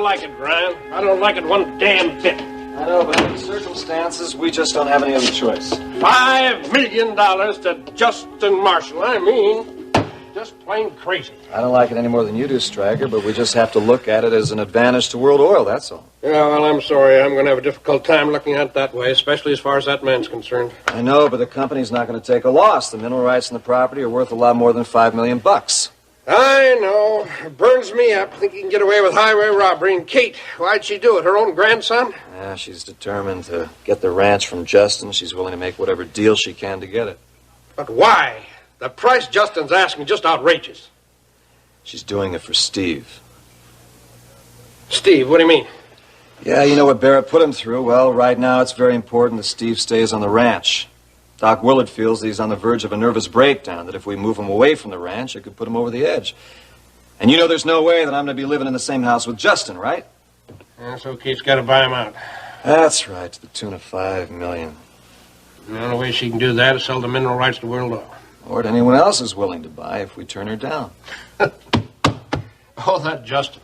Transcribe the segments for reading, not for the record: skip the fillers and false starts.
don't like it, Brian. I don't like it one damn bit. I know, but in circumstances, we just don't have any other choice. $5 million to Justin Marshall. I mean, just plain crazy. I don't like it any more than you do, Stryker, but we just have to look at it as an advantage to World Oil, that's all. Yeah, well, I'm sorry. I'm going to have a difficult time looking at it that way, especially as far as that man's concerned. I know, but the company's not going to take a loss. The mineral rights and the property are worth a lot more than $5 million. I know. It burns me up. Think you can get away with highway robbery. And Kate, why'd she do it? Her own grandson? Yeah, she's determined to get the ranch from Justin. She's willing to make whatever deal she can to get it. But why? The price Justin's asking just outrageous. She's doing it for Steve. Steve, what do you mean? Yeah, you know what Barrett put him through. Well, right now it's very important that Steve stays on the ranch. Doc Willard feels that he's on the verge of a nervous breakdown, that if we move him away from the ranch, it could put him over the edge. And you know there's no way that I'm going to be living in the same house with Justin, right? Yeah, so Kate's got to buy him out. That's right, to the tune of $5 million. The only way she can do that is sell the mineral rights to World Oil. Or to anyone else is willing to buy if we turn her down. Oh, that Justin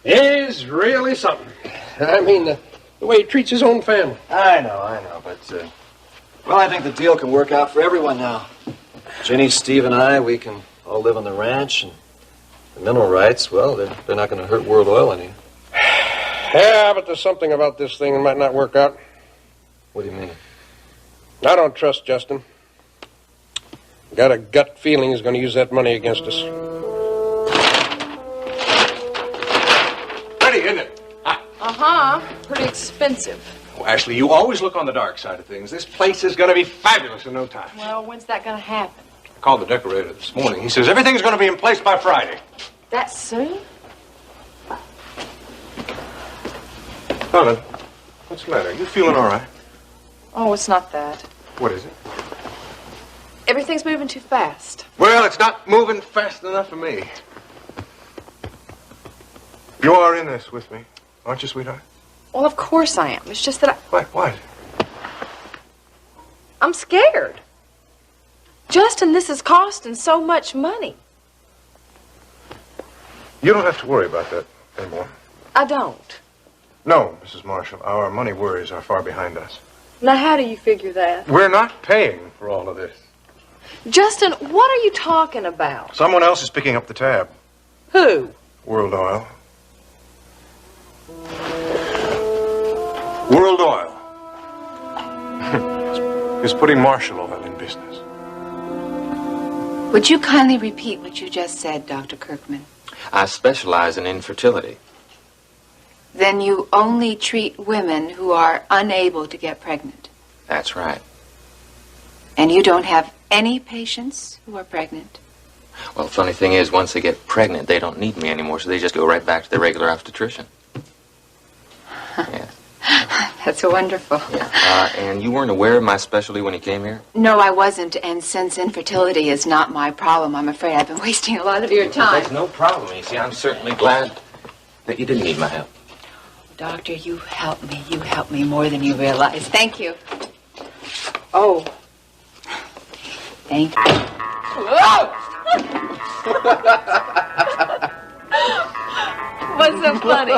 is really something. I mean, the way he treats his own family. I know, but, well, I think the deal can work out for everyone now. Ginny, Steve, and I, we can all live on the ranch, and the mineral rights, well, they're not going to hurt World Oil any. Yeah, but there's something about this thing that might not work out. What do you mean? I don't trust Justin. Got a gut feeling he's going to use that money against us. Pretty, isn't it? Uh-huh. Pretty expensive. Oh, Ashley, you always look on the dark side of things. This place is going to be fabulous in no time. Well, when's that going to happen? I called the decorator this morning. He says everything's going to be in place by Friday. That soon? Helen, what's the matter? You feeling all right? Oh, it's not that. What is it? Everything's moving too fast. Well, it's not moving fast enough for me. You are in this with me, aren't you, sweetheart? Well, of course I am. It's just that What? I'm scared. Justin, this is costing so much money. You don't have to worry about that anymore. I don't. No, Mrs. Marshall, our money worries are far behind us. Now, how do you figure that? We're not paying for all of this. Justin, what are you talking about? Someone else is picking up the tab. Who? World Oil. World Oil is putting Marshall Oil in business. Would you kindly repeat what you just said, Dr. Kirkman? I specialize in infertility. Then you only treat women who are unable to get pregnant. That's right. And you don't have any patients who are pregnant? Well, the funny thing is, once they get pregnant, they don't need me anymore, so they just go right back to their regular obstetrician. Yes. That's wonderful. Yeah. And you weren't aware of my specialty when you came here? No, I wasn't. And since infertility is not my problem, I'm afraid I've been wasting a lot of your time. That's no problem, you see. I'm certainly glad that you didn't need my help. Doctor, you help me. You help me more than you realize. Thank you. Oh. Thank you. What's so funny?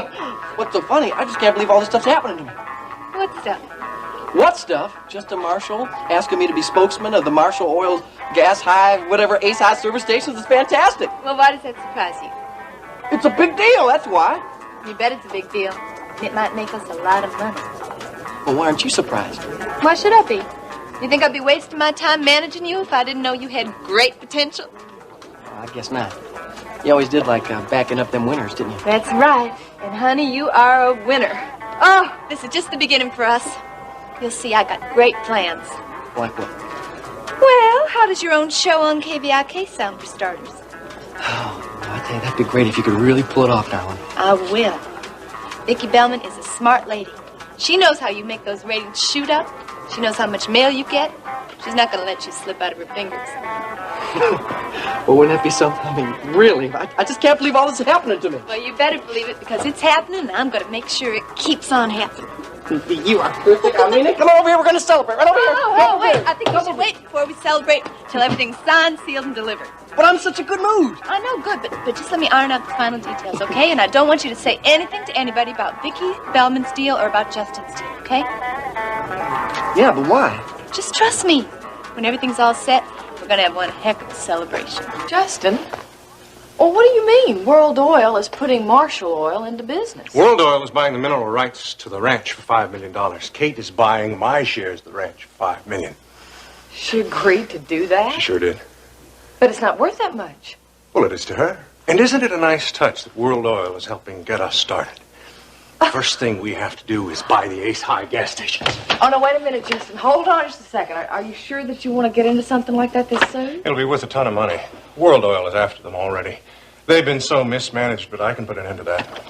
What's so funny? I just can't believe all this stuff's happening to me. What stuff? What stuff? Justin Marshall asking me to be spokesman of the Marshall Oil Gas High, whatever, Ace High service stations is fantastic. Well, why does that surprise you? It's a big deal, that's why. You bet it's a big deal. It might make us a lot of money. Well, why aren't you surprised? Why should I be? You think I'd be wasting my time managing you if I didn't know you had great potential? I guess not. You always did like backing up them winners, didn't you? That's right. And honey, you are a winner. Oh, this is just the beginning for us. You'll see I got great plans. Like what? Well, how does your own show on KVIK sound for starters? Oh, I tell you, that'd be great if you could really pull it off, darling. I will. Vicki Bellman is a smart lady. She knows how you make those ratings shoot up. She knows how much mail you get. She's not going to let you slip out of her fingers. Well, wouldn't that be something? I mean, really, I just can't believe all this is happening to me. Well, you better believe it because it's happening, and I'm going to make sure it keeps on happening. You are perfect. I mean it. Come over here. We're going to celebrate. Right over here. Oh, wait. I think we should wait before we celebrate till everything's signed, sealed, and delivered. But I'm in such a good mood. I know, good, but just let me iron out the final details, okay? And I don't want you to say anything to anybody about Vicky Bellman's deal or about Justin's deal, okay? Yeah, but why? Just trust me. When everything's all set, we're going to have one heck of a celebration. Justin? Well, what do you mean World Oil is putting Marshall Oil into business? World Oil is buying the mineral rights to the ranch for $5 million. Kate is buying my shares of the ranch for $5 million. She agreed to do that? She sure did. But it's not worth that much. Well, it is to her. And isn't it a nice touch that World Oil is helping get us started? First thing we have to do is buy the Ace High gas stations. Oh, no, wait a minute, Justin. Hold on just a second. Are you sure that you want to get into something like that this soon? It'll be worth a ton of money. World Oil is after them already. They've been so mismanaged, but I can put an end to that.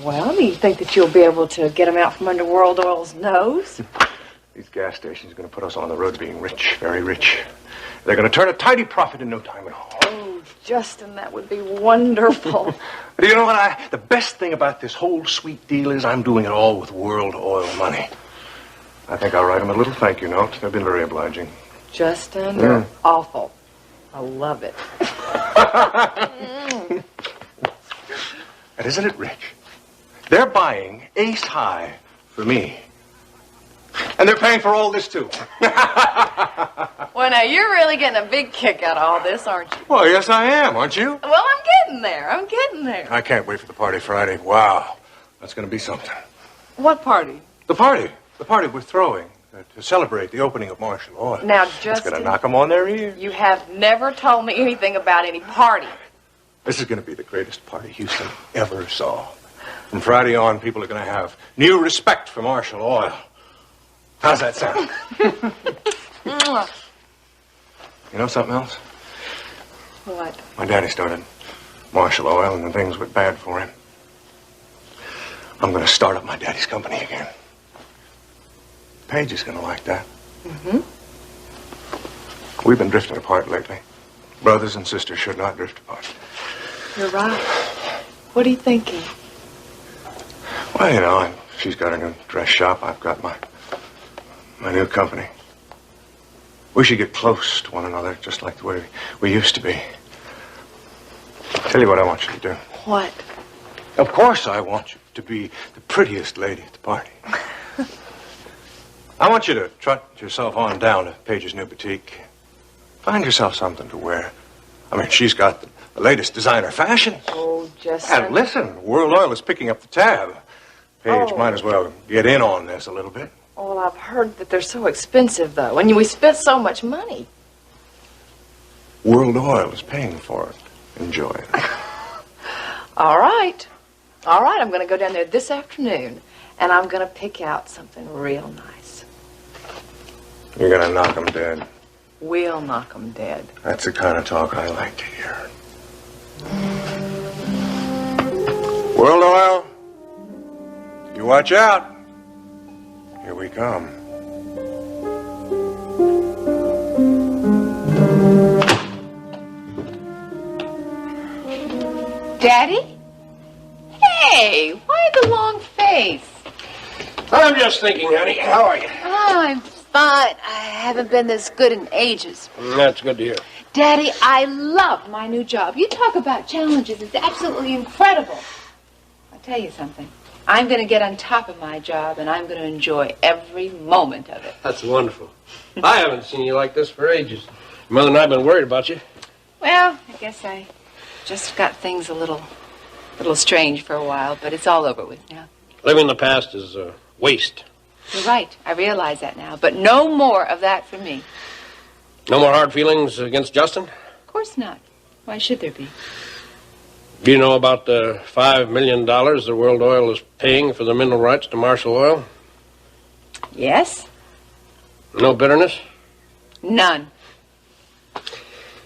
Well, do you think that you'll be able to get them out from under World Oil's nose? These gas stations are going to put us on the road to being rich, very rich. They're going to turn a tidy profit in no time at all. Oh, Justin, that would be wonderful. Do you know what? The best thing about this whole sweet deal is I'm doing it all with World Oil money. I think I'll write them a little thank you note. They've been very obliging. Justin, you're awful. I love it. And isn't it rich? They're buying Ace High for me. And they're paying for all this, too. Well, now, you're really getting a big kick out of all this, aren't you? Well, yes, I am, aren't you? Well, I'm getting there. I'm getting there. I can't wait for the party Friday. Wow. That's going to be something. What party? The party. The party we're throwing to celebrate the opening of Marshall Oil. Now, It's Justin, going to knock them on their ears. you have never told me anything about any party. This is going to be the greatest party Houston ever saw. From Friday on, people are going to have new respect for Marshall Oil. How's that sound? You know something else? What? My daddy started Marshall Oil, and then things went bad for him. I'm going to start up my daddy's company again. Paige is going to like that. Mm-hmm. We've been drifting apart lately. Brothers and sisters should not drift apart. You're right. What are you thinking? Well, you know, she's got her new dress shop. I've got my new company. We should get close to one another, just like the way we used to be. Tell you what I want you to do. What? Of course I want you to be the prettiest lady at the party. I want you to trot yourself on down to Paige's new boutique. Find yourself something to wear. I mean, she's got the latest designer fashions. Oh, Justin. And listen, World Oil is picking up the tab. Paige might as well get in on this a little bit. Well, I've heard that they're so expensive, though, and we spent so much money. World Oil is paying for it. Enjoy it. All right. All right, I'm going to go down there this afternoon, and I'm going to pick out something real nice. You're going to knock them dead. We'll knock 'em dead. That's the kind of talk I like to hear. World Oil, you watch out. Here we come. Daddy? Hey, why the long face? I'm just thinking, honey. How are you? Oh, I'm fine. I haven't been this good in ages. That's good to hear. Daddy, I love my new job. You talk about challenges. It's absolutely incredible. I'll tell you something. I'm going to get on top of my job, and I'm going to enjoy every moment of it. That's wonderful. I haven't seen you like this for ages. Mother and I have been worried about you. Well, I guess I just got things a little strange for a while, but it's all over with now. Living in the past is a waste. You're right. I realize that now, but no more of that for me. No more hard feelings against Justin? Of course not. Why should there be? Do you know about the $5 million the World Oil is paying for the mineral rights to Marshall Oil? Yes? No bitterness? None.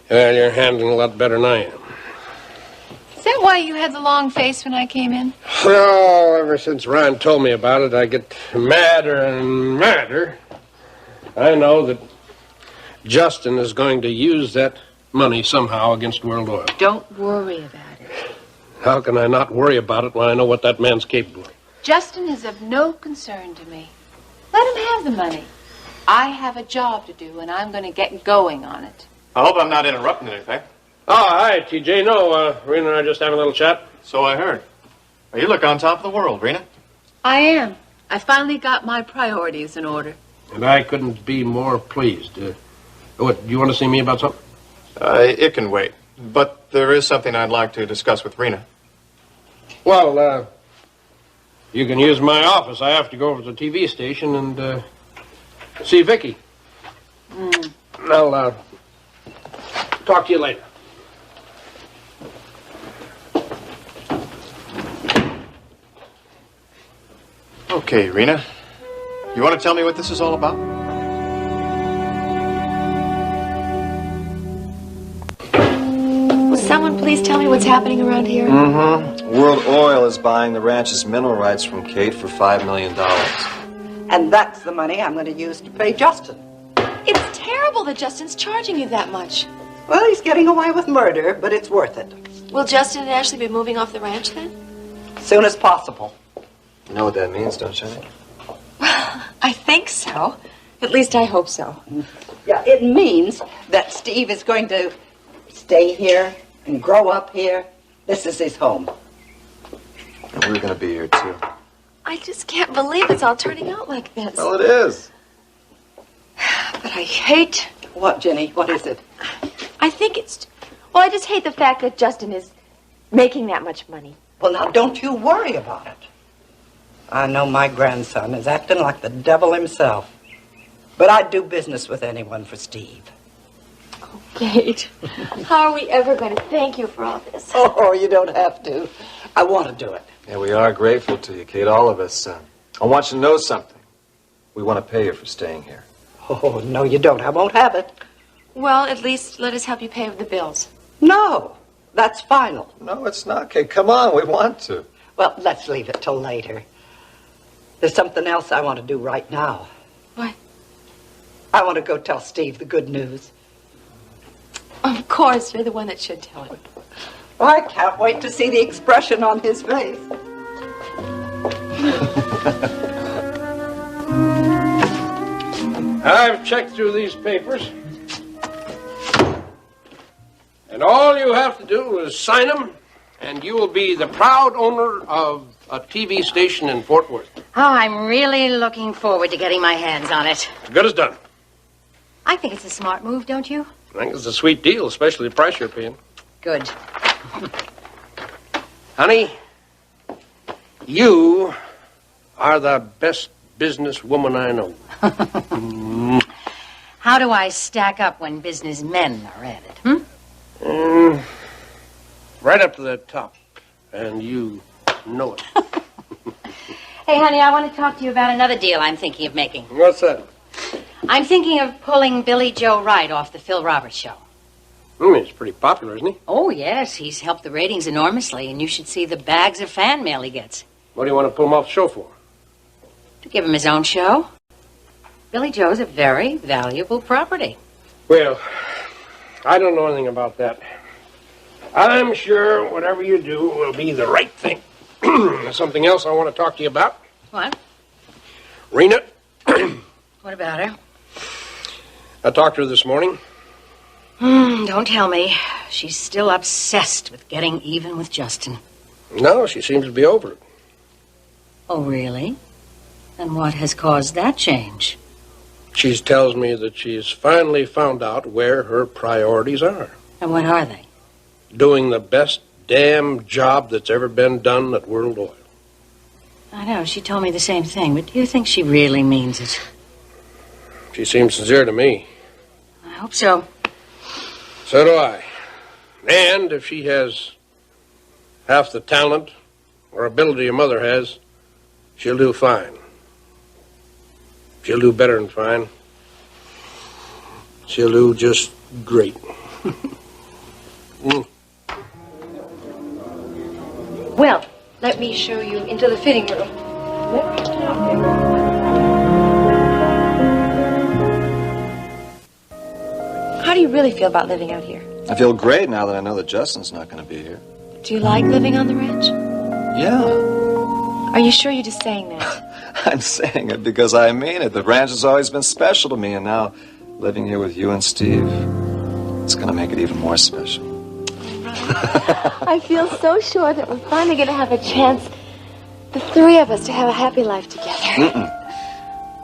Well, you're handling a lot better than I am. Is that why you had the long face when I came in? Well, ever since Ryan told me about it, I get madder and madder. I know that Justin is going to use that money somehow against World Oil. Don't worry about it. How can I not worry about it when I know what that man's capable of? Justin is of no concern to me. Let him have the money. I have a job to do, and I'm going to get going on it. I hope I'm not interrupting anything. Oh, hi, TJ. No, Rena and I just having a little chat. So I heard. Well, you look on top of the world, Rena. I am. I finally got my priorities in order. And I couldn't be more pleased. What, do you want to see me about something? It can wait. But there is something I'd like to discuss with Rena. Well, you can use my office. I have to go over to the TV station and see Vicky. I'll talk to you later. Okay, Rena. You want to tell me what this is all about? Will someone please tell me what's happening around here? Mm-hmm. World Oil is buying the ranch's mineral rights from Kate for $5 million. And that's the money I'm going to use to pay Justin. It's terrible that Justin's charging you that much. Well, he's getting away with murder, but it's worth it. Will Justin and Ashley be moving off the ranch then? Soon as possible. You know what that means, don't you? I think so. At least I hope so. Yeah, it means that Steve is going to stay here and grow up here. This is his home. And we're going to be here, too. I just can't believe it's all turning out like this. Well, it is. But I hate... What, Jenny? What is it? I think it's... Well, I just hate the fact that Justin is making that much money. Well, now, don't you worry about it. I know my grandson is acting like the devil himself. But I'd do business with anyone for Steve. Oh, Kate, how are we ever going to thank you for all this? Oh, you don't have to. I want to do it. Yeah, we are grateful to you, Kate, all of us. I want you to know something. We want to pay you for staying here. Oh, no, you don't. I won't have it. Well, at least let us help you pay the bills. No, that's final. No, it's not, Kate. Come on, we want to. Well, let's leave it till later. There's something else I want to do right now. What? I want to go tell Steve the good news. Of course, you're the one that should tell him. I can't wait to see the expression on his face. I've checked through these papers. And all you have to do is sign them, and you will be the proud owner of a TV station in Fort Worth. Oh, I'm really looking forward to getting my hands on it. As good as done. I think it's a smart move, don't you? I think it's a sweet deal, especially the price you're paying. Good. Honey, you are the best businesswoman I know. How do I stack up when businessmen are at it, Right up to the top, and you know it. Hey, honey, I want to talk to you about another deal I'm thinking of making. What's that? I'm thinking of pulling Billy Joe Wright off the Phil Roberts show. He's pretty popular, isn't he? Oh, yes, he's helped the ratings enormously, and you should see the bags of fan mail he gets. What do you want to pull him off the show for? To give him his own show. Billy Joe's a very valuable property. Well, I don't know anything about that. I'm sure whatever you do will be the right thing. There's something else I want to talk to you about. What? Rena. What about her? I talked to her this morning. Don't tell me. She's still obsessed with getting even with Justin. No, she seems to be over it. Oh, really? And what has caused that change? She tells me that she's finally found out where her priorities are. And what are they? Doing the best damn job that's ever been done at World Oil. I know, she told me the same thing, but do you think she really means it? She seems sincere to me. I hope so. So do I. And if she has half the talent or ability your mother has, she'll do fine. She'll do better than fine. She'll do just great. Well, let me show you into the fitting room. How do you really feel about living out here? I feel great now that I know that Justin's not going to be here. Do you like living on the ranch? Yeah. Are you sure you're just saying that? I'm saying it because I mean it. The ranch has always been special to me, and now living here with you and Steve, it's going to make it even more special. I feel so sure that we're finally going to have a chance, the three of us, to have a happy life together.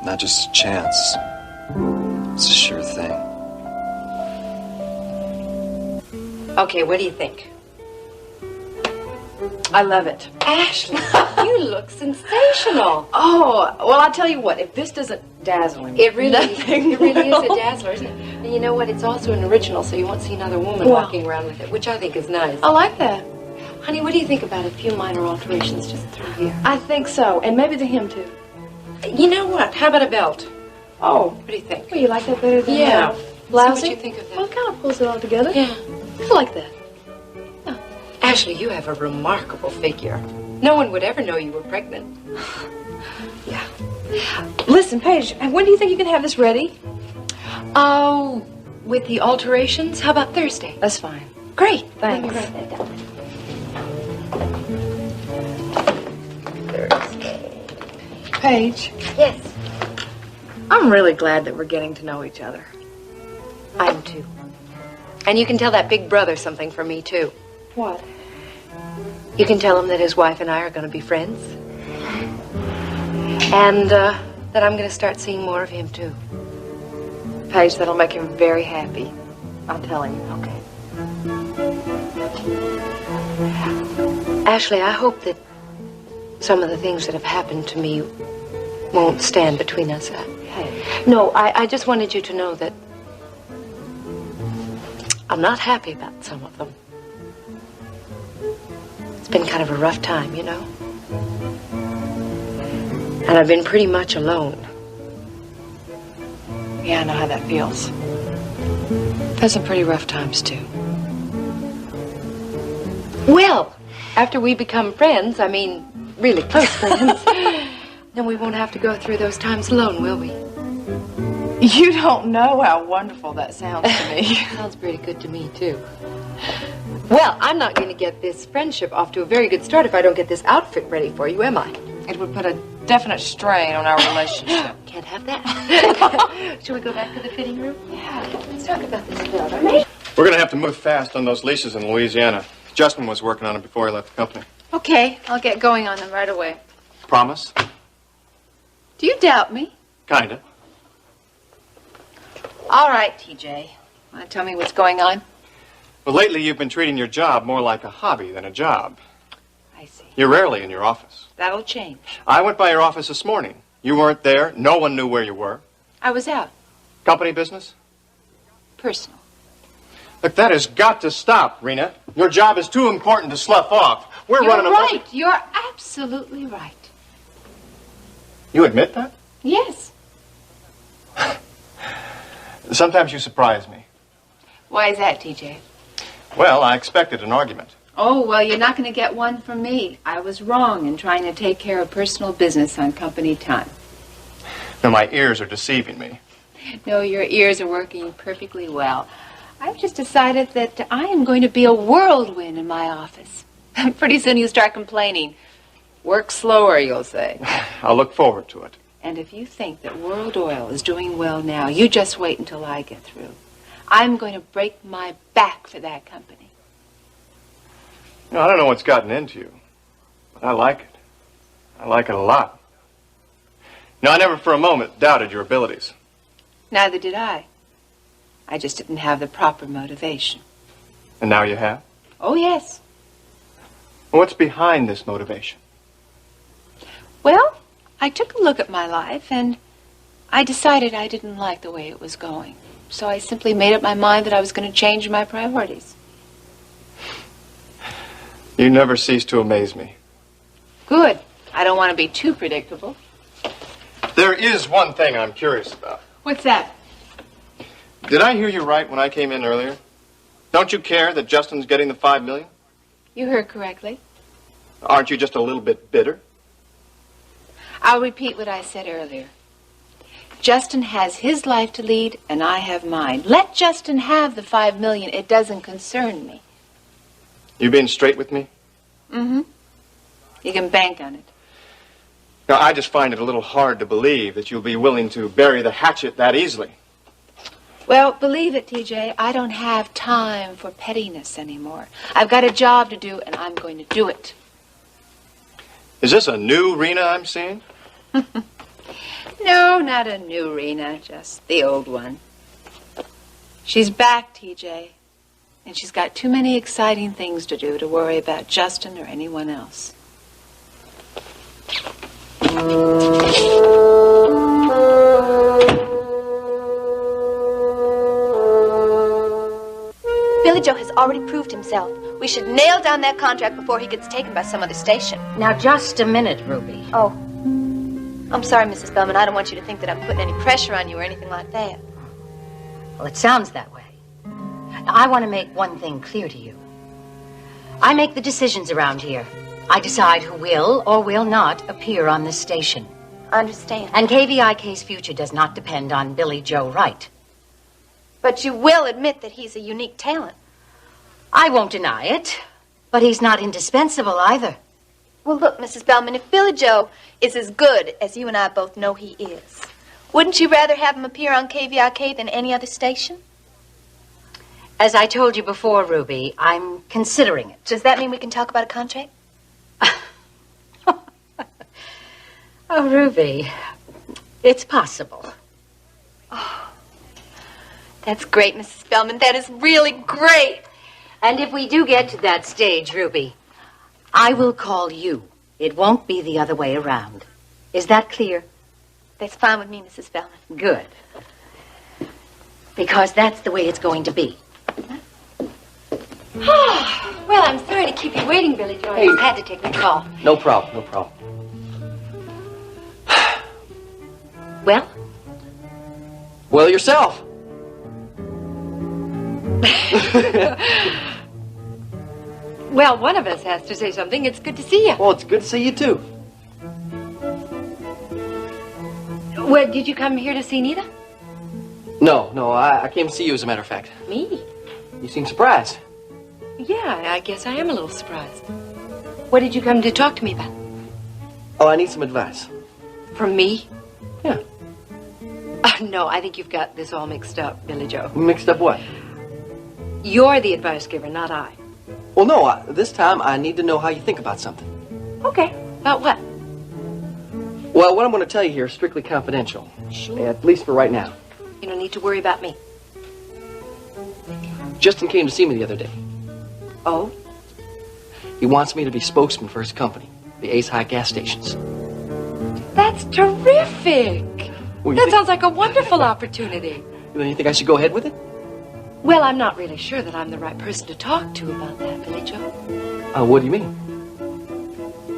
Not just a chance. It's a sure thing. Okay, what do you think? I love it. Ashley, you look sensational. Oh, well, I'll tell you what. If this doesn't dazzle him, It really nothing is a will. dazzler, isn't it? And you know what? It's also an original, so you won't see another woman Well. walking around with it, which I think is nice. I like that. Honey, what do you think about a few minor alterations just through here? I think so, and maybe the hem too. You know what? How about a belt? Oh, What do you think? well, you like that better than Yeah. blousing? See what you think of that. Well, it kind of pulls it all together. Yeah. I like that. Ashley, you have a remarkable figure. No one would ever know you were pregnant. Listen, Paige, when do you think you can have this ready? Oh, with the alterations? How about Thursday? That's fine. Great. Thanks. Let me write that down. Paige, Yes. I'm really glad that we're getting to know each other. I am too. And you can tell that big brother something from me too. What? You can tell him that his wife and I are going to be friends. And that I'm going to start seeing more of him too. Paige, that'll make him very happy. I'm telling you. Okay. Ashley, I hope that some of the things that have happened to me won't stand between us. Hey. No, I just wanted you to know that I'm not happy about some of them. It's been kind of a rough time, you know. And I've been pretty much alone. Yeah, I know how that feels. Had some pretty rough times, too. Well, after we become friends, I mean, really close friends, then we won't have to go through those times alone, will we? You don't know how wonderful that sounds to me. Sounds pretty good to me, too. Well, I'm not going to get this friendship off to a very good start if I don't get this outfit ready for you, am I? It would put a definite strain on our relationship. Can't have that. Shall we go back to the fitting room? Yeah. Let's talk about this bill, all right? We're going to have to move fast on those leases in Louisiana. Justin was working on it before he left the company. Okay, I'll get going on them right away. Promise? Do you doubt me? Kinda. All right, TJ. Want to tell me what's going on? Well, lately you've been treating your job more like a hobby than a job. I see. You're rarely in your office. That'll change. I went by your office this morning. You weren't there. No one knew where you were. I was out. Company business? Personal. Look, that has got to stop, Rena. Your job is too important to slough off. We're You're running a... right. You're absolutely right. You admit that? Yes. Sometimes you surprise me. Why is that, TJ? Well, I expected an argument. Oh, well, you're not going to get one from me. I was wrong in trying to take care of personal business on company time. Now, my ears are deceiving me. No, your ears are working perfectly well. I've just decided that I am going to be a whirlwind in my office. Pretty soon you'll start complaining. Work slower, you'll say. I'll look forward to it. And if you think that World Oil is doing well now, you just wait until I get through. I'm going to break my back for that company. You know, I don't know what's gotten into you, but I like it. I like it a lot. You know, I never for a moment doubted your abilities. Neither did I. I just didn't have the proper motivation. And now you have? Oh, yes. Well, what's behind this motivation? Well, I took a look at my life, and I decided I didn't like the way it was going. So I simply made up my mind that I was going to change my priorities. You never cease to amaze me. Good. I don't want to be too predictable. There is one thing I'm curious about. What's that? Did I hear you right when I came in earlier? Don't you care that Justin's getting the $5 million? You heard correctly. Aren't you just a little bit bitter? I'll repeat what I said earlier. Justin has his life to lead, and I have mine. Let Justin have the $5 million. It doesn't concern me. You being straight with me? Mm-hmm. You can bank on it. Now, I just find it a little hard to believe that you'll be willing to bury the hatchet that easily. Well, believe it, TJ, I don't have time for pettiness anymore. I've got a job to do, and I'm going to do it. Is this a new Rena I'm seeing? No, not a new Rena, just the old one. She's back, TJ, and she's got too many exciting things to do to worry about Justin or anyone else. Billy Joe has already proved himself. We should nail down that contract before he gets taken by some other station. Now, just a minute, Ruby. Oh. I'm sorry, Mrs. Bellman. I don't want you to think that I'm putting any pressure on you or anything like that. Well, it sounds that way. Now, I want to make one thing clear to you. I make the decisions around here. I decide who will or will not appear on this station. I understand. And KVIK's future does not depend on Billy Joe Wright. But you will admit that he's a unique talent. I won't deny it, but he's not indispensable either. Well, look, Mrs. Bellman, if Billy Joe is as good as you and I both know he is, wouldn't you rather have him appear on KVIK than any other station? As I told you before, Ruby, I'm considering it. Does that mean we can talk about a contract? Oh, Ruby, it's possible. Oh, that's great, Mrs. Bellman. That is really great. And if we do get to that stage, Ruby, I will call you. It won't be the other way around. Is that clear? That's fine with me, Mrs. Bellman. Good. Because that's the way it's going to be. Well, I'm sorry to keep you waiting, Billy Joe. I just had to take the call. No problem, no problem. Well? Well, yourself. Well, one of us has to say something. It's good to see you. Well, it's good to see you, too. Well, did you come here to see Nita? No, I came to see you, as a matter of fact. Me? You seem surprised. Yeah, I guess I am a little surprised. What did you come to talk to me about? Oh, I need some advice. From me? Yeah. No, I think you've got this all mixed up, Billy Joe. Mixed up what? You're the advice giver, not I. Well, no, this time I need to know how you think about something. Okay. About what? Well, what I'm going to tell you here is strictly confidential. Sure. At least for right now. You don't need to worry about me. Justin came to see me the other day. Oh? He wants me to be spokesman for his company, the Ace High gas stations. That's terrific. Well, that sounds like a wonderful opportunity. Then you think I should go ahead with it? Well, I'm not really sure that I'm the right person to talk to about that, Billy Joe. What do you mean?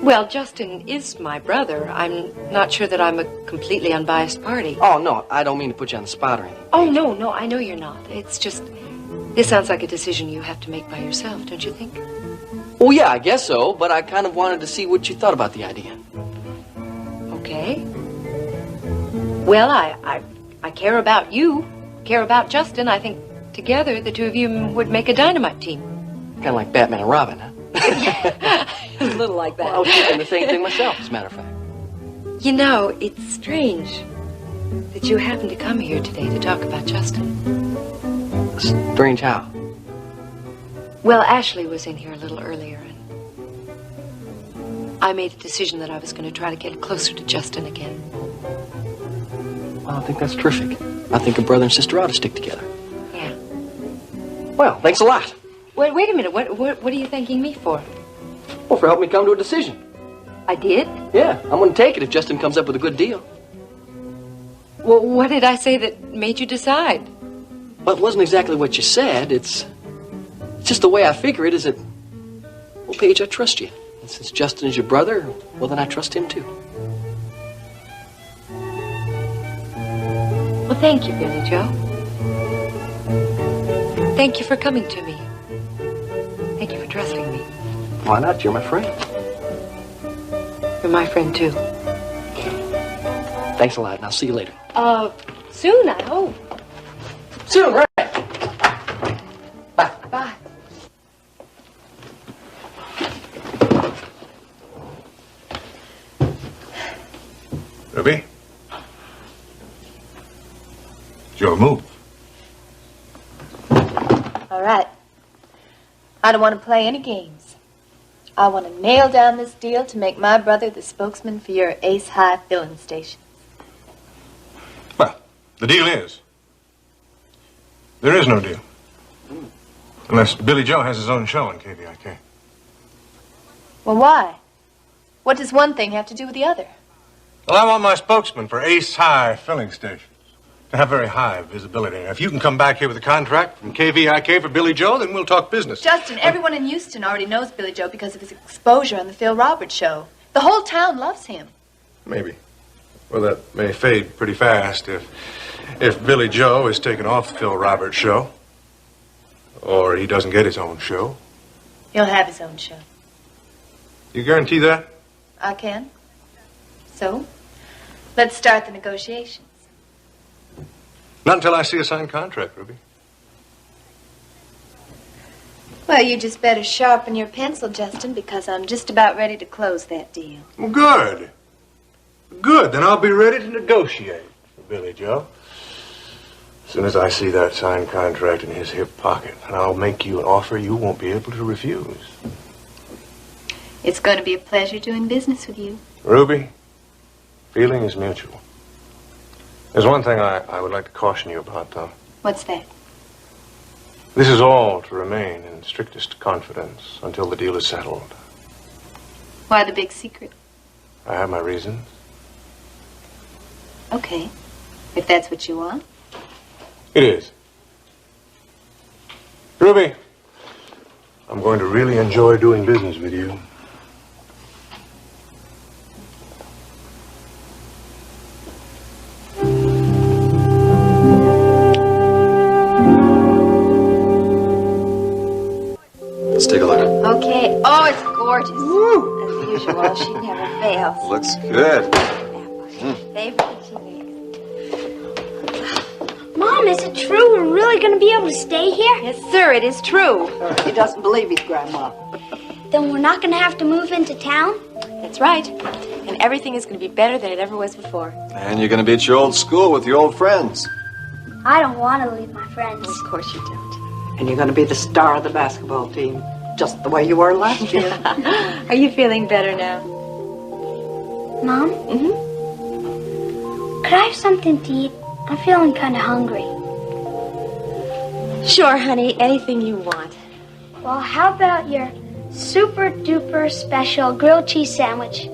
Well, Justin is my brother. I'm not sure that I'm a completely unbiased party. Oh, no, I don't mean to put you on the spot or anything. Oh, no, I know you're not. It's just, this sounds like a decision you have to make by yourself, don't you think? Well, yeah, I guess so, but I kind of wanted to see what you thought about the idea. Okay. Well, I care about you, care about Justin. I think together the two of you would make a dynamite team. Kind of like Batman and Robin, huh? A little like that. Well, I was thinking the same thing myself, as a matter of fact. You know, it's strange that you happened to come here today to talk about Justin. Strange how? Well, Ashley was in here a little earlier, and I made a decision that I was going to try to get closer to Justin again. Well, I think that's terrific. I think a brother and sister ought to stick together. Yeah. Well, thanks a lot. Wait a minute. What are you thanking me for? Well, for helping me come to a decision. I did? Yeah, I'm going to take it if Justin comes up with a good deal. Well, what did I say that made you decide? Well, it wasn't exactly what you said. It's just the way I figure it is that, well, Paige, I trust you. And since Justin is your brother, well, then I trust him, too. Well, thank you, Billy Joe. Thank you for coming to me. Thank you for trusting me. Why not? You're my friend. You're my friend, too. Thanks a lot, and I'll see you later. Soon, I hope. Soon, right? Bye. Bye. It's your move. All right. I don't want to play any games. I want to nail down this deal to make my brother the spokesman for your Ace High filling station. Well, the deal is, there is no deal. Unless Billy Joe has his own show on KVIK. Well, why? What does one thing have to do with the other? Well, I want my spokesman for Ace High filling stations to have very high visibility. Now, if you can come back here with a contract from KVIK for Billy Joe, then we'll talk business. Justin, everyone in Houston already knows Billy Joe because of his exposure on the Phil Roberts show. The whole town loves him. Maybe. Well, that may fade pretty fast if Billy Joe is taken off the Phil Roberts show, or he doesn't get his own show. He'll have his own show. You guarantee that? I can. So, let's start the negotiations. Not until I see a signed contract, Ruby. Well, you just better sharpen your pencil, Justin, because I'm just about ready to close that deal. Well, good. Good. Then I'll be ready to negotiate for Billy Joe. As soon as I see that signed contract in his hip pocket, and I'll make you an offer you won't be able to refuse. It's going to be a pleasure doing business with you. Ruby, feeling is mutual. There's one thing I would like to caution you about, though. What's that? This is all to remain in strictest confidence until the deal is settled. Why the big secret? I have my reasons. Okay, if that's what you want. It is. Ruby, I'm going to really enjoy doing business with you. Let's take a look. Okay. Oh, it's gorgeous. As usual, she never fails. Looks good. Favorite she makes. Mom, is it true we're really going to be able to stay here? Yes, sir, it is true. He doesn't believe his grandma. Then we're not going to have to move into town? That's right. And everything is going to be better than it ever was before. And you're going to be at your old school with your old friends. I don't want to leave my friends. Of course you don't. And you're going to be the star of the basketball team, just the way you were last year. Are you feeling better now? Mom? Mm-hmm. Could I have something to eat? I'm feeling kind of hungry. Sure, honey. Anything you want. Well, how about your super duper special grilled cheese sandwich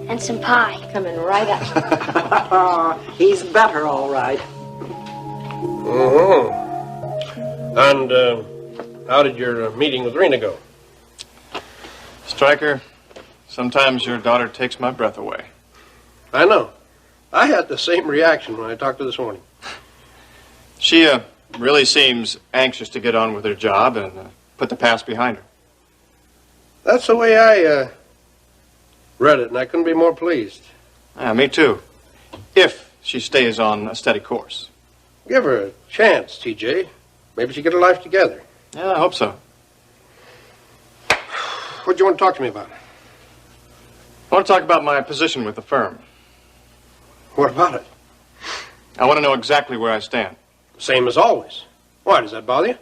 and some pie? Coming right up. He's better, all right. Mm-hmm. And how did your meeting with Rena go? Stryker, sometimes your daughter takes my breath away. I know. I had the same reaction when I talked to her this morning. She really seems anxious to get on with her job and put the past behind her. That's the way I read it, and I couldn't be more pleased. Yeah, me too. If she stays on a steady course. Give her a chance, TJ. Maybe she'll get her life together. Yeah, I hope so. What do you want to talk to me about? I want to talk about my position with the firm. What about it? I want to know exactly where I stand. Same as always. Why, does that bother you?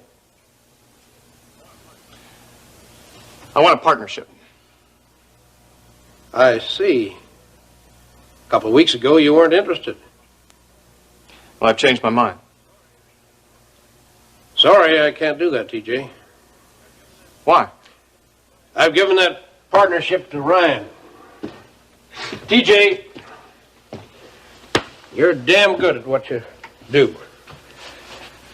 I want a partnership. I see. A couple of weeks ago, you weren't interested. Well, I've changed my mind. Sorry, I can't do that, TJ. Why? I've given that partnership to Ryan. TJ, you're damn good at what you do.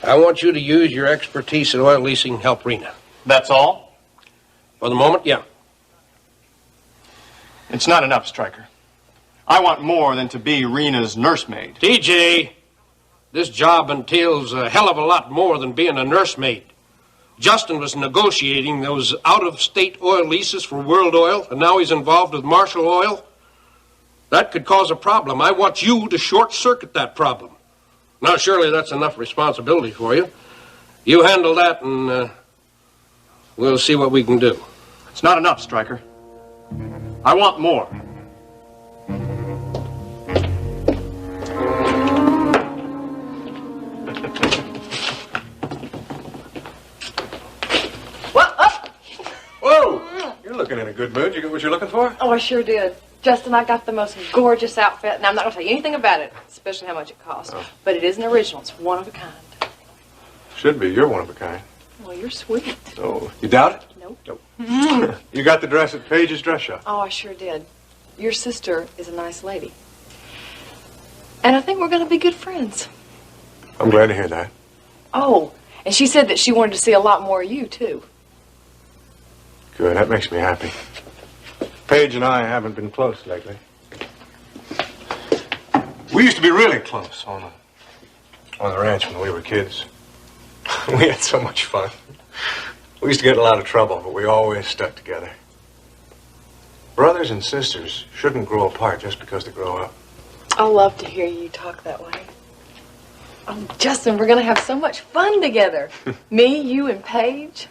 I want you to use your expertise in oil leasing to help Rena. That's all? For the moment, yeah. It's not enough, Stryker. I want more than to be Rena's nursemaid. TJ, this job entails a hell of a lot more than being a nursemaid. Justin was negotiating those out-of-state oil leases for World Oil, and now he's involved with Marshall Oil. That could cause a problem. I want you to short-circuit that problem. Now, surely that's enough responsibility for you. You handle that, and we'll see what we can do. It's not enough, Stryker. I want more. good mood. You got what you're looking for? Oh, I sure did. Justin, I got the most gorgeous outfit. Now, I'm not going to tell you anything about it, especially how much it costs. Oh. But it is an original. It's one of a kind. Should be. You're one of a kind. Well, you're sweet. Oh, you doubt it? Nope. Nope. You got the dress at Paige's dress shop. Oh, I sure did. Your sister is a nice lady. And I think we're going to be good friends. I'm glad to hear that. Oh, and she said that she wanted to see a lot more of you, too. Good. That makes me happy. Paige and I haven't been close lately. We used to be really close on the ranch when we were kids. We had so much fun. We used to get in a lot of trouble, but we always stuck together. Brothers and sisters shouldn't grow apart just because they grow up. I love to hear you talk that way. Oh, Justin, we're going to have so much fun together. Me, you, and Paige.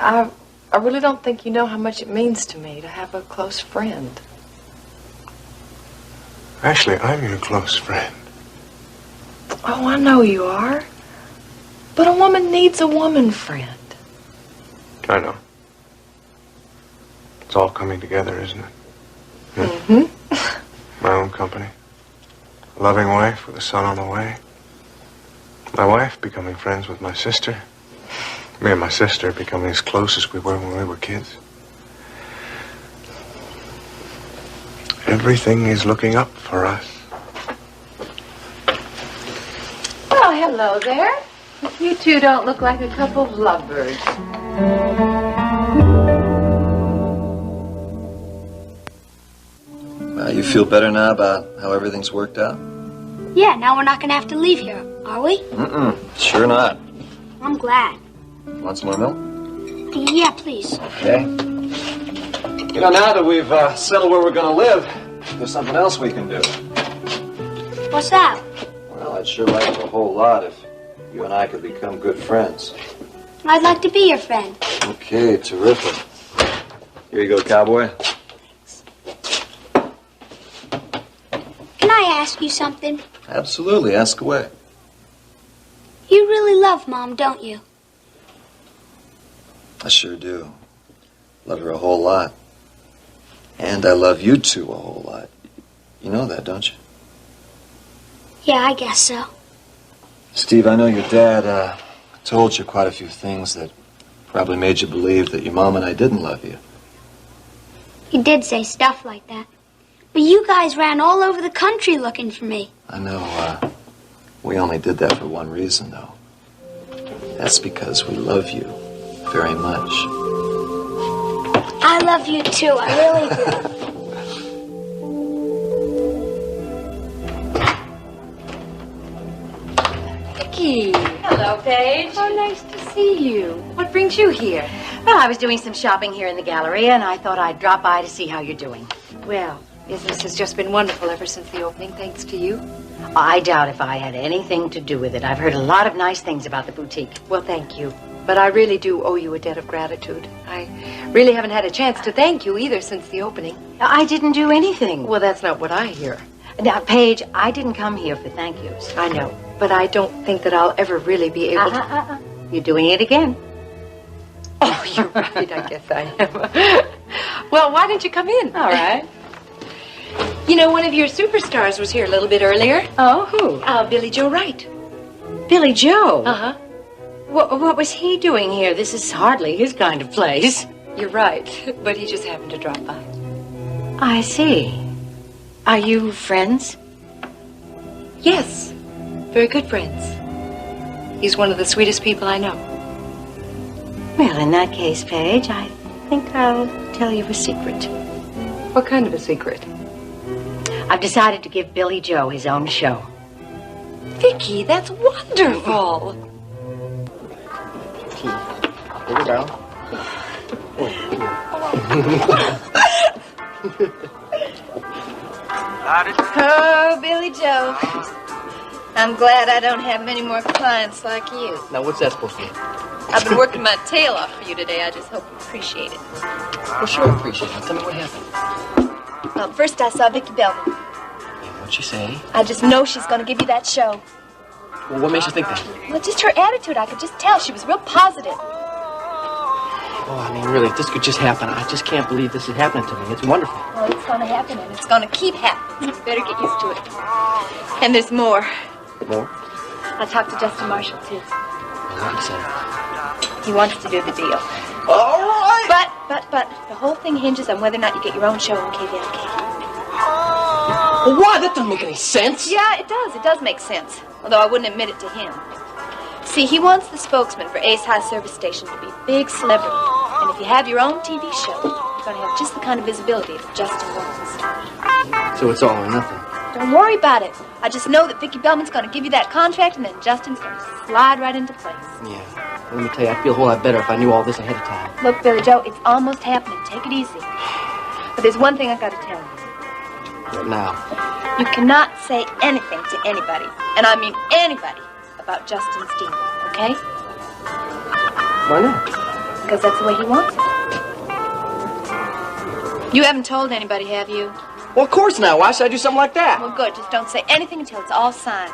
I really don't think you know how much it means to me to have a close friend. Actually, I'm your close friend. Oh, I know you are. But a woman needs a woman friend. I know. It's all coming together, isn't it? Mm-hmm. My own company. A loving wife with a son on the way. My wife becoming friends with my sister. Me and my sister becoming as close as we were when we were kids. Everything is looking up for us. Well, hello there. You two don't look like a couple of lovebirds. You feel better now about how everything's worked out? Yeah, now we're not going to have to leave here, are we? Sure not. I'm glad. Want some more milk? Yeah, please. Okay. You know, now that we've settled where we're going to live, there's something else we can do. What's that? Well, I'd sure like it a whole lot if you and I could become good friends. I'd like to be your friend. Okay, terrific. Here you go, cowboy. Can I ask you something? Absolutely, ask away. You really love Mom, don't you? I sure do. Love her a whole lot. And I love you two a whole lot. You know that, don't you? Yeah, I guess so. Steve, I know your dad told you quite a few things that probably made you believe that your mom and I didn't love you. He did say stuff like that. But you guys ran all over the country looking for me. I know, we only did that for one reason, though. That's because we love you very much. I love you too, I really do. Vicky. Hello, Paige. Oh, nice to see you. What brings you here? Well, I was doing some shopping here in the gallery, and I thought I'd drop by to see how you're doing. Well, business has just been wonderful ever since the opening, thanks to you. I doubt if I had anything to do with it. I've heard a lot of nice things about the boutique. Well, thank you. But I really do owe you a debt of gratitude. I really haven't had a chance to thank you either since the opening. I didn't do anything. Well, that's not what I hear. Now, Paige, I didn't come here for thank yous. I know, but I don't think that I'll ever really be able to... You're doing it again. Oh, you're right. I guess I am. Well, why don't you come in? All right. You know, one of your superstars was here a little bit earlier. Oh, who? Billy Joe Wright. Billy Joe? Uh-huh. What was he doing here? This is hardly his kind of place. You're right, but he just happened to drop by. I see. Are you friends? Yes, very good friends. He's one of the sweetest people I know. Well, in that case, Paige, I think I'll tell you a secret. What kind of a secret? I've decided to give Billy Joe his own show. Vicky, that's wonderful. Here we go. Oh, Billy Joe. I'm glad I don't have many more clients like you. Now, what's that supposed to mean? I've been working my tail off for you today. I just hope you appreciate it. Well, sure, I appreciate it. Tell me what happened. Well, first I saw Vicki Belvin. What'd she say? I just know she's going to give you that show. Well, what makes you think that? Well, just her attitude. I could just tell she was real positive. Oh, I mean, really, if this could just happen, I just can't believe this is happening to me. It's wonderful. Well, it's going to happen, and it's going to keep happening. So you better get used to it. And there's more. More? I talked to Justin Marshall, too. What did he say? He wants to do the deal. All right! But, the whole thing hinges on whether or not you get your own show on KVLK. Well, why? That doesn't make any sense. Yeah, it does. It does make sense. Although I wouldn't admit it to him. See, he wants the spokesman for Ace High Service Station to be a big celebrity. And if you have your own TV show, you're going to have just the kind of visibility that Justin wants. So it's all or nothing. Don't worry about it. I just know that Vicki Bellman's going to give you that contract, and then Justin's going to slide right into place. Yeah. Well, let me tell you, I'd feel a whole lot better if I knew all this ahead of time. Look, Billy Joe, it's almost happening. Take it easy. But there's one thing I got to tell you. What now? You cannot say anything to anybody, and I mean anybody, about Justin's deal, okay? Why not? Because that's the way he wants it. You haven't told anybody, have you? Well, of course not. Why should I do something like that? Well, good. Just don't say anything until it's all signed.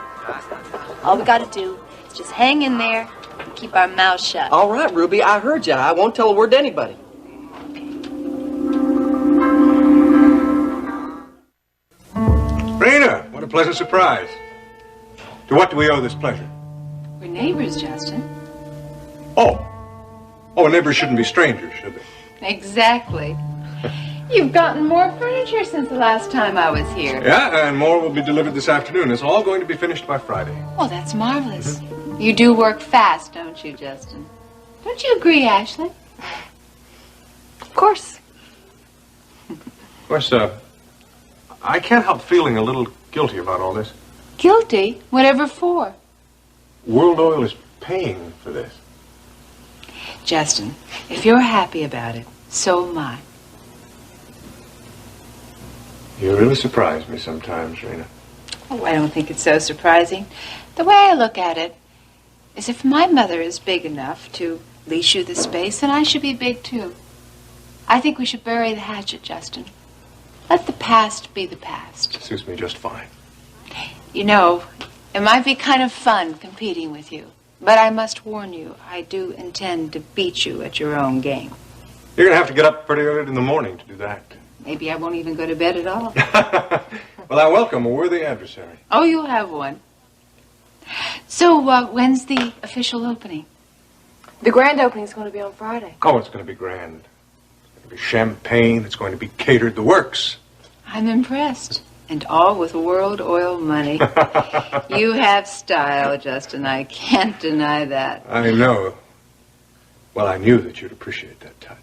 All we got to do is just hang in there and keep our mouths shut. All right, Ruby, I heard you. I won't tell a word to anybody. Rena, what a pleasant surprise. To what do we owe this pleasure? We're neighbors, Justin. Oh, neighbors shouldn't be strangers, should they? Exactly. You've gotten more furniture since the last time I was here. Yeah, and more will be delivered this afternoon. It's all going to be finished by Friday. Oh, that's marvelous. You do work fast, don't you, Justin? Don't you agree, Ashley? Of course. Of course, I can't help feeling a little guilty about all this. Guilty? Whatever for? World Oil is paying for this. Justin, if you're happy about it, so am I. You really surprise me sometimes, Rena. Oh, I don't think it's so surprising. The way I look at it is if my mother is big enough to lease you the space, then I should be big too. I think we should bury the hatchet, Justin. Let the past be the past. Suits me just fine. You know, it might be kind of fun competing with you, but I must warn you, I do intend to beat you at your own game. You're going to have to get up pretty early in the morning to do that. Maybe I won't even go to bed at all. Well, I welcome a worthy adversary. Oh, you'll have one. So, when's the official opening? The grand opening is going to be on Friday. Oh, it's going to be grand. It's going to be champagne. It's going to be catered the works. I'm impressed. And all with World Oil money. You have style, Justin. I can't deny that. I know. Well, I knew that you'd appreciate that touch.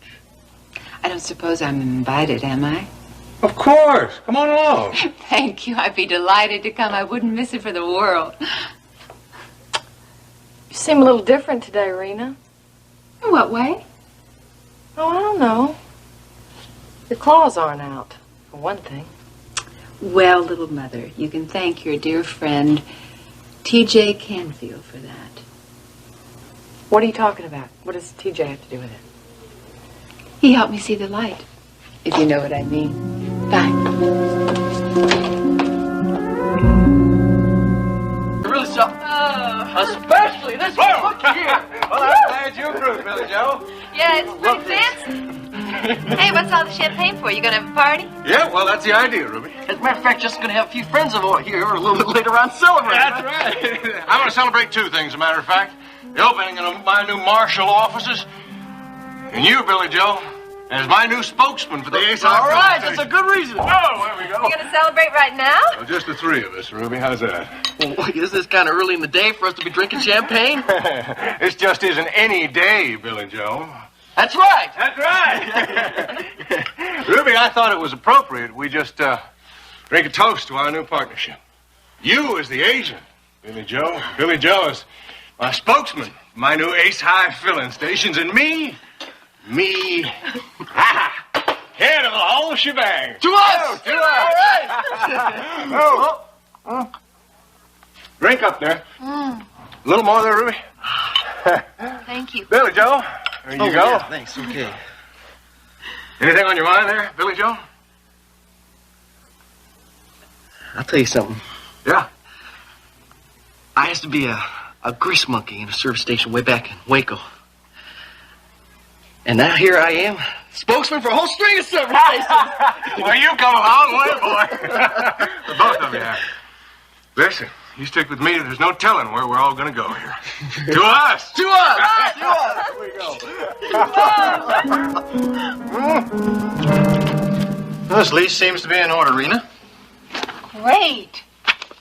I don't suppose I'm invited, am I? Of course. Come on along. Thank you. I'd be delighted to come. I wouldn't miss it for the world. You seem a little different today, Rena. In what way? Oh, I don't know. Your claws aren't out, for one thing. Well, little mother, you can thank your dear friend, T.J. Canfield, for that. What are you talking about? What does T.J. have to do with it? He helped me see the light, if you know what I mean. Bye. Really so. Especially this one. Look here. Well, I'm glad you approved, Billy Joe. Yeah, it's pretty fancy. Hey, what's all the champagne for? You gonna have a party? Yeah, well, that's the idea, Ruby. As a matter of fact, just going to have a few friends over here a little bit later on celebrating. That's right. I'm going to celebrate two things, as a matter of fact. The opening of my new Marshall offices, and you, Billy Joe, as my new spokesman for the Ace High. All right, that's a good reason. Oh, there we go. You gonna celebrate right now? Well, just the three of us, Ruby. How's that? Well, is this kind of early in the day for us to be drinking champagne? This just isn't any day, Billy Joe. That's right. That's right. Ruby, I thought it was appropriate we just drink a toast to our new partnership. You as the agent, Billy Joe. Billy Joe is my spokesman for my new Ace High filling stations, and me, head of the whole shebang. To us. To us. All right. Drink up there. A little more there, Ruby. Thank you. Billy Joe, there you go. Yeah, thanks. Okay. Anything on your mind there, Billy Joe? I'll tell you something. Yeah. I used to be a grease monkey in a service station way back in Waco. And now here I am, spokesman for a whole string of service stations. Well, you've come a long way, boy. The both of you have. Listen, you stick with me, there's no telling where we're all going to go here. To us! To us! To us! Here we go. Well, this lease seems to be in order, Rena. Great.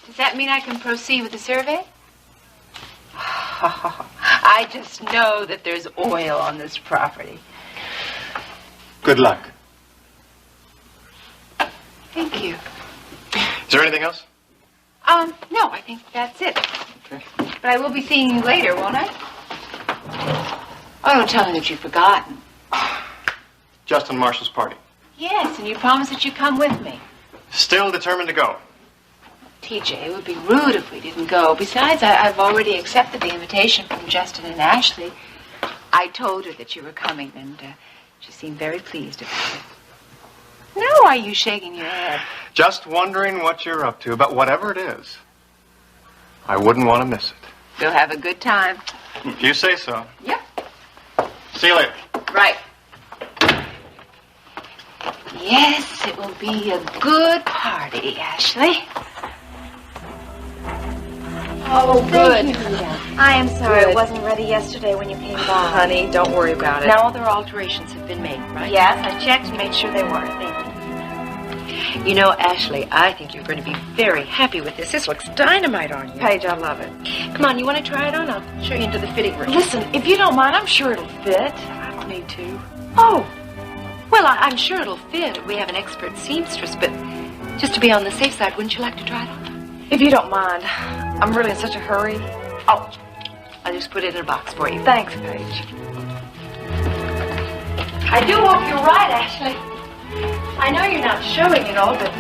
Does that mean I can proceed with the survey? I just know that there's oil on this property. Good luck. Thank you. Is there anything else? No, I think that's it. Okay. But I will be seeing you later, won't I? Oh, don't tell me that you've forgotten. Justin Marshall's party. Yes, and you promised that you'd come with me. Still determined to go. TJ, it would be rude if we didn't go. Besides, I've already accepted the invitation from Justin and Ashley. I told her that you were coming, and she seemed very pleased about it. Now why are you shaking your head? Just wondering what you're up to, but whatever it is, I wouldn't want to miss it. You'll have a good time. If you say so. Yep. See you later. Right. Yes, it will be a good party, Ashley. Oh, good. I am sorry I wasn't ready yesterday when you came by. Honey, don't worry about it. Now all their alterations have been made, right? Yes, I checked and made sure they were. Thank you. You know, Ashley, I think you're going to be very happy with this. This looks dynamite on you. Paige, I love it. Come on, you want to try it on? I'll show you into the fitting room. Listen, if you don't mind, I'm sure it'll fit. I don't need to. Oh, well, I'm sure it'll fit. We have an expert seamstress, but just to be on the safe side, wouldn't you like to try it on? If you don't mind. I'm really in such a hurry. Oh, I'll just put it in a box for you. Thanks, Paige. I do hope you're right, Ashley. I know you're not showing it all, but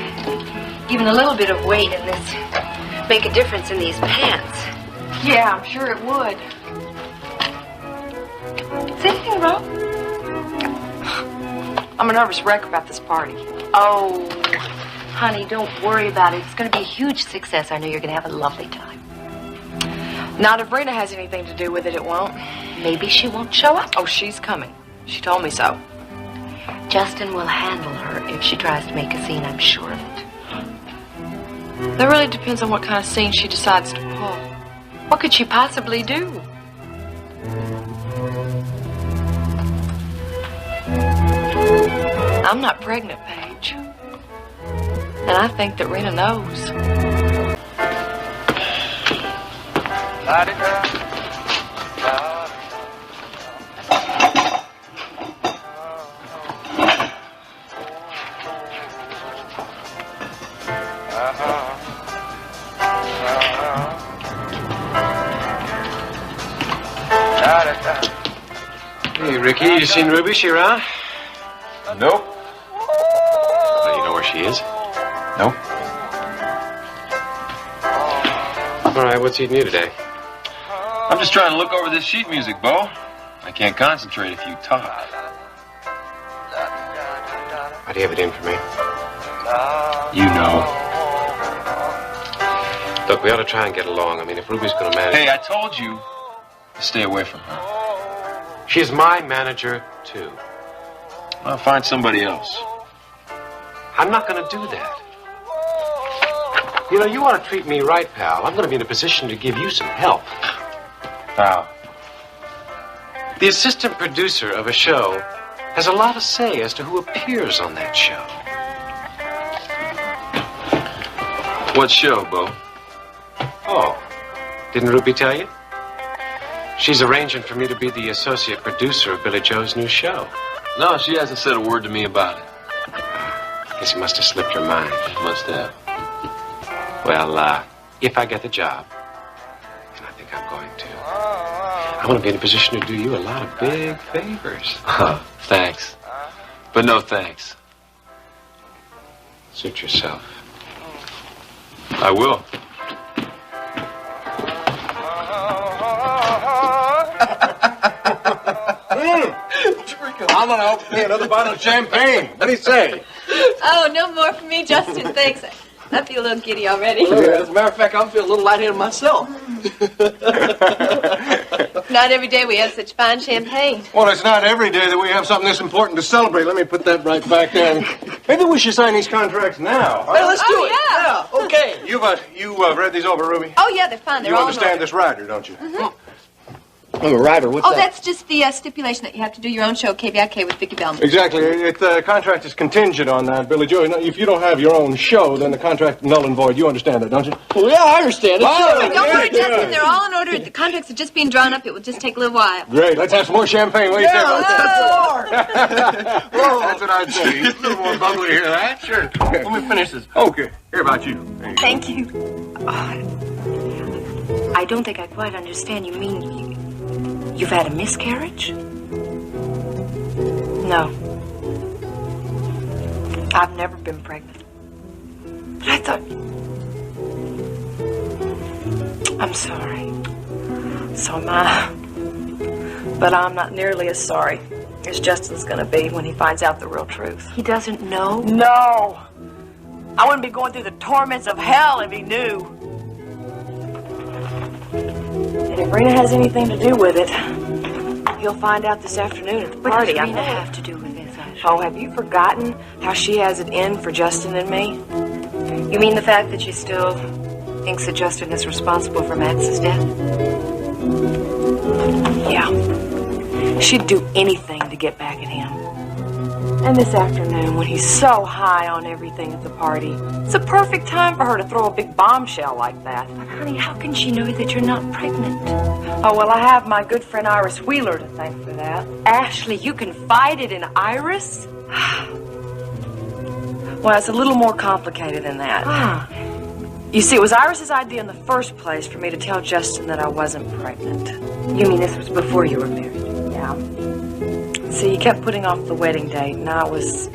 even a little bit of weight in this make a difference in these pants. Yeah, I'm sure it would. Is anything wrong? I'm a nervous wreck about this party. Oh, honey, don't worry about it. It's going to be a huge success. I know you're going to have a lovely time. Not if Rena has anything to do with it, it won't. Maybe she won't show up. Oh, she's coming. She told me so. Justin will handle her if she tries to make a scene, I'm sure of it. That really depends on what kind of scene she decides to pull. What could she possibly do? I'm not pregnant, Paige. And I think that Rena knows. Hey, Ricky, you seen Ruby? She around? Nope. Well, you know where she is? Nope. All right, what's eating you today? I'm just trying to look over this sheet music, Bo. I can't concentrate if you talk. Why do you have it in for me? You know. Look, we ought to try and get along. I mean, if Ruby's going to manage... Hey, I told you to stay away from her. She's my manager, too. I'll find somebody else. I'm not going to do that. You know, you want to treat me right, pal. I'm going to be in a position to give you some help. How? The assistant producer of a show has a lot to say as to who appears on that show. What show, Bo? Oh, didn't Ruby tell you? She's arranging for me to be the associate producer of Billy Joe's new show. No, she hasn't said a word to me about it. Guess it must have slipped her mind. Must have. Well, if I get the job, and I think I'm going to, I'm going to be in a position to do you a lot of big favors. Thanks. But no thanks. Suit yourself. I will. I'm gonna open me another bottle of champagne. What do you say? Oh, no more for me, Justin. Thanks. I feel a little giddy already. As a matter of fact, I'm feeling a little lightheaded myself. Not every day we have such fine champagne. Well, it's not every day that we have something this important to celebrate. Let me put that right back there. Maybe we should sign these contracts now. Hey, let's do it. Yeah. Okay. You've read these over, Ruby? Oh, yeah, they're fine. They're You all understand in this rider, don't you? order. I'm a writer. What's Oh, that? that's just the stipulation that you have to do your own show, KBIK, with Vicki Bellman. Exactly. The contract is contingent on that, Billy Joe. If you don't have your own show, then the contract is null and void. You understand that, don't you? Well, yeah, I understand it. Don't worry, Justin. They're all in order. The contracts are just being drawn up. It will just take a little while. Great. Let's have some more champagne. What do you say about that? Whoa. That's what I'd say. A little more bubbly here, huh? Sure. Let me finish this. Okay. Here about you. There you go. Thank you. I don't think I quite understand. You mean you've had a miscarriage? No. I've never been pregnant. But I thought... I'm sorry. So am I. But I'm not nearly as sorry as Justin's gonna be when he finds out the real truth. He doesn't know? No! I wouldn't be going through the torments of hell if he knew. And if Rena has anything to do with it, he'll find out this afternoon at the What party. does I Rena know it. have to do with this, Ashley? Oh, have you forgotten how she has it in for Justin and me? You mean the fact that she still thinks that Justin is responsible for Max's death? Yeah. She'd do anything to get back at him. And this afternoon, when he's so high on everything at the party, it's a perfect time for her to throw a big bombshell like that. But honey, how can she know that you're not pregnant? Oh, well, I have my good friend Iris Wheeler to thank for that. Ashley, you confided in Iris? Well, it's a little more complicated than that. Ah. You see, it was Iris's idea in the first place for me to tell Justin that I wasn't pregnant. You mean this was before you were married? Yeah. See, he kept putting off the wedding date, and I was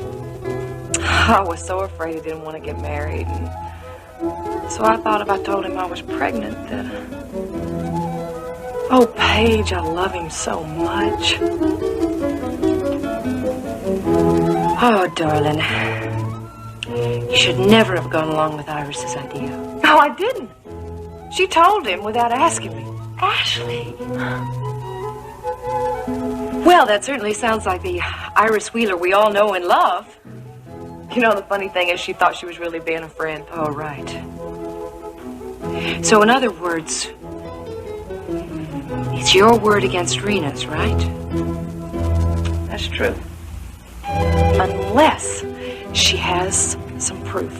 so afraid he didn't want to get married. And so I thought if I told him I was pregnant, that... Oh, Paige, I love him so much. Oh, darling. You should never have gone along with Iris's idea. No, I didn't. She told him without asking me. Ashley. Well, that certainly sounds like the Iris Wheeler we all know and love. You know, the funny thing is she thought she was really being a friend. Oh, right. So, in other words, it's your word against Rena's, right? That's true. Unless she has some proof.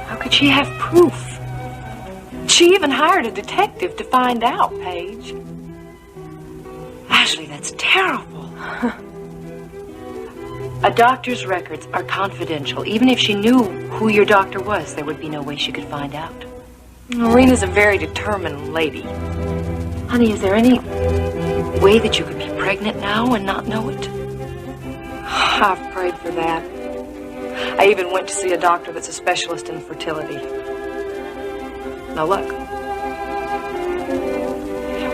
How could she have proof? She even hired a detective to find out, Paige. Ashley, that's terrible. A doctor's records are confidential. Even if she knew who your doctor was, there would be no way she could find out. Rena's a very determined lady. Honey, is there any way that you could be pregnant now and not know it? I've prayed for that. I even went to see a doctor that's a specialist in fertility. No luck.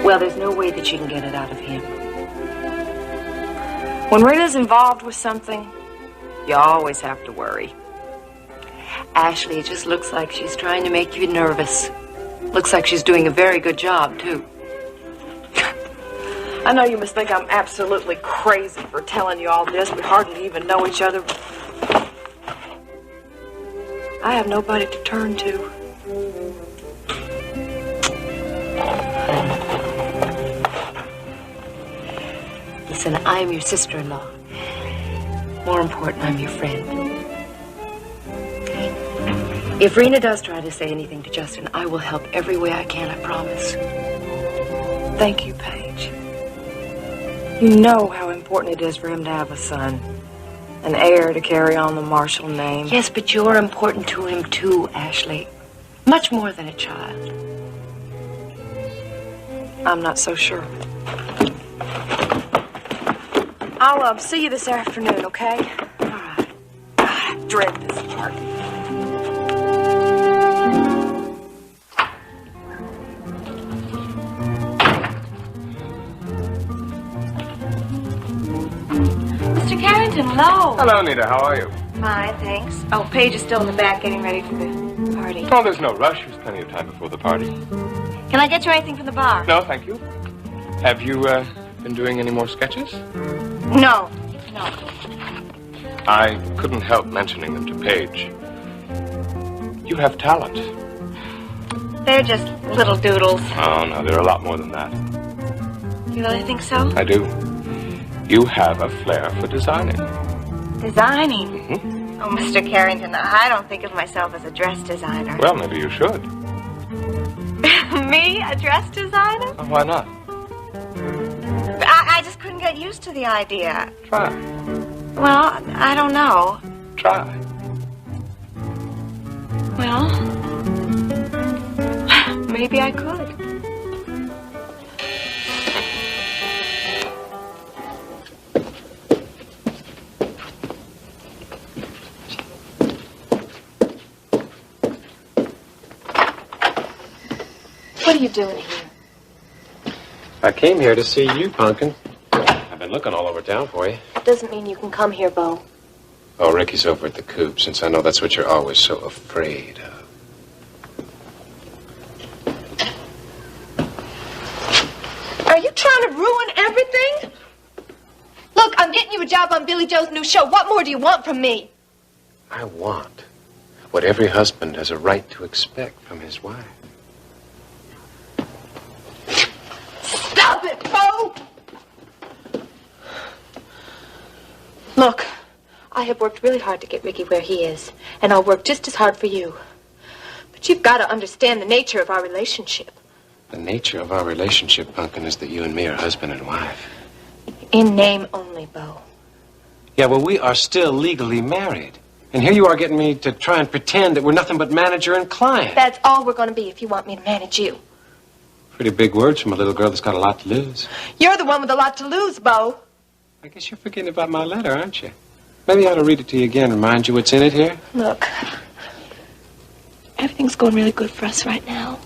Well, there's no way that you can get it out of him. When Rena's involved with something, you always have to worry. Ashley, it just looks like she's trying to make you nervous. Looks like she's doing a very good job, too. I know you must think I'm absolutely crazy for telling you all this. We hardly even know each other. I have nobody to turn to. Listen, I'm your sister-in-law. More important, I'm your friend. If Rena does try to say anything to Justin, I will help every way I can, I promise. Thank you, Paige. You know how important it is for him to have a son. An heir to carry on the Marshall name. Yes, but you're important to him too, Ashley. Much more than a child. I'm not so sure. I'll see you this afternoon, okay? All right. I dread this part. Mr. Carrington, hello. Hello, Nita. How are you? Fine, thanks. Oh, Paige is still in the back getting ready for the party. Oh, there's no rush. There's plenty of time before the party. Can I get you anything from the bar? No, thank you. Have you been doing any more sketches? No. I couldn't help mentioning them to Paige. You have talent. They're just little doodles. Oh, no, they're a lot more than that. You really think so? I do. You have a flair for designing. Designing? Mm-hmm. Oh, Mr. Carrington, I don't think of myself as a dress designer. Well, maybe you should. Me? A dress designer? Oh, why not? I just couldn't get used to the idea. Try. Well, I don't know. Try. Well, maybe I could. What are you doing here? I came here to see you, Pumpkin. I've been looking all over town for you. That doesn't mean you can come here, Bo. Oh, Ricky's over at the coop, since I know that's what you're always so afraid of. Are you trying to ruin everything? Look, I'm getting you a job on Billy Joe's new show. What more do you want from me? I want what every husband has a right to expect from his wife. Stop it, Bo! Look, I have worked really hard to get Ricky where he is, and I'll work just as hard for you. But you've got to understand the nature of our relationship. The nature of our relationship, Pumpkin, is that you and me are husband and wife. In name only, Bo. Yeah, well, we are still legally married. And here you are getting me to try and pretend that we're nothing but manager and client. That's all we're going to be if you want me to manage you. Pretty big words from a little girl that's got a lot to lose. You're the one with a lot to lose, Bo. I guess you're forgetting about my letter, aren't you? Maybe I ought to read it to you again, remind you what's in it here. Look, everything's going really good for us right now.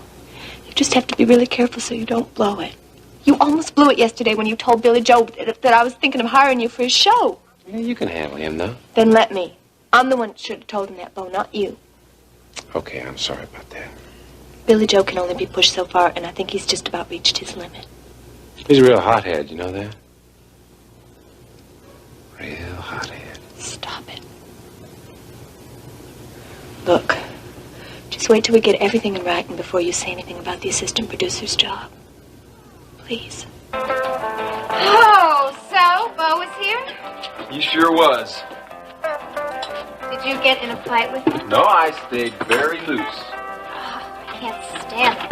You just have to be really careful so you don't blow it. You almost blew it yesterday when you told Billy Joe that I was thinking of hiring you for his show. Yeah, you can handle him, though. Then let me. I'm the one that should have told him that, Bo, not you. Okay, I'm sorry about that. Billy Joe can only be pushed so far, and I think he's just about reached his limit. He's a real hothead, you know that? Real hothead. Stop it. Look, just wait till we get everything in writing before you say anything about the assistant producer's job. Please. Oh, so Bo was here? He sure was. Did you get in a fight with him? No, I stayed very loose. I can't stand him.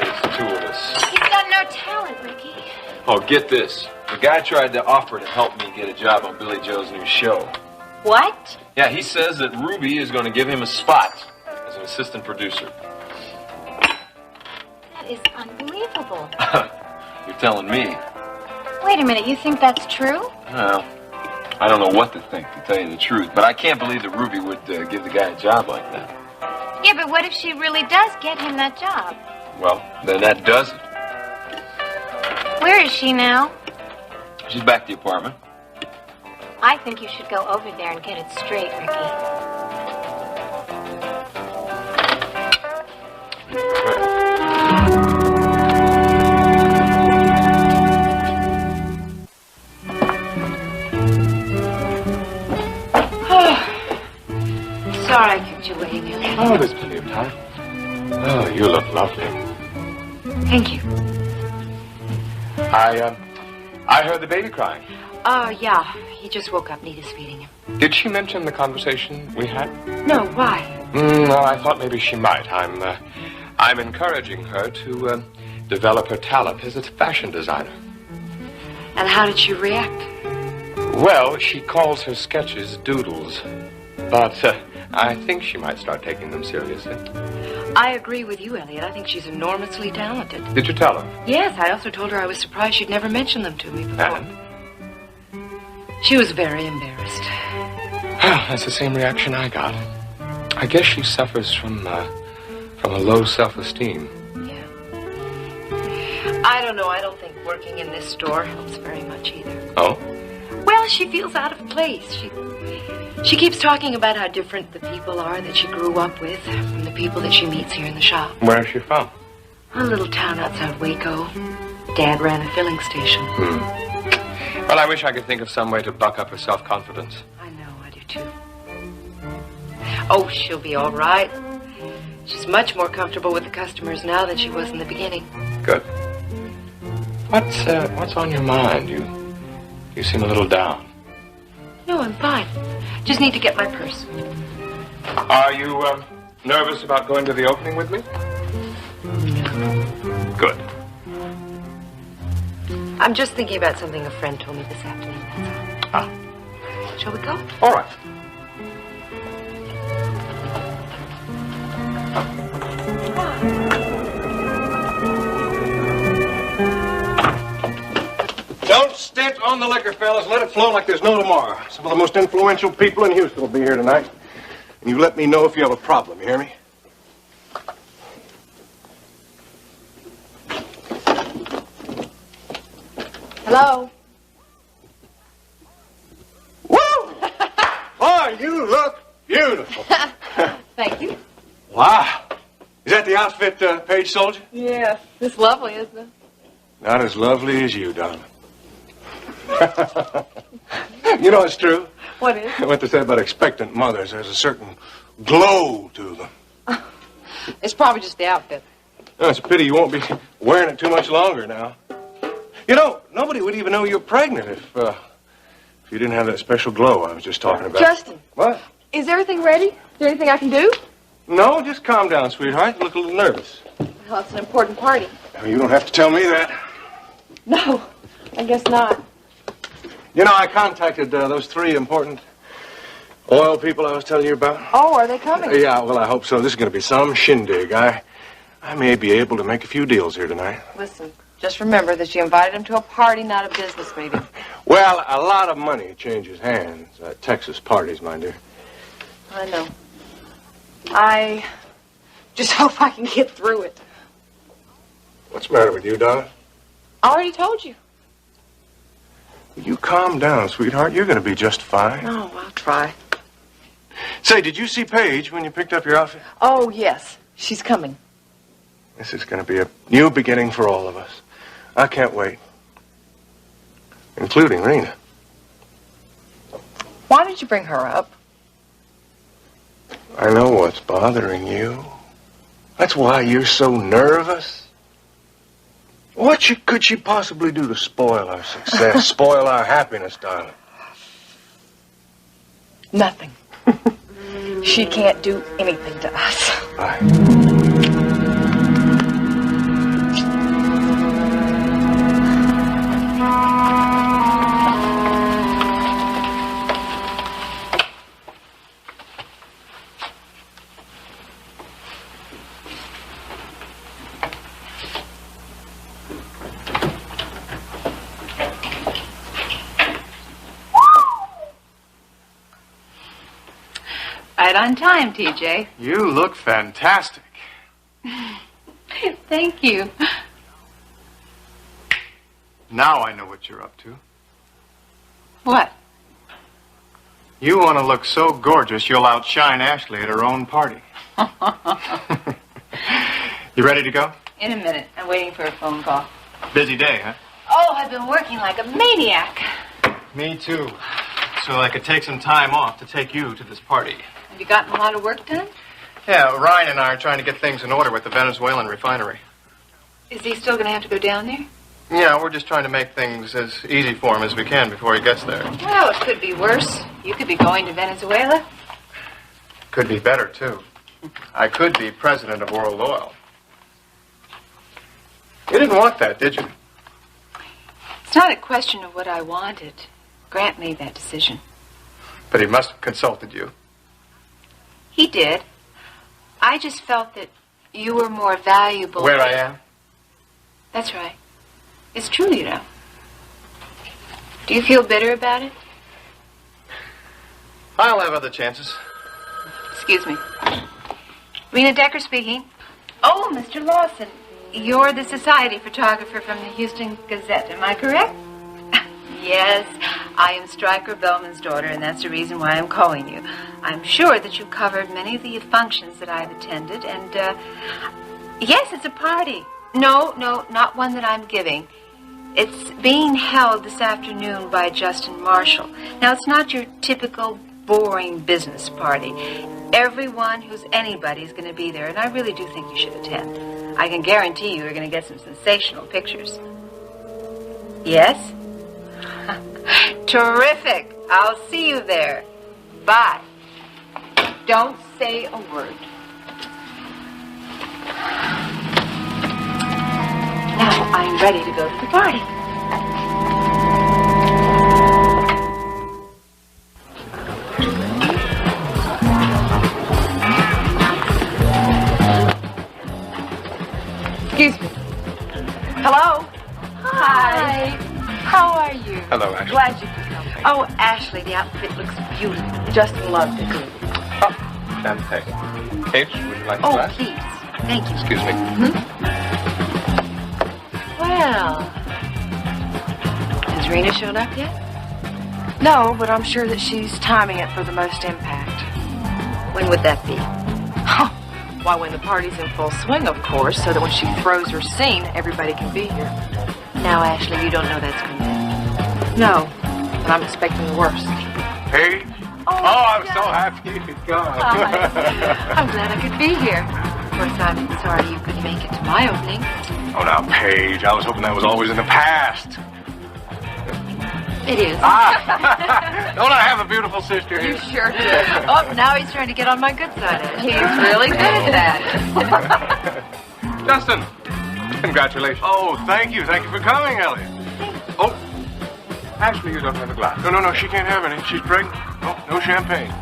There's two of us. He's got no talent, Ricky. Oh, get this. The guy tried to offer to help me get a job on Billy Joe's new show. What? Yeah, he says that Ruby is going to give him a spot as an assistant producer. That is unbelievable. You're telling me. Wait a minute, you think that's true? Well, I don't know what to think, to tell you the truth, but I can't believe that Ruby would give the guy a job like that. Yeah, but what if she really does get him that job? Well, then that does it. Where is she now? She's back at the apartment. I think you should go over there and get it straight, Ricky. Sorry I kept you waiting. Oh, there's plenty of time. Oh, you look lovely. Thank you. I heard the baby crying. Oh, yeah. He just woke up. Nita's feeding him. Did she mention the conversation we had? No, why? Well, I thought maybe she might. I'm encouraging her to develop her talent as a fashion designer. And how did she react? Well, she calls her sketches doodles. But I think she might start taking them seriously. I agree with you, Elliot. I think she's enormously talented. Did you tell her? Yes, I also told her I was surprised she'd never mentioned them to me before. And? She was very embarrassed. That's the same reaction I got. I guess she suffers from a low self-esteem. I don't know. I don't think working in this store helps very much either. Oh? Well, she feels out of place. She keeps talking about how different the people are that she grew up with from the people that she meets here in the shop. Where is she from? A little town outside Waco. Dad ran a filling station. Well, I wish I could think of some way to buck up her self-confidence. I know, I do too. Oh, she'll be all right. She's much more comfortable with the customers now than she was in the beginning. Good. What's on your mind? You seem a little down. No, I'm fine. Just need to get my purse. Are you nervous about going to the opening with me? Good. I'm just thinking about something a friend told me this afternoon, that's all. Shall we go? All right. Don't stint on the liquor, fellas. Let it flow like there's no tomorrow. Some of the most influential people in Houston will be here tonight. And you let me know if you have a problem, you hear me? Hello? Woo! Oh, you look beautiful. Thank you. Wow. Is that the outfit Paige sold you? Yes. It's lovely, isn't it? Not as lovely as you, Donna. You know it's true. What is? What they say about expectant mothers, there's a certain glow to them. It's probably just the outfit. No, it's a pity you won't be wearing it too much longer now. You know, nobody would even know you're pregnant if you didn't have that special glow I was just talking about. Justin. What? Is everything ready? Is there anything I can do? No, just calm down, sweetheart. You look a little nervous. Well, it's an important party. Oh, you don't have to tell me that. No, I guess not. You know, I contacted those 3 important oil people I was telling you about. Oh, are they coming? Yeah, well, I hope so. This is going to be some shindig. I may be able to make a few deals here tonight. Listen, just remember that you invited him to a party, not a business meeting. Well, a lot of money changes hands at Texas parties, my dear. I know. I just hope I can get through it. What's the matter with you, Donna? I already told you. You calm down, sweetheart. You're going to be just fine. Oh, I'll try. Say, did you see Paige when you picked up your outfit? Oh, yes. She's coming. This is going to be a new beginning for all of us. I can't wait. Including Rena. Why did you bring her up? I know what's bothering you. That's why you're so nervous. What could she possibly do to spoil our success, spoil our happiness, darling? Nothing. She can't do anything to us. Right on time, TJ. You look fantastic. Thank you. Now I know what you're up to. What? You want to look so gorgeous you'll outshine Ashley at her own party. You ready to go? In a minute. I'm waiting for a phone call. Busy day, huh? Oh, I've been working like a maniac. Me too. So I could take some time off to take you to this party. Have you gotten a lot of work done? Yeah, Ryan and I are trying to get things in order with the Venezuelan refinery. Is he still going to have to go down there? Yeah, we're just trying to make things as easy for him as we can before he gets there. Well, it could be worse. You could be going to Venezuela. Could be better, too. I could be president of World Oil. You didn't want that, did you? It's not a question of what I wanted. Grant made that decision. But he must have consulted you. He did. I just felt that you were more valuable. Where I am? That's right. It's true, you know. Do you feel bitter about it? I'll have other chances. Excuse me. Rena Decker speaking. Oh, Mr. Lawson. You're the society photographer from the Houston Gazette, am I correct? Yes, I am Stryker Bellman's daughter, and that's the reason why I'm calling you. I'm sure that you've covered many of the functions that I've attended, and, yes, it's a party. No, not one that I'm giving. It's being held this afternoon by Justin Marshall. Now, it's not your typical boring business party. Everyone who's anybody is going to be there, and I really do think you should attend. I can guarantee you're going to get some sensational pictures. Yes? Terrific. I'll see you there. Bye. Don't say a word. Now I'm ready to go to the party. Excuse me. Hello? Hi. How are you? Hello, Ashley. Glad you could come. Oh, Ashley, the outfit looks beautiful. Justin loved it. Oh, champagne. Paige, would you like a Oh, glass? please. Thank you. Excuse me. Well, has Rena shown up yet? No, but I'm sure that she's timing it for the most impact. When would that be? Why, when the party's in full swing, of course, so that when she throws her scene, everybody can be here. Now, Ashley, you don't know that's going to happen. No, but I'm expecting the worst. Paige? Oh, I'm so happy you could come. I'm glad I could be here. Of course, I'm sorry you couldn't make it to my opening. Oh, now, Paige, I was hoping that was always in the past. It is. Don't I have a beautiful sister here? You sure do. Oh, now he's trying to get on my good side. He's really good at that. Justin, congratulations. Oh, thank you. Thank you for coming, Elliot. Oh, Ashley, you don't have a glass. no, she can't have any. She's pregnant. Oh, no champagne.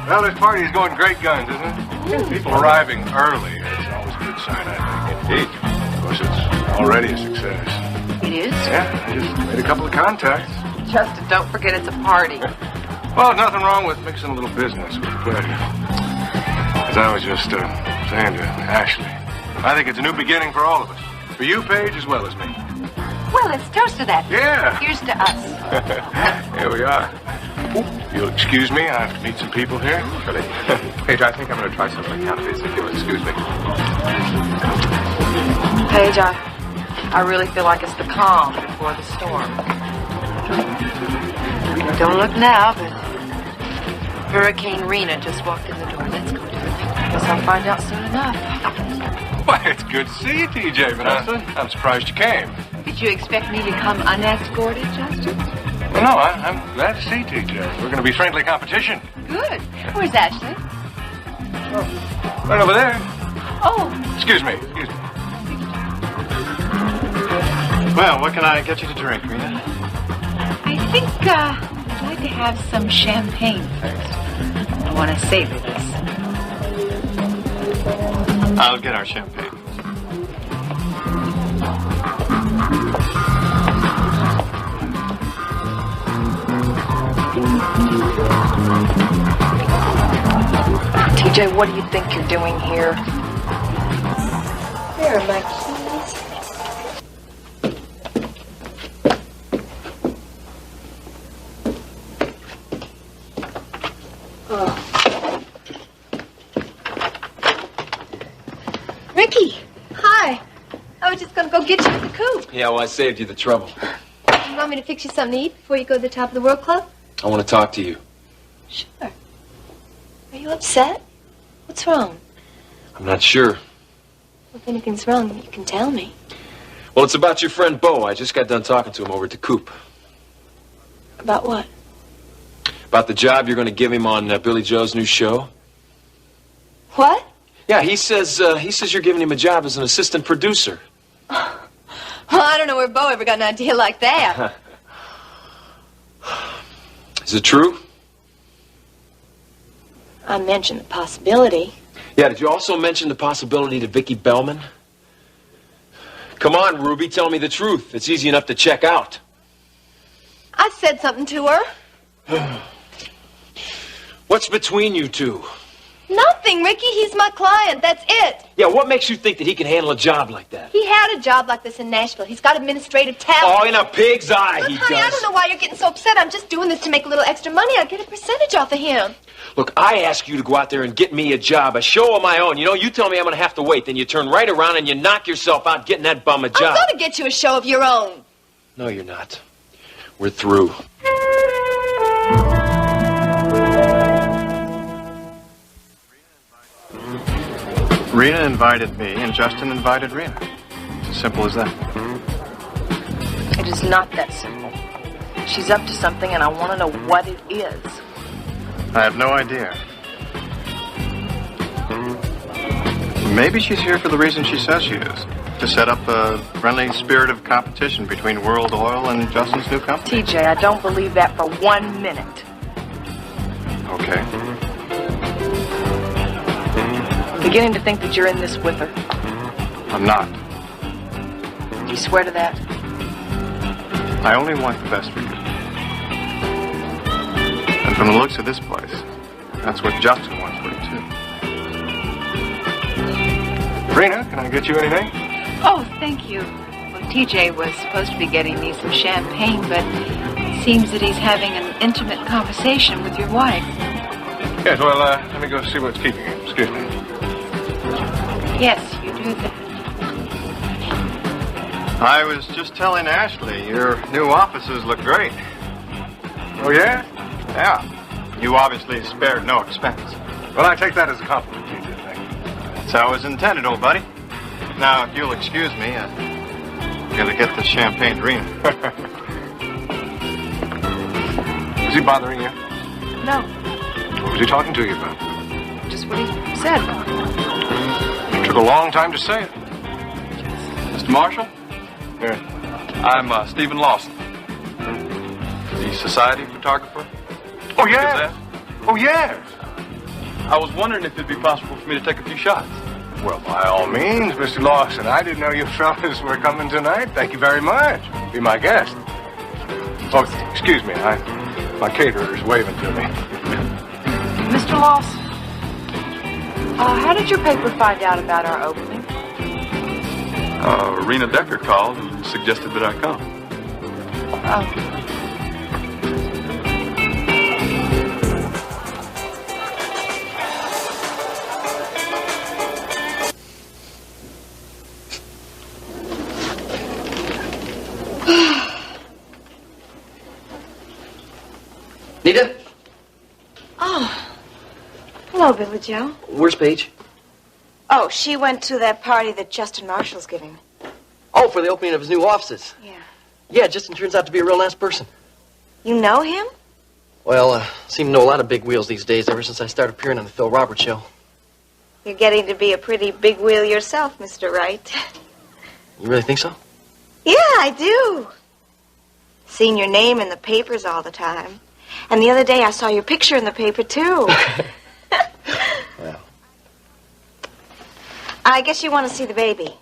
Well, this party is going great guns, isn't it? People arriving early. It's always a good sign, I think. Indeed. Of course, it's already a success. It is? Yeah, I just made a couple of contacts. Justin, don't forget it's a party. Well, nothing wrong with mixing a little business with pleasure. As I was just saying to Ashley, I think it's a new beginning for all of us. For you, Paige, as well as me. Well, let's toast to that. Yeah. Here's to us. Here we are. You'll excuse me, I have to meet some people here. Really? Paige, I think I'm going to try some of the cannabis, if you'll excuse me. Paige, I really feel like it's the calm before the storm. Don't look now, but Hurricane Rena just walked in the door. Let's go, darling. Guess I'll find out soon enough. Why, it's good to see you, TJ, Vanessa. I'm surprised you came. Did you expect me to come unescorted, Justin? Well, no, I'm glad to see TJ. We're going to be friendly competition. Good. Where's Ashley? Right over there. Oh. Excuse me. Well, what can I get you to drink, Rena? I think I'd like to have some champagne first. I want to savor this. I'll get our champagne. TJ, what do you think you're doing here? Here are my keys. Ricky, hi. I was just going to go get you at the coop. Yeah, well, I saved you the trouble. You want me to fix you something to eat before you go to the Top of the World Club? I want to talk to you. Sure. Are you upset? What's wrong? I'm not sure. Well, if anything's wrong, you can tell me. Well, it's about your friend Bo. I just got done talking to him over at the coop. About what? About the job you're going to give him on Billy Joe's new show. What? Yeah, he says you're giving him a job as an assistant producer. Well, I don't know where Bo ever got an idea like that. Is it true? I mentioned the possibility. Yeah, did you also mention the possibility to Vicki Bellman? Come on, Ruby, tell me the truth. It's easy enough to check out. I said something to her. What's between you two? Nothing. nothing, Ricky. He's my client. That's it. Yeah, what makes you think that he can handle a job like that? He had a job like this in Nashville. He's got administrative talent. Oh, in a pig's eye, Look, he honey, I does. don't know why you're getting so upset. I'm just doing this to make a little extra money. I get a percentage off of him. Look, I ask you to go out there and get me a job, a show of my own. You know, you tell me I'm going to have to wait, then you turn right around and you knock yourself out getting that bum a job. I'm going to get you a show of your own. No, you're not. We're through. Rena invited me, and Justin invited Rena. It's as simple as that. It is not that simple. She's up to something, and I want to know what it is. I have no idea. Maybe she's here for the reason she says she is. To set up a friendly spirit of competition between World Oil and Justin's new company. TJ, I don't believe that for 1 minute. Okay. I'm beginning to think that you're in this with her. I'm not. Do you swear to that? I only want the best for you. And from the looks of this place, that's what Justin wants for you, too. Rena, can I get you anything? Oh, thank you. Well, TJ was supposed to be getting me some champagne, but it seems that he's having an intimate conversation with your wife. Yes, well, let me go see what's keeping him. Excuse me. Yes, you do that. I was just telling Ashley, your new offices look great. Oh, yeah? Yeah. You obviously spared no expense. Well, I take that as a compliment, TJ. Thank you. That's how it was intended, old buddy. Now, if you'll excuse me, I've got to get the champagne to Rena. Is he bothering you? No, What was he talking to you about? just what he said. It took a long time to say it. Mr. Marshall? Yeah. I'm Stephen Lawson. The society photographer. Oh, yeah. Oh, yeah. I was wondering if it'd be possible for me to take a few shots. Well, by all means, Mr. Lawson. I didn't know you fellas were coming tonight. Thank you very much. Be my guest. Oh, excuse me. My caterer's waving to me. Mr. Lawson, how did your paper find out about our opening? Rena Decker called and suggested that I come. Oh. Nita? Oh. Hello, Billy Joe. Where's Paige? Oh, she went to that party that Justin Marshall's giving. Oh, for the opening of his new offices. Yeah. Yeah, Justin turns out to be a real nice person. You know him? Well, seem to know a lot of big wheels these days ever since I started appearing on the Phil Roberts show. You're getting to be a pretty big wheel yourself, Mr. Wright. You really think so? Yeah, I do. Seen your name in the papers all the time. And the other day I saw your picture in the paper, too. Well. I guess you want to see the baby.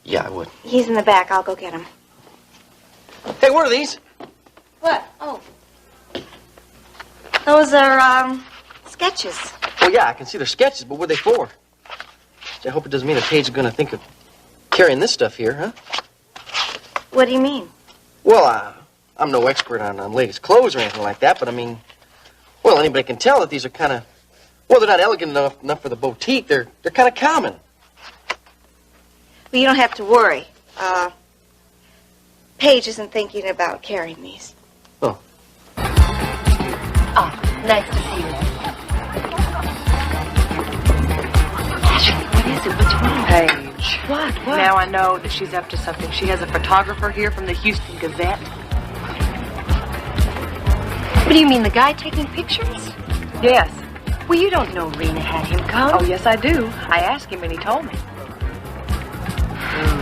Yeah, I would. He's in the back. I'll go get him. Hey, what are these? What? Oh. Those are, sketches. Oh, yeah, I can see they're sketches, but what are they for? I hope it doesn't mean that Paige is going to think of carrying this stuff here, huh? What do you mean? Well, I'm no expert on ladies' clothes or anything like that, but I mean, well, anybody can tell that these are kind of, well, they're not elegant enough for the boutique. They're kind of common. Well, you don't have to worry. Paige isn't thinking about carrying these. Oh. Oh, nice to see you. Ashley, what is it? What's wrong? Paige. What? Now I know that she's up to something. She has a photographer here from the Houston Gazette. What do you mean, the guy taking pictures? Yes. Well, you don't know Rena had him come. Oh, yes, I do. I asked him and he told me.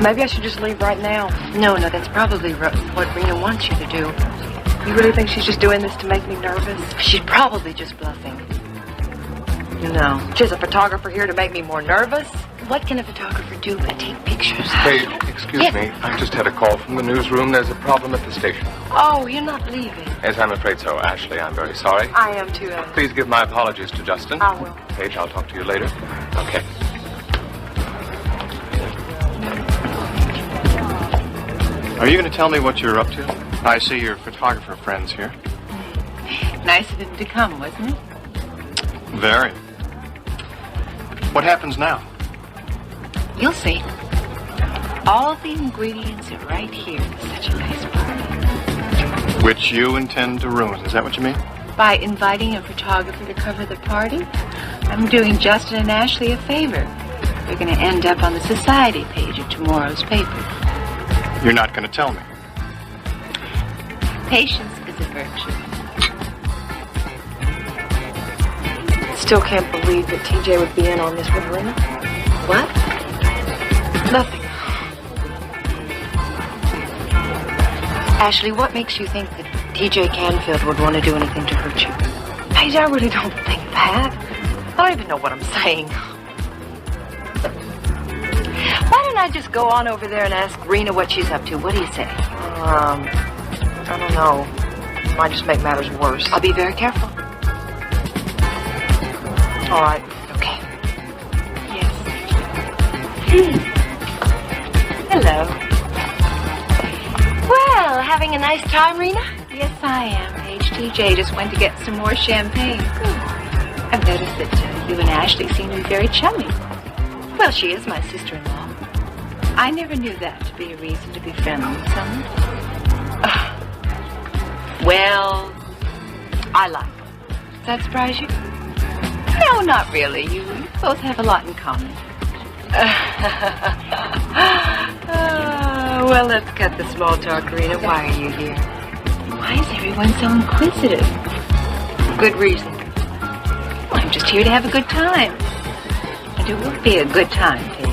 Maybe I should just leave right now. No, that's probably what Rena wants you to do. You really think she's just doing this to make me nervous? She's probably just bluffing. No. She has a photographer here to make me more nervous? What can a photographer do but take pictures? Paige, excuse me. I just had a call from the newsroom. There's a problem at the station. Oh, you're not leaving. Yes, I'm afraid so. Ashley, I'm very sorry. I am too, Ellen. Please give my apologies to Justin. I will. Paige, I'll talk to you later. Okay. Are you going to tell me what you're up to? I see your photographer friends here. Nice of him to come, wasn't it? Very. What happens now? You'll see. All the ingredients are right here for such a nice party. Which you intend to ruin, is that what you mean? By inviting a photographer to cover the party, I'm doing Justin and Ashley a favor. They're going to end up on the society page of tomorrow's paper. You're not going to tell me. Patience is a virtue. Still can't believe that TJ would be in on this with Rena. What? Nothing. Ashley, what makes you think that TJ Canfield would want to do anything to hurt you? Paige, I really don't think that. I don't even know what I'm saying. Why don't I just go on over there and ask Rena what she's up to? What do you say? I don't know. Might just make matters worse. I'll be very careful. All right. Okay. Yes. Hello. Well, having a nice time, Rena? Yes, I am. Paige, TJ just went to get some more champagne. I've noticed that you and Ashley seem to be very chummy. Well, she is my sister-in-law. I never knew that to be a reason to be friendly with someone. Well, I like her. Does that surprise you? No, not really. You both have a lot in common. Well, let's cut the small talk, Rena. Why are you here? Why is everyone so inquisitive? Good reason. Well, I'm just here to have a good time. And it will be a good time, Paige.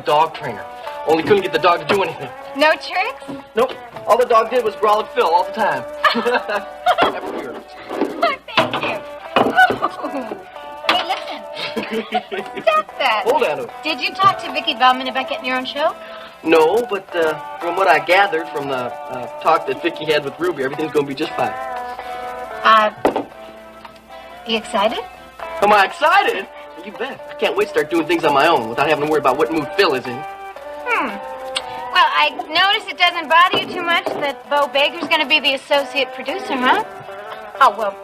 Dog trainer. Only couldn't get the dog to do anything. No tricks? Nope. All the dog did was growl at Phil all the time. Never weird. Thank you. Hey, listen. Stop that. Hold on to it. Did you talk to Vicki Bellman about getting your own show? No, but from what I gathered from the talk that Vicky had with Ruby, everything's going to be just fine. You excited? Am I excited? You bet. I can't wait to start doing things on my own without having to worry about what mood Phil is in. Well, I notice it doesn't bother you too much that Bo Baker's going to be the associate producer, huh? Oh, well,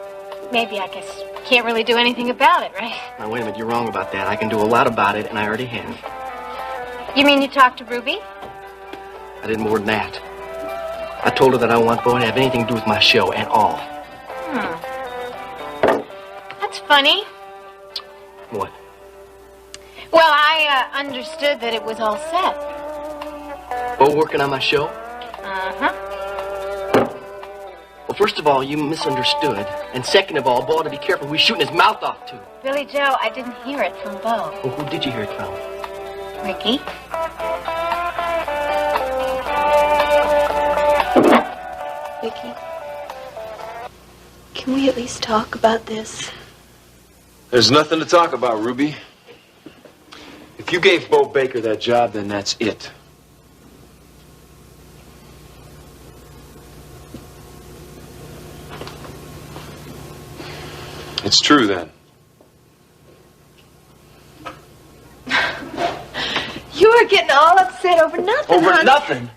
maybe I guess you can't really do anything about it, right? Now, wait a minute. You're wrong about that. I can do a lot about it, and I already have. You mean you talked to Ruby? I did more than that. I told her that I don't want Bo to have anything to do with my show at all. That's funny. What? Well, I understood that it was all set. Bo working on my show? Uh-huh. Well, first of all, you misunderstood. And second of all, Bo ought to be careful who he's shooting his mouth off to. Billy Joe, I didn't hear it from Bo. Well, who did you hear it from? Ricky? Vicky, can we at least talk about this? There's nothing to talk about, Ruby. If you gave Bo Baker that job, then that's it. It's true, then. You are getting all upset over nothing, Over honey. nothing?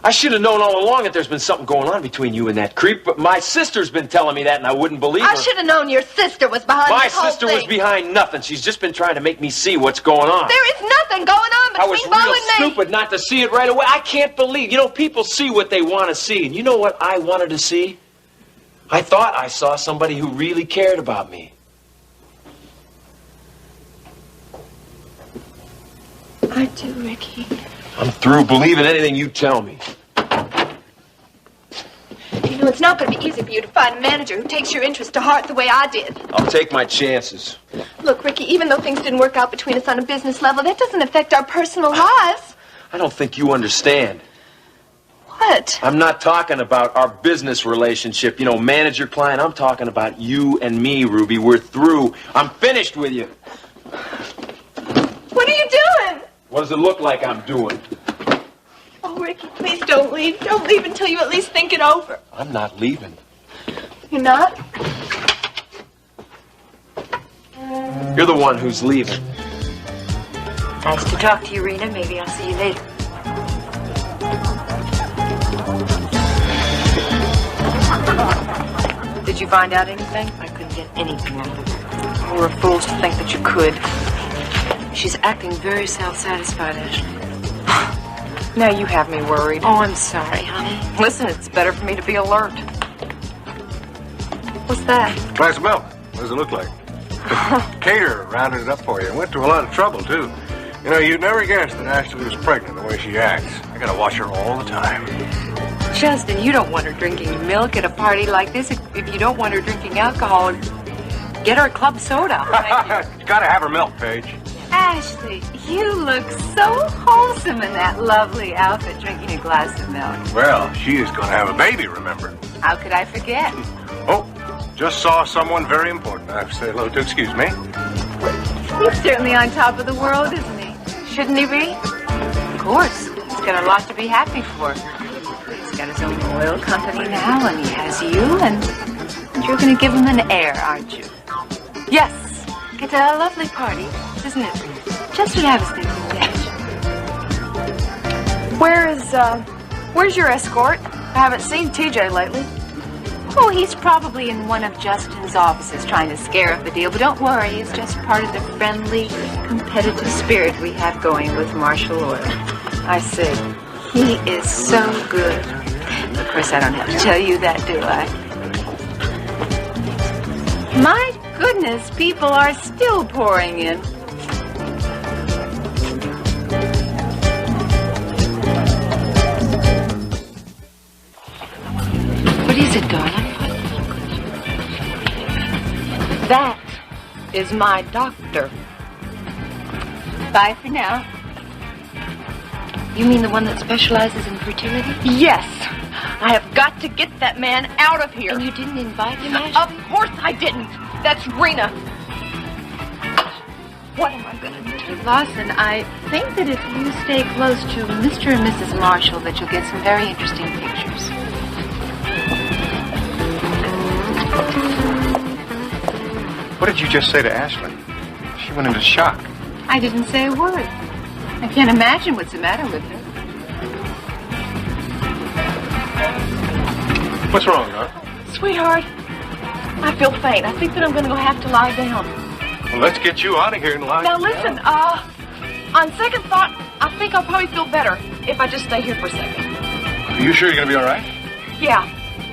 I should have known all along that there's been something going on between you and that creep, but my sister's been telling me that, and I wouldn't believe her. I should have known your sister was behind My this whole sister thing. was behind nothing. She's just been trying to make me see what's going on. There is nothing going on I was between Bo real and me. stupid not to see it right away. I can't believe. You know, people see what they want to see. And you know what I wanted to see? I thought I saw somebody who really cared about me. I do, Ricky. I'm through believing anything you tell me. You know, it's not going to be easy for you to find a manager who takes your interest to heart the way I did. I'll take my chances. Look, Ricky, even though things didn't work out between us on a business level, that doesn't affect our personal lives. I don't think you understand. What? I'm not talking about our business relationship, you know, manager-client. I'm talking about you and me, Ruby. We're through. I'm finished with you. What are you doing? What does it look like I'm doing? Oh, Ricky, please don't leave. Don't leave until you at least think it over. I'm not leaving. You're not? You're the one who's leaving. Nice to talk to you, Rena. Maybe I'll see you later. Did you find out anything? I couldn't get anything out of her. We were fools to think that you could. She's acting very self-satisfied, Ashley. Now you have me worried. Oh, I'm sorry, honey. Listen, it's better for me to be alert. What's that? Glass of milk. What does it look like? The caterer rounded it up for you. Went to a lot of trouble, too. You know, you'd never guess that Ashley was pregnant the way she acts. I gotta watch her all the time. Justin, you don't want her drinking milk at a party like this. If you don't want her drinking alcohol, get her a club soda. Gotta have her milk, Paige. Ashley, you look so wholesome in that lovely outfit drinking a glass of milk. Well, she is gonna have a baby, remember? How could I forget? Oh, just saw someone very important. I have to say hello to. Excuse me. He's certainly on top of the world, isn't he? Shouldn't he be? Of course. He's got a lot to be happy for. He's got his own oil company now, and he has you, and you're going to give him an heir, aren't you? Yes. It's a lovely party, isn't it? Just what I was thinking, Dash. Where's your escort? I haven't seen TJ lately. Oh, he's probably in one of Justin's offices trying to scare up a deal, but don't worry, it's just part of the friendly, competitive spirit we have going with Marshall Oil. I see. He is so good. Of course, I don't have to tell you that, do I? My goodness, people are still pouring in. What is it, darling? That is my doctor. Bye for now. You mean the one that specializes in fertility? Yes. I have got to get that man out of here. And you didn't invite him, Ashley? Of course I didn't. That's Rena. What am I going to do? Lawson, I think that if you stay close to Mr. and Mrs. Marshall, that you'll get some very interesting pictures. What did you just say to Ashley? She went into shock. I didn't say a word. I can't imagine what's the matter with her. What's wrong, huh? Sweetheart, I feel faint. I think that I'm going to have to lie down. Well, let's get you out of here and lie. Now listen, on second thought, I think I'll probably feel better if I just stay here for a second. Are you sure you're going to be all right? Yeah,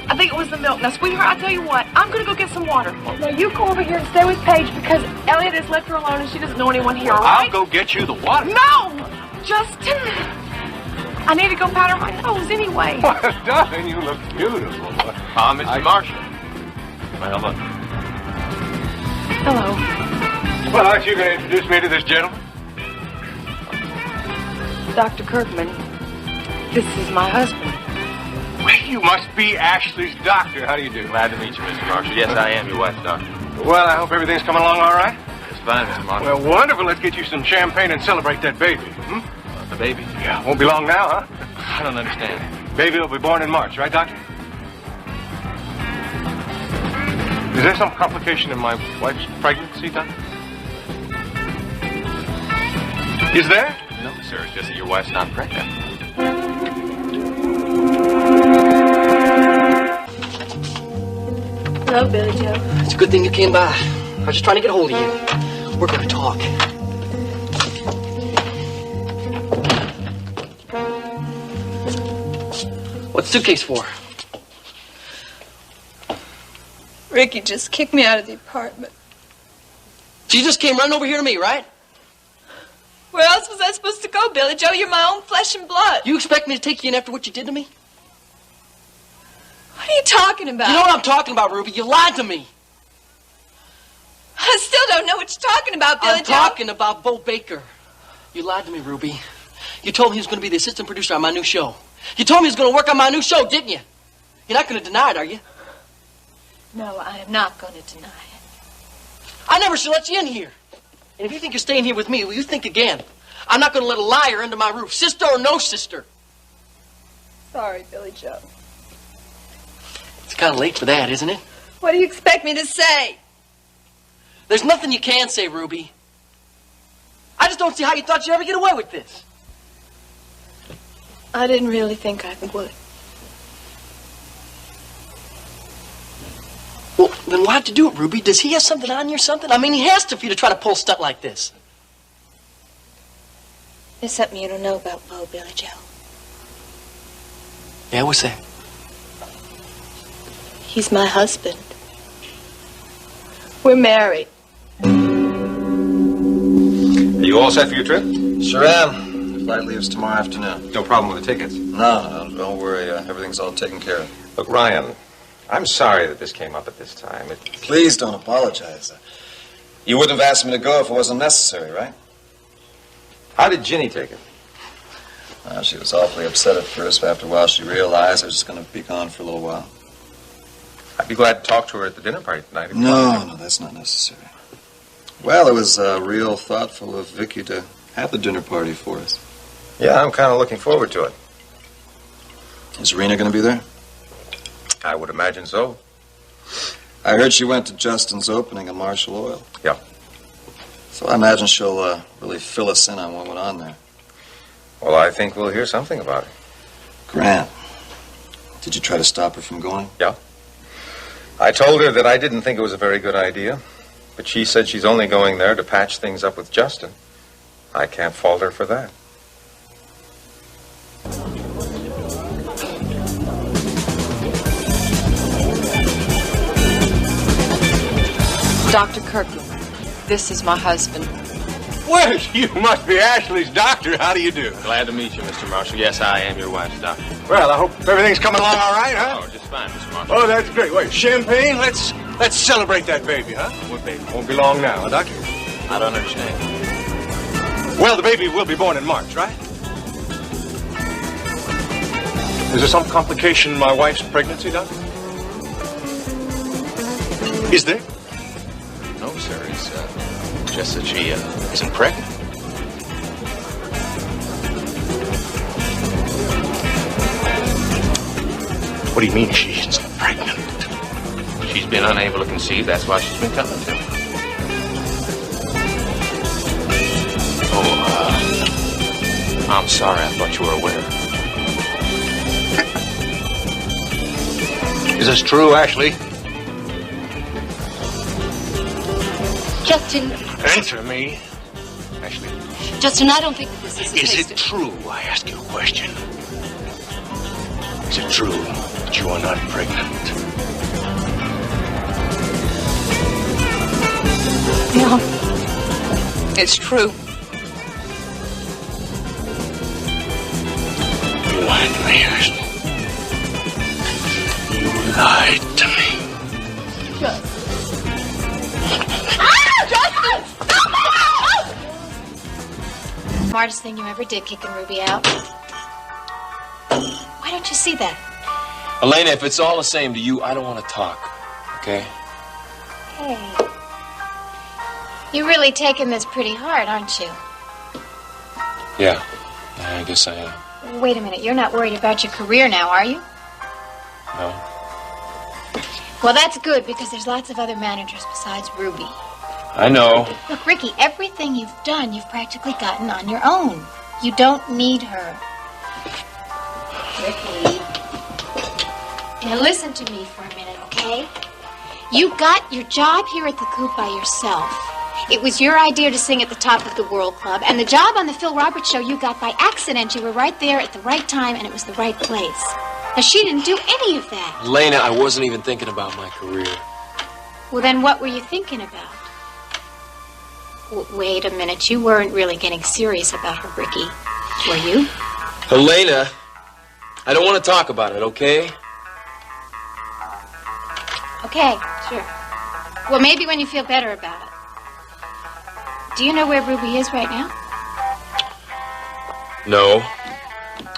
I think it was the milk. Now, sweetheart, I'll tell you what, I'm going to go get some water. Now, you go over here and stay with Paige because Elliot has left her alone and she doesn't know anyone here, all right? I'll go get you the water. No! Justin! I need to go powder my nose anyway. Well, darling, you look beautiful. Mr. Marshall. Well, hello. Hello. Well, aren't you going to introduce me to this gentleman? Dr. Kirkman, this is my husband. Well, you must be Ashley's doctor. How do you do? Glad to meet you, Mr. Marshall. Yes, I am your wife's doctor. Well, I hope everything's coming along all right. It's fine, Mr. Marshall. Well, wonderful. Let's get you some champagne and celebrate that baby. The baby? Yeah, won't be long now, huh? I don't understand. Baby will be born in March, right, Doctor? Is there some complication in my wife's pregnancy, Doctor? Is there? No, sir. It's just that your wife's not pregnant. Hello, Billy Joe. It's a good thing you came by. I was just trying to get a hold of you. We're going to talk. What's the suitcase for? Ricky just kicked me out of the apartment. So you just came running over here to me, right? Where else was I supposed to go, Billy Joe? You're my own flesh and blood. You expect me to take you in after what you did to me? What are you talking about? You know what I'm talking about, Ruby. You lied to me. I still don't know what you're talking about, Billy I'm Joe. talking about Bo Baker. You lied to me, Ruby. You told me he was going to be the assistant producer on my new show. You told me he was going to work on my new show, didn't you? You're not going to deny it, are you? No, I am not going to deny it. I never should let you in here. And if you think you're staying here with me, well, you think again. I'm not going to let a liar under my roof, sister or no sister. Sorry, Billy Joe. It's kind of late for that, isn't it? What do you expect me to say? There's nothing you can say, Ruby. I just don't see how you thought you'd ever get away with this. I didn't really think I would. Well, then why'd you do it, Ruby? Does he have something on you or something? I mean, he has to for you to try to pull stunt like this. There's something you don't know about Bo, Billy Joe. Yeah, what's that? He's my husband. We're married. Are you all set for your trip? Sure am. The flight leaves tomorrow afternoon. No problem with the tickets? No, don't worry. Everything's all taken care of. Look, Ryan, I'm sorry that this came up at this time. Please don't apologize. You wouldn't have asked me to go if it wasn't necessary, right? How did Ginny take it? She was awfully upset at first, but after a while she realized I was just going to be gone for a little while. I'd be glad to talk to her at the dinner party tonight. if you No, want to. no, that's not necessary. Well, it was real thoughtful of Vicky to have the dinner party for us. Yeah, I'm kind of looking forward to it. Is Rena going to be there? I would imagine so. I heard she went to Justin's opening at Marshall Oil. Yeah. So I imagine she'll really fill us in on what went on there. Well, I think we'll hear something about it. Grant, did you try to stop her from going? Yeah. I told her that I didn't think it was a very good idea, but she said she's only going there to patch things up with Justin. I can't fault her for that. Dr. Kirkland, this is my husband. Well, you must be Ashley's doctor. How do you do? Glad to meet you, Mr. Marshall. Yes, I am your wife's doctor. Well, I hope everything's coming along all right, huh? Oh, just fine, Mr. Marshall. Oh, that's great. Wait, champagne? Let's celebrate that baby, huh? What baby? Won't be long now, huh, Doctor? I don't understand. Well, the baby will be born in March, right? Is there some complication in my wife's pregnancy, Doctor? Is there? No, sir. It's just that she isn't pregnant. What do you mean she's pregnant? She's been unable to conceive. That's why she's been coming to me. Oh, I'm sorry. I thought you were aware. Is this true, Ashley? Justin, Answer me, Ashley. Justin, I don't think that this is the Is place it true? I ask you a question. Is it true that you are not pregnant? No. It's true. You lied to me, Ashley. You lied to me. Smartest thing you ever did, kicking Ruby out. Why don't you see that? Elena, if it's all the same to you, I don't want to talk. Okay? Hey. You're really taking this pretty hard, aren't you? Yeah, I guess I am. Wait a minute, you're not worried about your career now, are you? No. Well, that's good, because there's lots of other managers besides Ruby. I know. Look, Ricky, everything you've done, you've practically gotten on your own. You don't need her. Ricky. Now listen to me for a minute, okay? You got your job here at the Coop by yourself. It was your idea to sing at the top of the World Club, and the job on the Phil Roberts show you got by accident. You were right there at the right time, and it was the right place. Now, she didn't do any of that. Lena, I wasn't even thinking about my career. Well, then what were you thinking about? Wait a minute. You weren't really getting serious about her, Ricky. Were you? Helena, I don't want to talk about it, okay? Okay, sure. Well, maybe when you feel better about it. Do you know where Ruby is right now? No.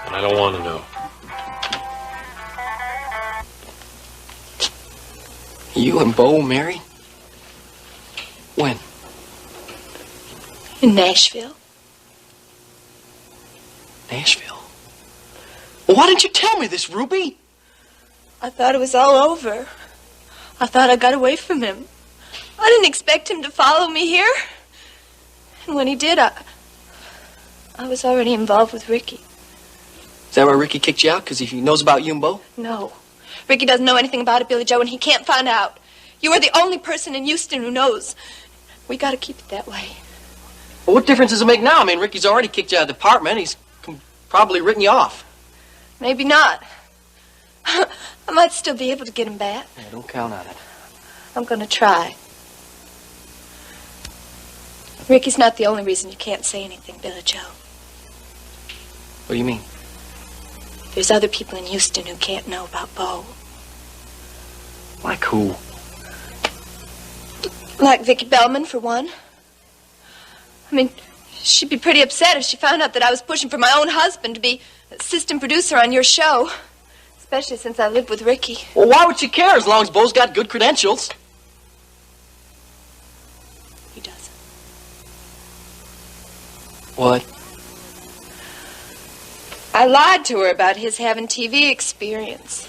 And I don't want to know. You and Bo married? When? In Nashville. Nashville? Well, why didn't you tell me this, Ruby? I thought it was all over. I thought I got away from him. I didn't expect him to follow me here. And when he did, I was already involved with Ricky. Is that why Ricky kicked you out? Because he knows about you and Bo? No. Ricky doesn't know anything about it, Billy Joe, and he can't find out. You are the only person in Houston who knows. We gotta keep it that way. Well, what difference does it make now? I mean, Ricky's already kicked you out of the apartment. He's probably written you off. Maybe not. I might still be able to get him back. Yeah, don't count on it. I'm gonna try. Ricky's not the only reason you can't say anything, Billy Joe. What do you mean? There's other people in Houston who can't know about Bo. Like who? Like Vicki Bellman, for one. I mean, she'd be pretty upset if she found out that I was pushing for my own husband to be assistant producer on your show. Especially since I lived with Ricky. Well, why would she care as long as Bo's got good credentials? He doesn't. What? I lied to her about his having TV experience.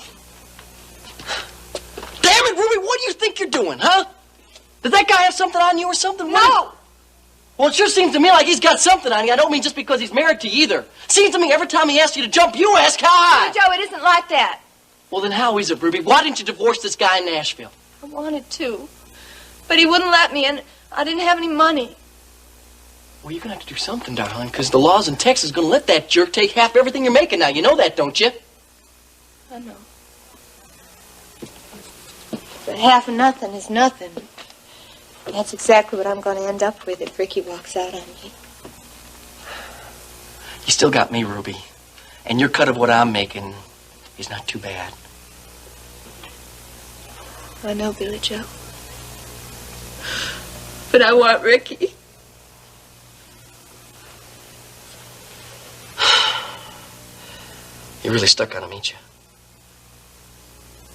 Damn it, Ruby, what do you think you're doing, huh? Did that guy have something on you or something? No! Well, it sure seems to me like he's got something on you. I don't mean just because he's married to you either. Seems to me every time he asks you to jump, you ask high. Joe, it isn't like that. Well, then how is it, Ruby? Why didn't you divorce this guy in Nashville? I wanted to. But he wouldn't let me, and I didn't have any money. Well, you're going to have to do something, darling, because the laws in Texas are going to let that jerk take half everything you're making now. You know that, don't you? I know. But half of nothing is nothing. That's exactly what I'm going to end up with if Ricky walks out on me. You still got me, Ruby. And your cut of what I'm making is not too bad. I know, Billy Joe. But I want Ricky. You're really stuck on him, ain't you?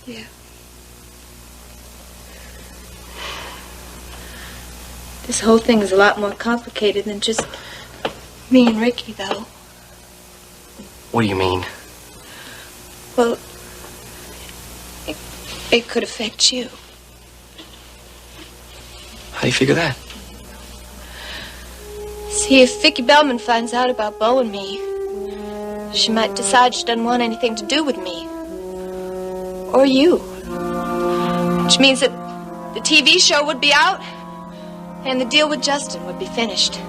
Yeah. This whole thing is a lot more complicated than just me and Ricky, though. What do you mean? Well, it could affect you. How do you figure that? See, if Vicki Bellman finds out about Bo and me, she might decide she doesn't want anything to do with me. Or you. Which means that the TV show would be out, and the deal with Justin would be finished.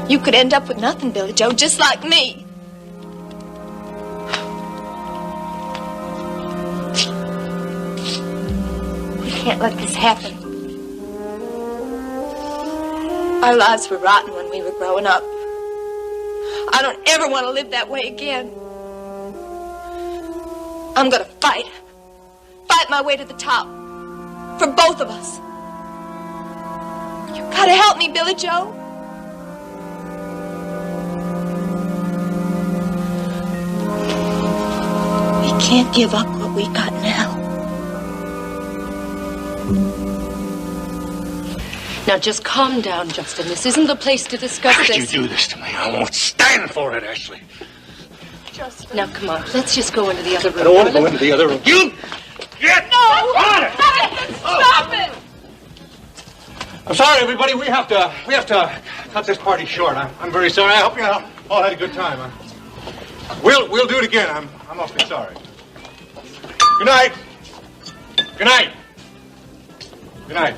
You could end up with nothing, Billy Joe, just like me. We can't let this happen. Our lives were rotten when we were growing up. I don't ever want to live that way again. I'm gonna fight. Fight my way to the top. For both of us. You gotta help me, Billy Joe. We can't give up what we got now. Now just calm down, Justin. This isn't the place to discuss How this. could you do this to me? I won't stand for it, Ashley. Justin. Now come on, let's just go into the other room. I don't want to go into the other room. You get on it! Stop it! I'm sorry, everybody. We have to cut this party short. I'm very sorry. I hope you all had a good time. We'll do it again. I'm awfully sorry. Good night. Good night. Good night.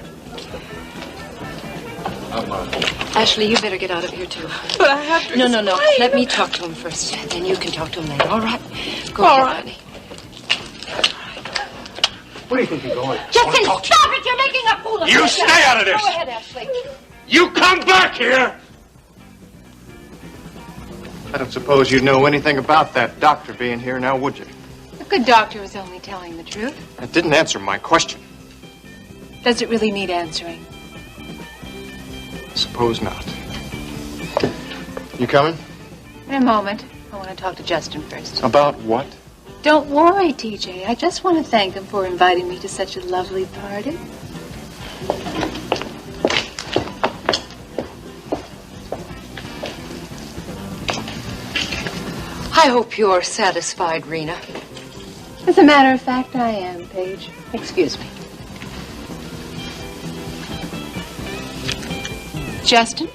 Ashley, you better get out of here, too. But I have to. No. explain. Let me talk to him first. Then you can talk to him later, all right? Go All ahead, right. honey. Where do you think you're going? Justin, stop it! You're making a fool of You yourself. stay out of this. Go ahead, Ashley. You come back here! I don't suppose you know anything about that doctor being here now, would you? A good doctor is only telling the truth. That didn't answer my question. Does it really need answering? Suppose not. You coming? In a moment. I want to talk to Justin first. About what? Don't worry, TJ. I just want to thank him for inviting me to such a lovely party. I hope you're satisfied, Rena. As a matter of fact, I am, Paige. Excuse me. Justin,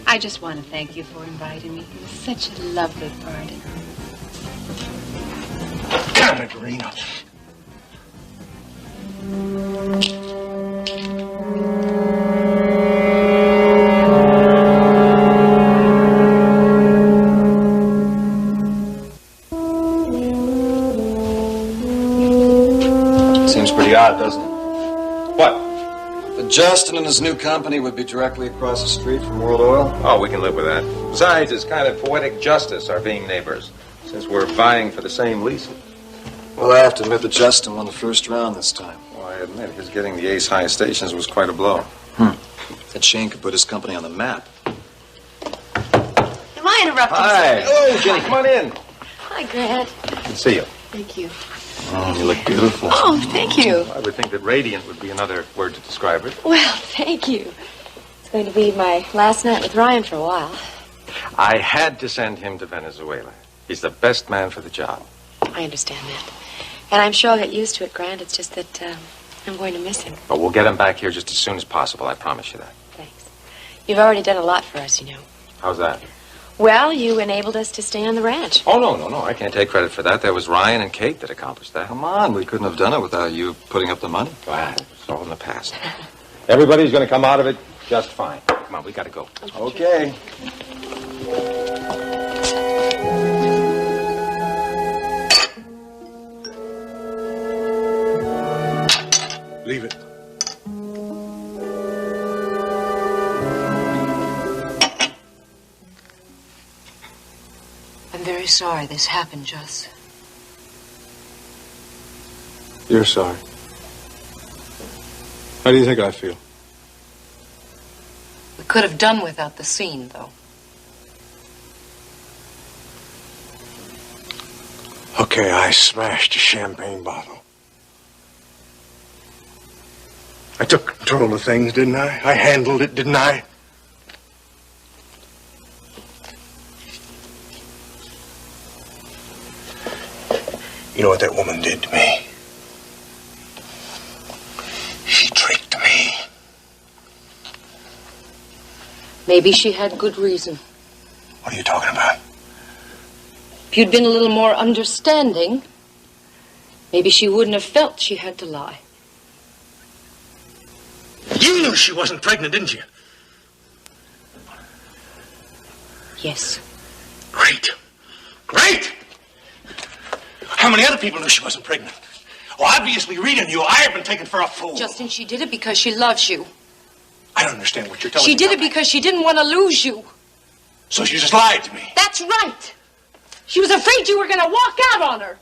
I just want to thank you for inviting me. It was such a lovely party. Damn it, Rena. Seems pretty odd, doesn't it? What? That Justin and his new company would be directly across the street from World Oil. Oh, we can live with that. Besides, it's kind of poetic justice, our being neighbors, since we're vying for the same leases. Well, I have to admit that Justin won the first round this time. Well, I admit, his getting the ace high stations was quite a blow. That Shane could put his company on the map. Am I interrupting? Hi. Hello, Jenny. Come on in. Hi, Grant. Good to see you. Thank you. Oh, you look beautiful. Oh, thank you. I would think that radiant would be another word to describe it. Well, thank you. It's going to be my last night with Ryan for a while. I had to send him to Venezuela. He's the best man for the job. I understand that. And I'm sure I'll get used to it, Grant. It's just that I'm going to miss him. But we'll get him back here just as soon as possible. I promise you that. Thanks. You've already done a lot for us, you know. How's that? Well, you enabled us to stay on the ranch. Oh, no. I can't take credit for that. That was Ryan and Kate that accomplished that. Come on, we couldn't have done it without you putting up the money. Well, it's all in the past. Everybody's going to come out of it just fine. Come on, we got to go. Okay. Leave it. I'm very sorry this happened, Jus. You're sorry. How do you think I feel? We could have done without the scene, though. Okay, I smashed a champagne bottle. I took control of things, didn't I? I handled it, didn't I? You know what that woman did to me? She tricked me. Maybe she had good reason. What are you talking about? If you'd been a little more understanding, maybe she wouldn't have felt she had to lie. You knew she wasn't pregnant, didn't you? Yes. Great. Great! How many other people knew she wasn't pregnant? Oh, obviously, Rita knew. I have been taken for a fool. Justin, she did it because she loves you. I don't understand what you're telling She me. did it because she didn't want to lose you. So she just lied to me. That's right. She was afraid you were going to walk out on her.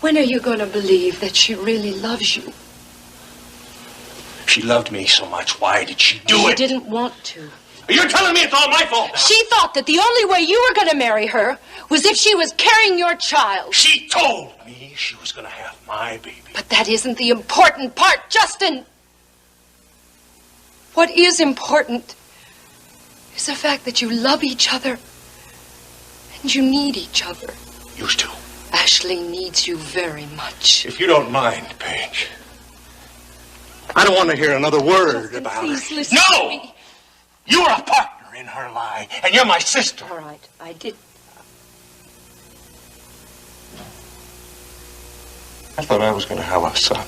When are you going to believe that she really loves you? She loved me so much. Why did she do She it? didn't want to. You're telling me it's all my fault now. She thought that the only way you were going to marry her was if she was carrying your child. She told me she was going to have my baby. But that isn't the important part, Justin. What is important is the fact that you love each other and you need each other. Used to. Ashley needs you very much. If you don't mind, Paige, I don't want to hear another word Justin, about please her. listen No! to me. You're a partner in her lie, and you're my sister. All right, I did. I thought I was going to have a son.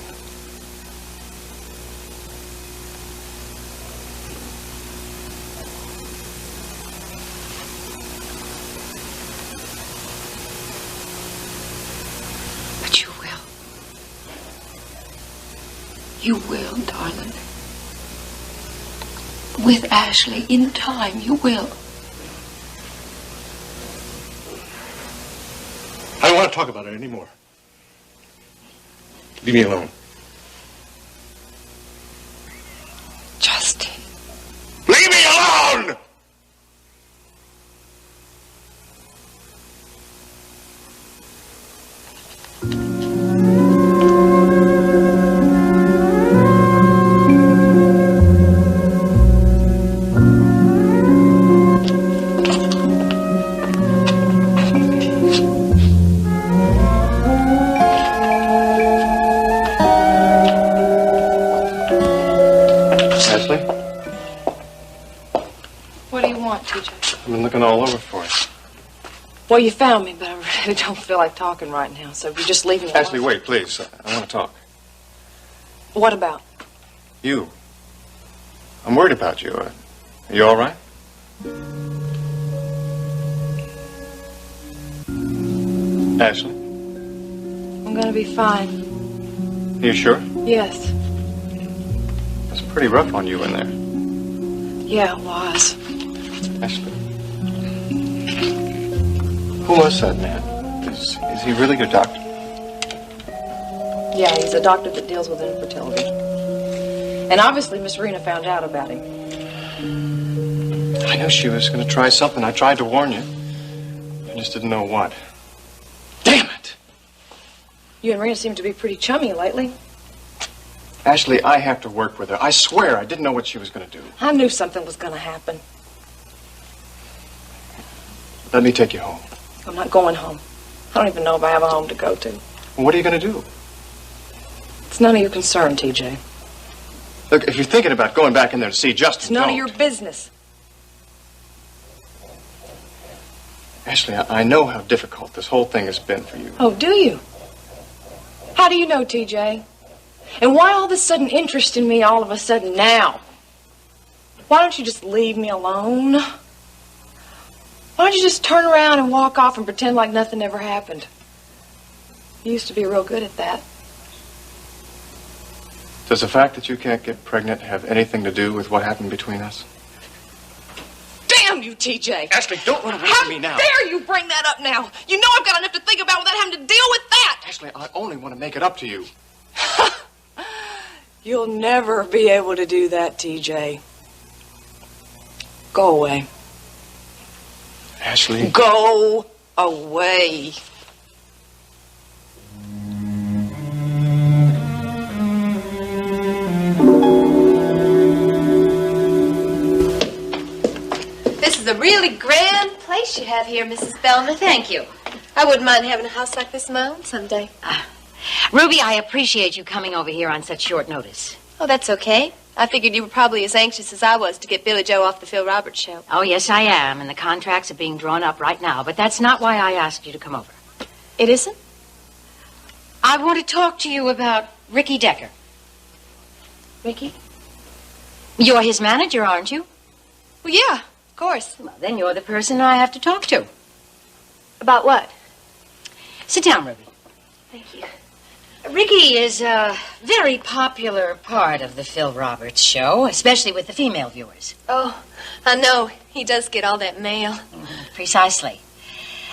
But you will. You will, darling. With Ashley, in time, you will. I don't want to talk about it anymore. Leave me alone. Justin. Leave me alone! Ashley, What do you want, TJ? I've been looking all over for you. Well, you found me, but I really don't feel like talking right now, so if you just leave me alone. Ashley, wait, please. I want to talk. What about? You. I'm worried about you. Are you all right? Ashley, I'm gonna be fine. are you sure? Yes. It's pretty rough on you in there. Yeah, it was. Ashley. Who was that man? Is he really your doctor? Yeah, he's a doctor that deals with infertility. And obviously Miss Rena found out about him. I knew she was going to try something. I tried to warn you. I just didn't know what. You and Rena seem to be pretty chummy lately. Ashley, I have to work with her. I swear I didn't know what she was going to do. I knew something was gonna happen. Let me take you home. I'm not going home. I don't even know if I have a home to go to. What are you going to do? It's none of your concern, TJ. Look, if you're thinking about going back in there to see Justin, It's none don't. of your business. Ashley, I know how difficult this whole thing has been for you. Oh, do you? How do you know, TJ? And why all this sudden interest in me all of a sudden now? Why don't you just leave me alone? Why don't you just turn around and walk off and pretend like nothing ever happened? You used to be real good at that. Does the fact that you can't get pregnant have anything to do with what happened between us? Damn you, TJ! Ashley, don't run away How from me now. dare you bring that up now? You know I've got enough to think about without having to deal with that! Ashley, I only want to make it up to you. You'll never be able to do that, TJ. Go away. Ashley. Go away. This is a really grand place you have here, Mrs. Bellman. Thank you. I wouldn't mind having a house like this of my own someday. Ruby, I appreciate you coming over here on such short notice. Oh, that's okay. I figured you were probably as anxious as I was to get Billy Joe off the Phil Roberts show. Oh, yes, I am, and the contracts are being drawn up right now, but that's not why I asked you to come over. It isn't? I want to talk to you about Ricky Decker. Ricky? You're his manager, aren't you? Well, yeah, of course. Well, then you're the person I have to talk to. About what? Sit down, Ruby. Thank you. Ricky is a very popular part of the Phil Roberts show, especially with the female viewers. Oh, I know. He does get all that mail. Precisely.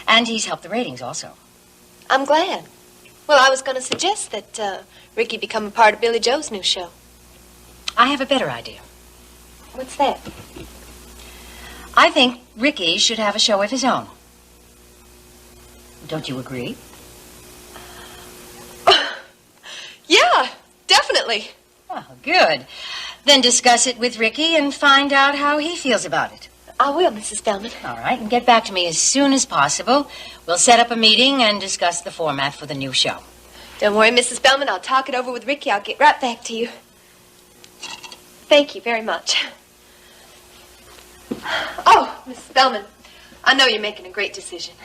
And he's helped the ratings also. I'm glad. Well, I was going to suggest that Ricky become a part of Billy Joe's new show. I have a better idea. What's that? I think Ricky should have a show of his own. Don't you agree? Yeah, definitely. Oh, good. Then discuss it with Ricky and find out how he feels about it. I will, Mrs. Bellman. All right, and get back to me as soon as possible. We'll set up a meeting and discuss the format for the new show. Don't worry, Mrs. Bellman. I'll talk it over with Ricky. I'll get right back to you. Thank you very much. Oh, Mrs. Bellman, I know you're making a great decision.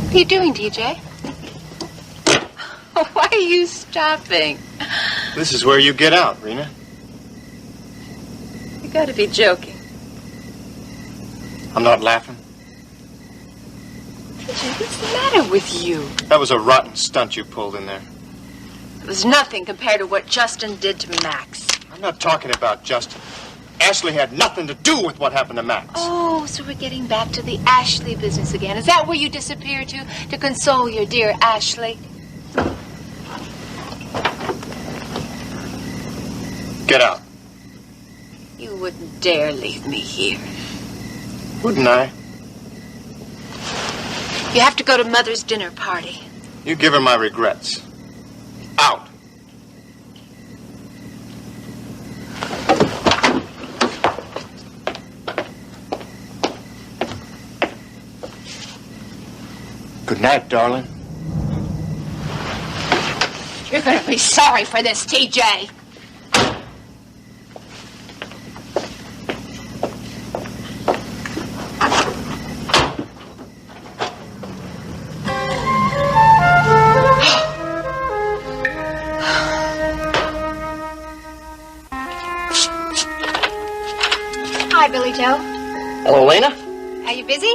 What are you doing, TJ? Why are you stopping? This is where you get out, Rena. You gotta be joking. I'm not laughing. PJ, what's the matter with you? That was a rotten stunt you pulled in there. It was nothing compared to what Justin did to Max. I'm not talking about Justin. Ashley had nothing to do with what happened to Max. Oh, so we're getting back to the Ashley business again. Is that where you disappeared to console your dear Ashley? Get out. You wouldn't dare leave me here. Wouldn't I? You have to go to Mother's dinner party. You give her my regrets. Out. Good night, darling. You're going to be sorry for this, TJ. Hi, Billy Joe. Hello, Elena. Are you busy?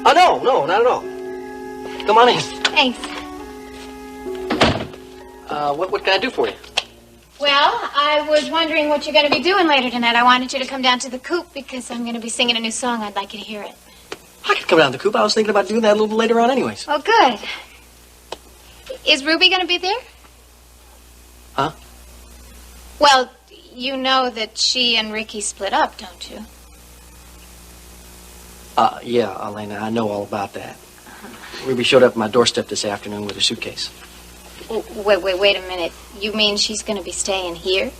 Oh, no, not at all. Come on in. Thanks. What can I do for you? Well, I was wondering what you're going to be doing later tonight. I wanted you to come down to the coop because I'm going to be singing a new song. I'd like you to hear it. I could come down to the coop. I was thinking about doing that a little bit later on anyways. Oh, good. Is Ruby going to be there? Huh? Well, you know that she and Ricky split up, don't you? Yeah, Elena, I know all about that. Ruby showed up at my doorstep this afternoon with her suitcase. Wait a minute. You mean she's going to be staying here?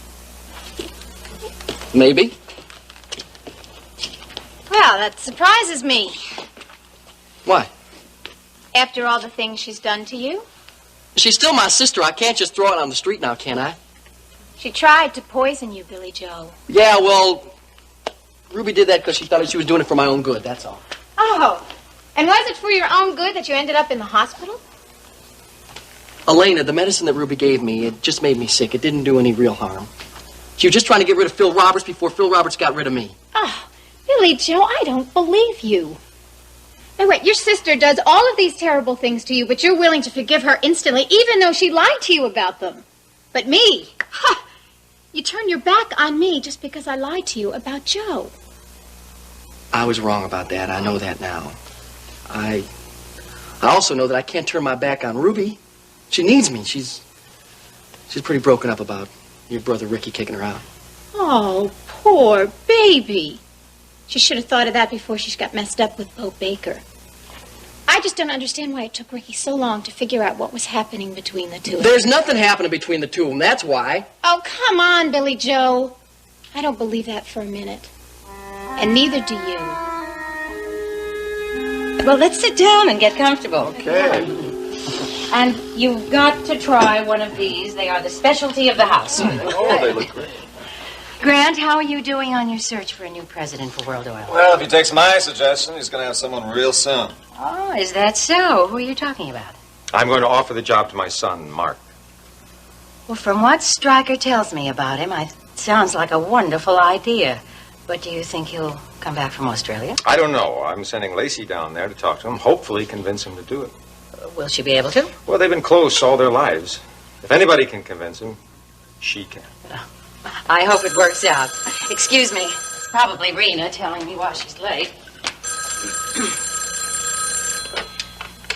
Maybe. Well, that surprises me. Why? After all the things she's done to you? She's still my sister. I can't just throw it on the street now, can I? She tried to poison you, Billy Joe. Yeah, well, Ruby did that because she thought she was doing it for my own good, that's all. Oh, and was it for your own good that you ended up in the hospital? Elena, the medicine that Ruby gave me, it just made me sick. It didn't do any real harm. She was just trying to get rid of Phil Roberts before Phil Roberts got rid of me. Oh, Billy Joe, I don't believe you. Now wait, your sister does all of these terrible things to you, but you're willing to forgive her instantly, even though she lied to you about them. But me, you turn your back on me just because I lied to you about Joe. I was wrong about that. I know that now. I also know that I can't turn my back on Ruby. She needs me. She's pretty broken up about your brother Ricky kicking her out. Oh, poor baby. She should have thought of that before she got messed up with Bo Baker. I just don't understand why it took Ricky so long to figure out what was happening between the two of them. There's nothing happening between the two of them. That's why. Oh, come on, Billy Joe. I don't believe that for a minute. And neither do you. Well, let's sit down and get comfortable. Okay. And you've got to try one of these. They are the specialty of the house. Oh, they look great. Grant, how are you doing on your search for a new president for World Oil? Well, if he takes my suggestion, he's going to have someone real soon. Oh, is that so? Who are you talking about? I'm going to offer the job to my son, Mark. Well, from what Stryker tells me about him, it sounds like a wonderful idea. But do you think he'll come back from Australia? I don't know. I'm sending Lacey down there to talk to him, hopefully convince him to do it. Will she be able to? Well, they've been close all their lives. If anybody can convince him, she can. I hope it works out. Excuse me. It's probably Rena telling me why she's late.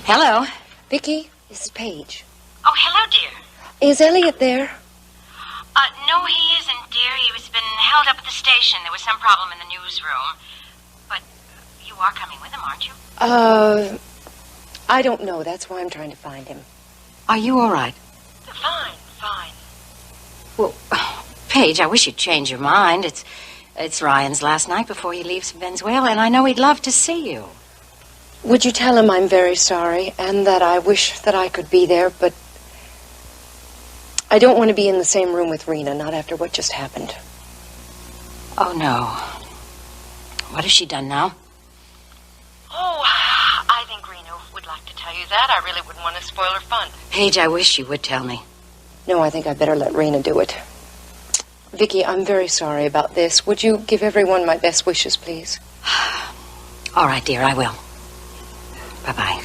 Hello. Vicky, this is Paige. Oh, hello, dear. Is Elliot there? No, he isn't, dear. He's been held up at the station. There was some problem in the newsroom. But you are coming with him, aren't you? I don't know. That's why I'm trying to find him. Are you all right? Fine. Well, Paige, I wish you'd change your mind. It's Ryan's last night before he leaves for Venezuela, and I know he'd love to see you. Would you tell him I'm very sorry and that I wish that I could be there, but I don't want to be in the same room with Rena, not after what just happened. Oh, no. What has she done now? Oh, I think Rena would like to tell you that. I really wouldn't want to spoil her fun. Paige, I wish you would tell me. No, I think I better let Rena do it. Vicky, I'm very sorry about this. Would you give everyone my best wishes, please? All right, dear, I will. Bye-bye.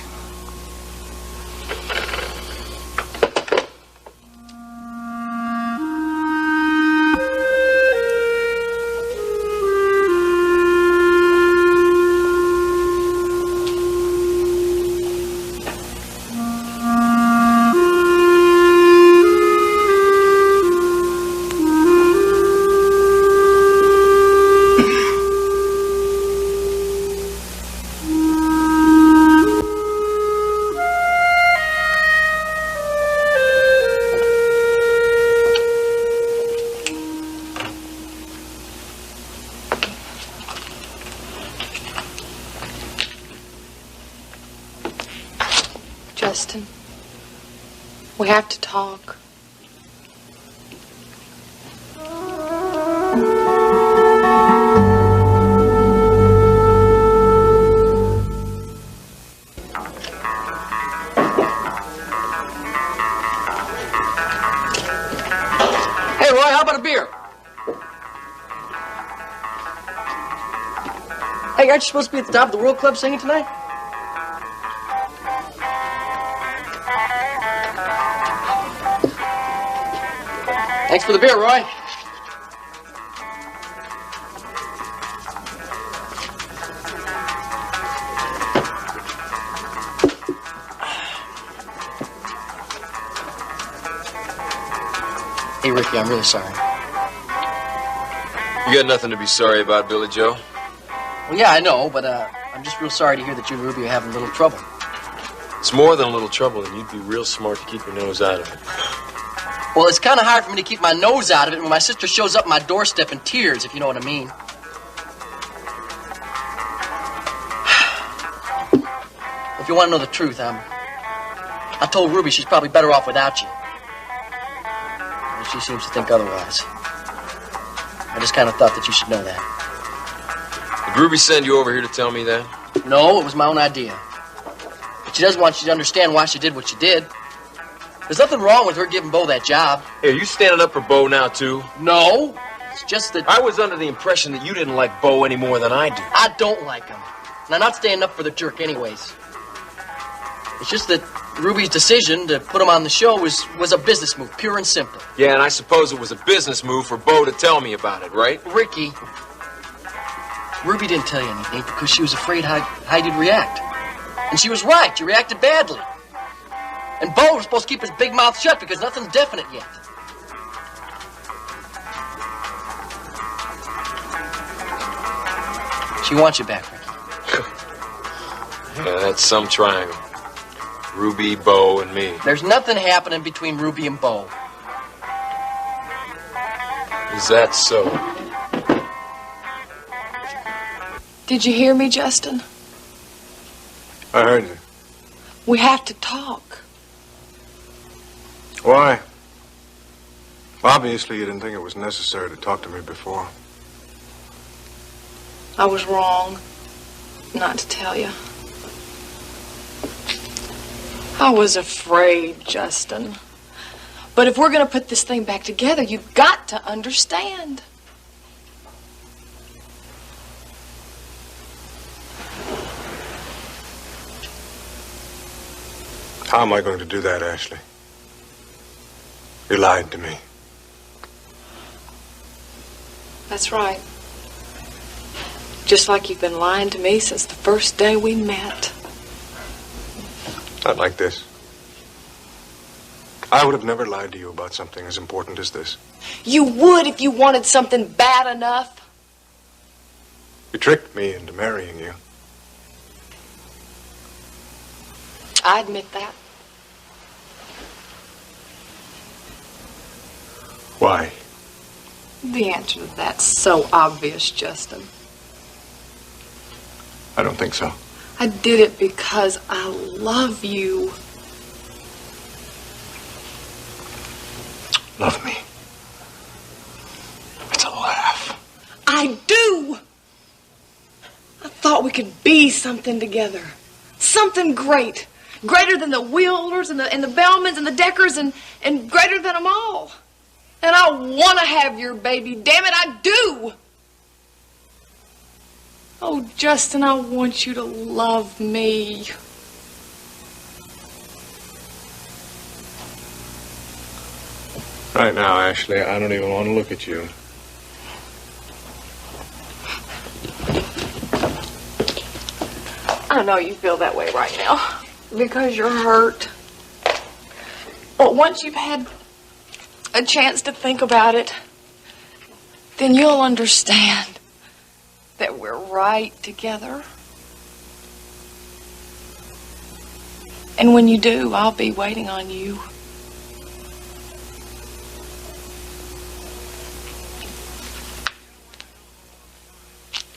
Justin. We have to talk. Hey, Roy, how about a beer? Hey, aren't you supposed to be at the top of the World Club singing tonight? Thanks for the beer, Roy. Hey, Ricky, I'm really sorry. You got nothing to be sorry about, Billy Joe. Well, yeah, I know, but I'm just real sorry to hear that you and Ruby are having a little trouble. It's more than a little trouble, and you'd be real smart to keep your nose out of it. Well, it's kind of hard for me to keep my nose out of it when my sister shows up at my doorstep in tears, if you know what I mean. If you want to know the truth, I told Ruby she's probably better off without you. But she seems to think otherwise. I just kind of thought that you should know that. Did Ruby send you over here to tell me that? No, it was my own idea. But she does want you to understand why she did what she did. There's nothing wrong with her giving Bo that job. Hey, are you standing up for Bo now, too? No. It's just that... I was under the impression that you didn't like Bo any more than I do. I don't like him. And I'm not standing up for the jerk anyways. It's just that Ruby's decision to put him on the show was a business move, pure and simple. Yeah, and I suppose it was a business move for Bo to tell me about it, right? Ricky, Ruby didn't tell you anything because she was afraid how you'd react. And she was right. You reacted badly. And Bo was supposed to keep his big mouth shut because nothing's definite yet. She wants you back, Ricky. Yeah, that's some triangle. Ruby, Bo, and me. There's nothing happening between Ruby and Bo. Is that so? Did you hear me, Justin? I heard you. We have to talk. Why? Obviously, you didn't think it was necessary to talk to me before. I was wrong not to tell you. I was afraid, Justin. But if we're going to put this thing back together, you've got to understand. How am I going to do that, Ashley? You lied to me. That's right. Just like you've been lying to me since the first day we met. Not like this. I would have never lied to you about something as important as this. You would if you wanted something bad enough. You tricked me into marrying you. I admit that. Why? The answer to that's so obvious, Justin. I don't think so. I did it because I love you. Love me. It's a laugh. I do. I thought we could be something together. Something great. Greater than the Wheelers and the Bellmans and the Deckers and greater than them all. And I want to have your baby. Damn it, I do. Oh, Justin, I want you to love me. Right now, Ashley, I don't even want to look at you. I know you feel that way right now because you're hurt. But once you've had a chance to think about it, then you'll understand that we're right together. And when you do, I'll be waiting on you.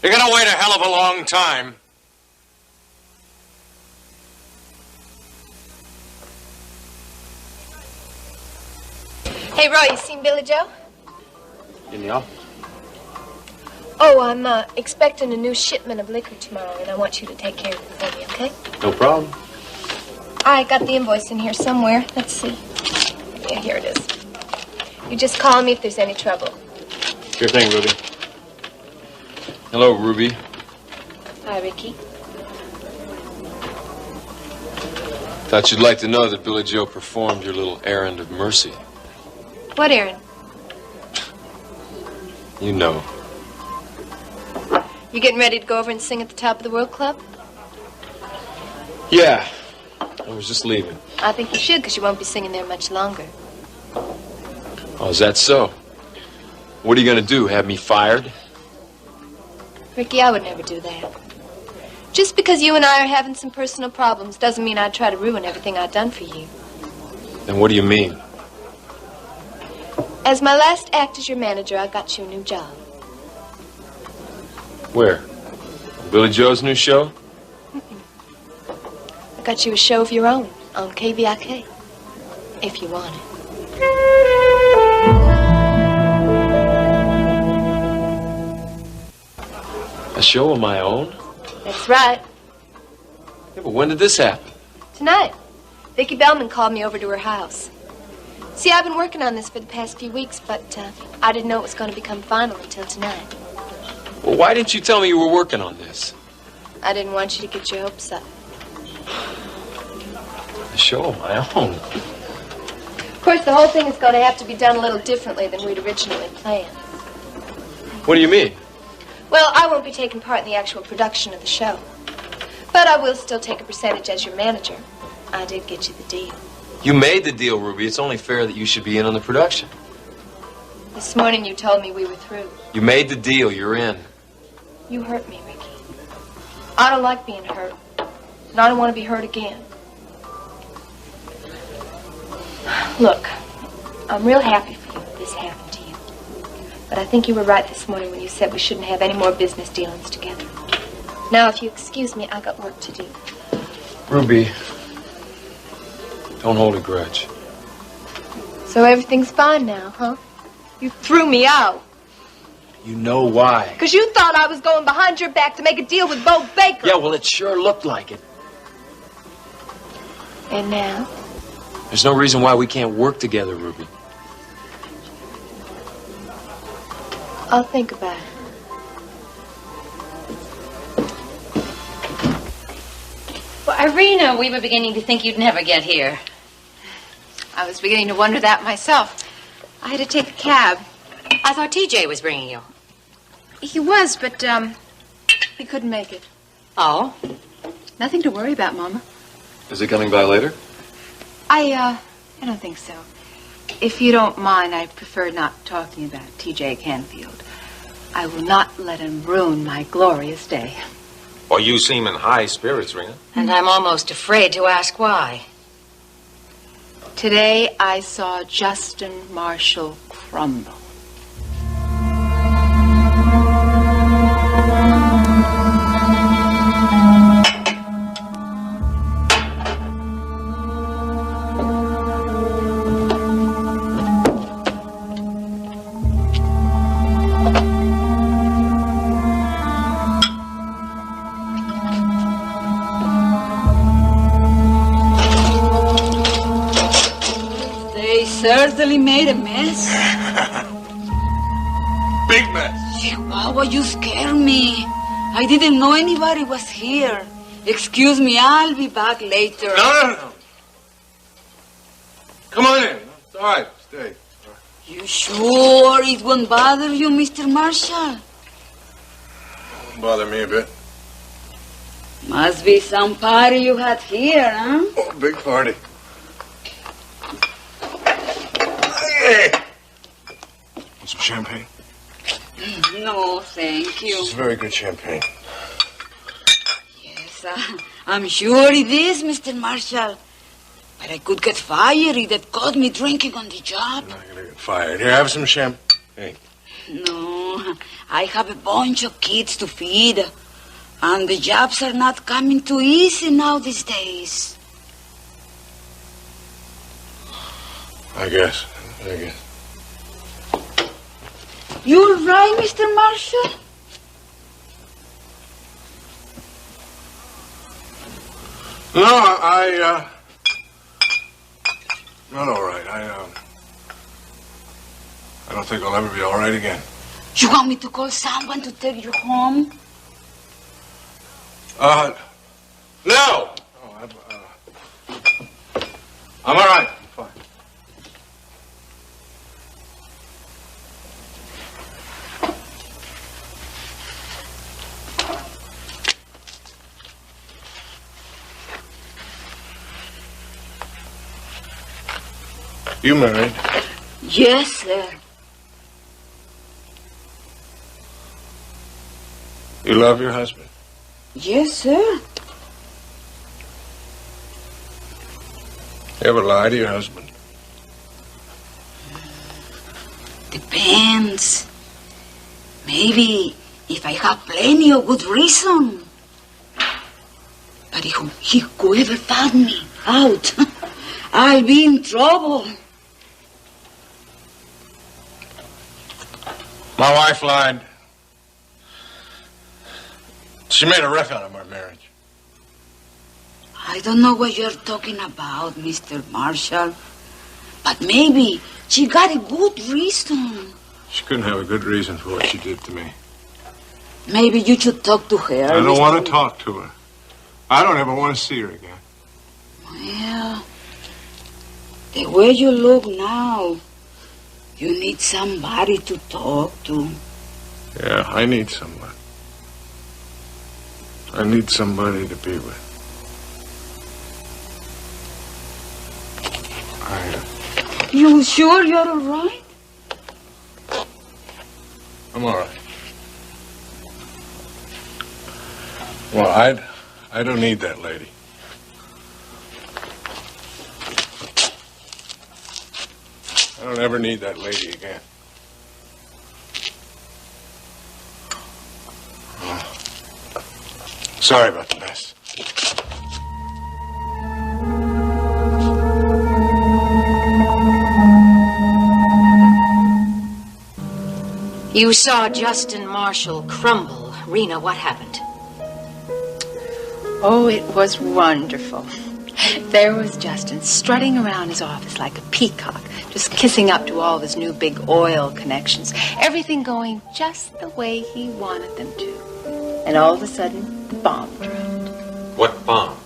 You're gonna wait a hell of a long time. Hey, Roy, you seen Billy Joe? In the office? Oh, I'm expecting a new shipment of liquor tomorrow, and I want you to take care of it for me, okay? No problem. I got the invoice in here somewhere. Let's see. Yeah, here it is. You just call me if there's any trouble. Sure thing, Ruby. Hello, Ruby. Hi, Ricky. Thought you'd like to know that Billy Joe performed your little errand of mercy. What errand? You know. You getting ready to go over and sing at the Top of the World Club? Yeah. I was just leaving. I think you should, because you won't be singing there much longer. Oh, is that so? What are you going to do, have me fired? Ricky, I would never do that. Just because you and I are having some personal problems doesn't mean I'd try to ruin everything I've done for you. Then what do you mean? As my last act as your manager, I got you a new job. Where? Billy Joe's new show? I got you a show of your own on KVIK, if you want it. A show of my own? That's right. Yeah, but when did this happen? Tonight, Vicki Bellman called me over to her house. See, I've been working on this for the past few weeks, but I didn't know it was going to become final until tonight. Well, why didn't you tell me you were working on this? I didn't want you to get your hopes up. A show of my own? Of course, the whole thing is going to have to be done a little differently than we'd originally planned. What do you mean? Well, I won't be taking part in the actual production of the show. But I will still take a percentage as your manager. I did get you the deal. You made the deal, Ruby. It's only fair that you should be in on the production. This morning you told me we were through. You made the deal. You're in. You hurt me, Ricky. I don't like being hurt. And I don't want to be hurt again. Look, I'm real happy for you that this happened to you. But I think you were right this morning when you said we shouldn't have any more business dealings together. Now, if you excuse me, I got work to do. Ruby, don't hold a grudge. So everything's fine now, huh? You threw me out. You know why. Because you thought I was going behind your back to make a deal with Bo Baker. Yeah, well, it sure looked like it. And now? There's no reason why we can't work together, Ruby. I'll think about it. Well, Irina, we were beginning to think you'd never get here. I was beginning to wonder that myself. I had to take a cab. I thought TJ was bringing you. He was, but, he couldn't make it. Oh? Nothing to worry about, Mama. Is he coming by later? I don't think so. If you don't mind, I prefer not talking about TJ Canfield. I will not let him ruin my glorious day. Well, you seem in high spirits, Rena. And I'm almost afraid to ask why. Today, I saw Justin Marshall crumble. Certainly made a mess. Big mess. Chihuahua, you scare me. I didn't know anybody was here. Excuse me, I'll be back later. No. Come on in. It's all right. Stay. You sure it won't bother you, Mr. Marshall? Won't bother me a bit. Must be some party you had here, huh? Oh, big party. Hey! Want some champagne? No, thank you. This is very good champagne. Yes, I'm sure it is, Mr. Marshall. But I could get fired if they've caught me drinking on the job. You're not going to get fired. Here, have some champagne. No, I have a bunch of kids to feed. And the jobs are not coming too easy now these days. I guess. You're right, Mr. Marshall? No, not all right. I don't think I'll ever be all right again. You want me to call someone to take you home? No! I'm all right. I'm fine. You married? Yes, sir. You love your husband? Yes, sir. You ever lie to your husband? Depends. Maybe if I have plenty of good reason. But if he could ever find me out, I'll be in trouble. My wife lied. She made a wreck out of our marriage. I don't know what you're talking about, Mr. Marshall. But maybe she got a good reason. She couldn't have a good reason for what she did to me. Maybe you should talk to her. I don't want to talk to her. I don't ever want to see her again. Well, the way you look now, you need somebody to talk to. Yeah, I need somebody. I need somebody to be with. You sure you're all right? I'm all right. Well, I don't need that lady. I don't ever need that lady again. Sorry about the mess. You saw Justin Marshall crumble. Rena, what happened? Oh, it was wonderful. There was Justin strutting around his office like a peacock, just kissing up to all of his new big oil connections. Everything going just the way he wanted them to. And all of a sudden, the bomb dropped. What bomb?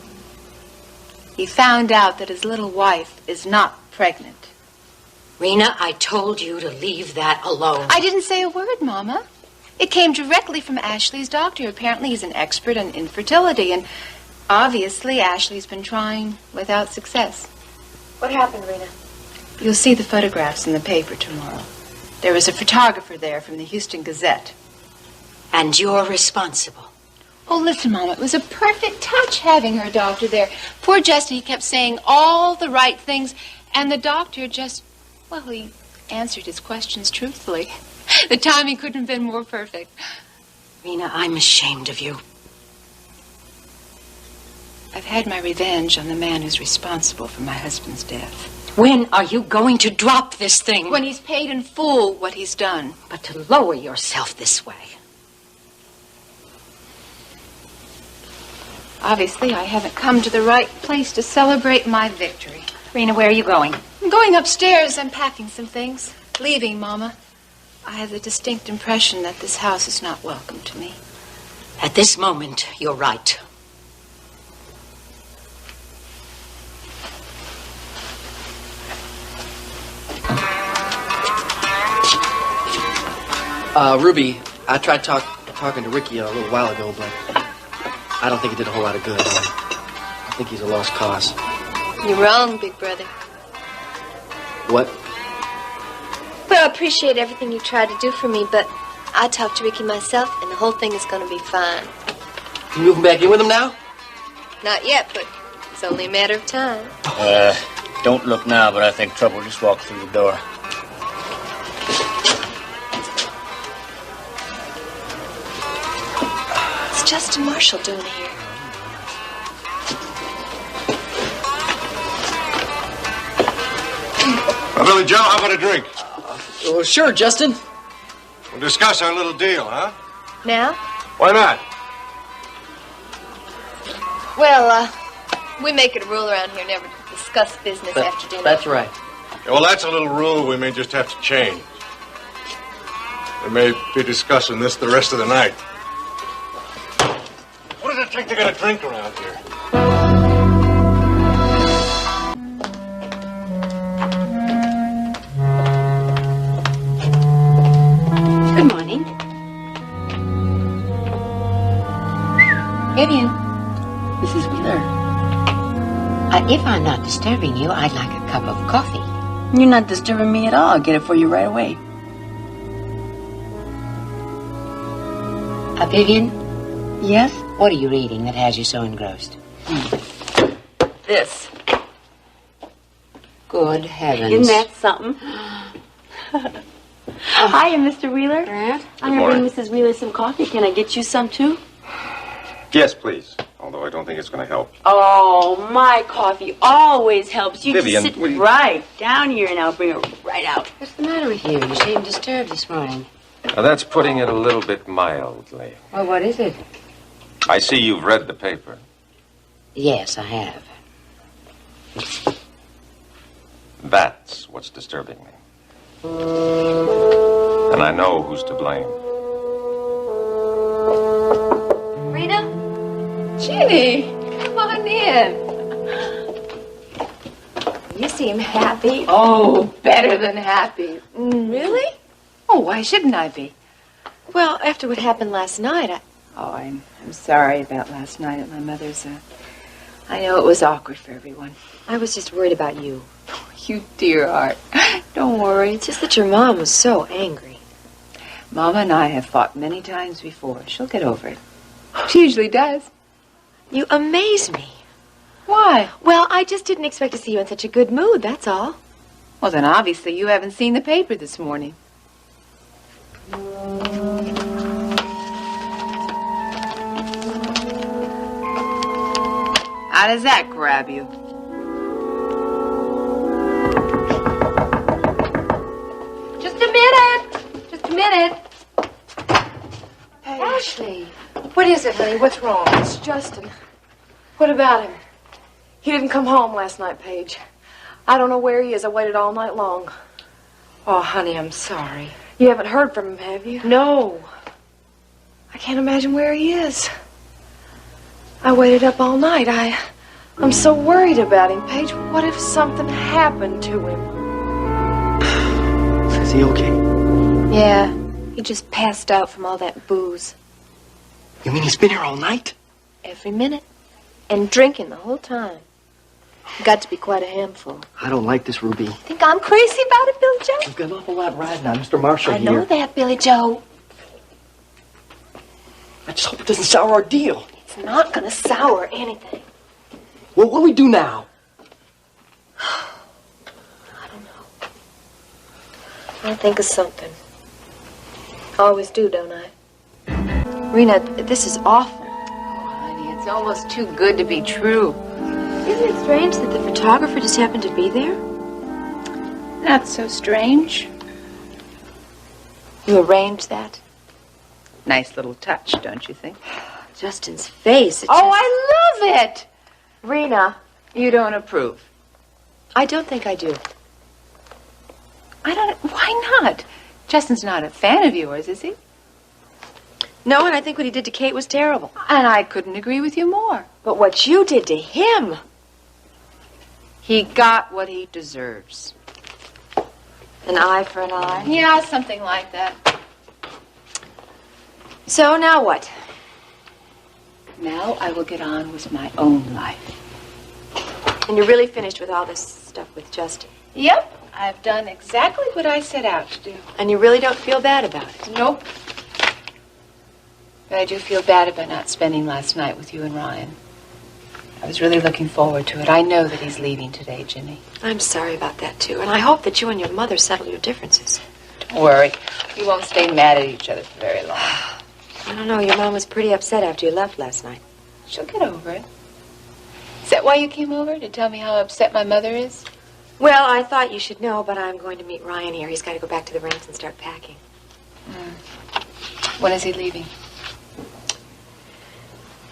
He found out that his little wife is not pregnant. Rena, I told you to leave that alone. I didn't say a word, Mama. It came directly from Ashley's doctor. Apparently he's an expert on infertility, and obviously Ashley's been trying without success. What happened, Rena? You'll see the photographs in the paper tomorrow. There was a photographer there from the Houston Gazette. And you're responsible. Oh, listen, Mama, it was a perfect touch having her doctor there. Poor Justin, he kept saying all the right things, and the doctor just, well, he answered his questions truthfully. The timing couldn't have been more perfect. Rena, I'm ashamed of you. I've had my revenge on the man who's responsible for my husband's death. When are you going to drop this thing? When he's paid in full what he's done. But to lower yourself this way. Obviously, I haven't come to the right place to celebrate my victory. Rena, where are you going? I'm going upstairs. I'm packing some things. Leaving, Mama. I have the distinct impression that this house is not welcome to me. At this moment, you're right. Ruby, I tried talking to Ricky a little while ago, but I don't think it did a whole lot of good. I think he's a lost cause. You're wrong, big brother. What? Well, I appreciate everything you tried to do for me, but I talked to Ricky myself, and the whole thing is going to be fine. You moving back in with him now? Not yet, but it's only a matter of time. Don't look now, but I think trouble just walked through the door. What's Justin Marshall doing here? Billy Joe, how about a drink? Oh, sure, Justin. We'll discuss our little deal, huh? Now? Why not? Well, we make it a rule around here never to discuss business after dinner. That's right. Yeah, well, that's a little rule we may just have to change. We may be discussing this the rest of the night. What does it take to get a drink around here? Good morning. Vivian. Mrs. Wheeler. If I'm not disturbing you, I'd like a cup of coffee. You're not disturbing me at all. I'll get it for you right away. Vivian? Yes? What are you reading that has you so engrossed? This. Good heavens. Isn't that something? Hi, Mr. Wheeler. Grant. I'm going to bring Mrs. Wheeler some coffee. Can I get you some, too? Yes, please. Although I don't think it's going to help. Oh, my coffee always helps. You Vivian, just sit will you- right down here, and I'll bring it right out. What's the matter with you? You seem disturbed this morning. Now, that's putting it a little bit mildly. Well, what is it? I see you've read the paper. Yes, I have. That's what's disturbing me. And I know who's to blame. Rita? Ginny, come on in. You seem happy. Oh, better than happy. Really? Oh, why shouldn't I be? Well, after what happened last night, Oh, I'm sorry about last night at my mother's. I know it was awkward for everyone. I was just worried about you. You dear heart. Don't worry. It's just that your mom was so angry. Mama and I have fought many times before. She'll get over it. She usually does. You amaze me. Why? Well, I just didn't expect to see you in such a good mood, that's all. Well, then obviously you haven't seen the paper this morning. How does that grab you? Just a minute. Just a minute. Hey. Ashley. What is it, honey? What's wrong? It's Justin. What about him? He didn't come home last night, Paige. I don't know where he is. I waited all night long. Oh, honey, I'm sorry. You haven't heard from him, have you? No. I can't imagine where he is. I waited up all night. I'm so worried about him, Paige. What if something happened to him? Is he okay? Yeah, he just passed out from all that booze. You mean he's been here all night? Every minute. And drinking the whole time. Got to be quite a handful. I don't like this, Ruby. Think I'm crazy about it, Billy Joe? You've got an awful lot riding on Mr. Marshall I here. know that, Billy Joe. I just hope it doesn't sour our deal. It's not gonna sour anything. Well, what do we do now? I'll think of something. I always do, don't I? Rena, this is awful. Honey, it's almost too good to be true. Isn't it strange that the photographer just happened to be there? Not so strange. You arranged that? Nice little touch, don't you think? Justin's face. I love it! Rena. You don't approve. I don't think I do. Why not? Justin's not a fan of yours, is he? No, and I think what he did to Kate was terrible. And I couldn't agree with you more. But what you did to him... He got what he deserves. An eye for an eye? Yeah, something like that. So now what? Now I will get on with my own life. And you're really finished with all this stuff with Justin? Yep, I've done exactly what I set out to do. And you really don't feel bad about it? Nope. But I do feel bad about not spending last night with you and Ryan. I was really looking forward to it. I know that he's leaving today, Ginny. I'm sorry about that, too. And I hope that you and your mother settle your differences. Don't worry. We won't stay mad at each other for very long. I don't know. Your mom was pretty upset after you left last night. She'll get over it. Is that why you came over? To tell me how upset my mother is? Well, I thought you should know, but I'm going to meet Ryan here. He's got to go back to the ranch and start packing. When is he leaving?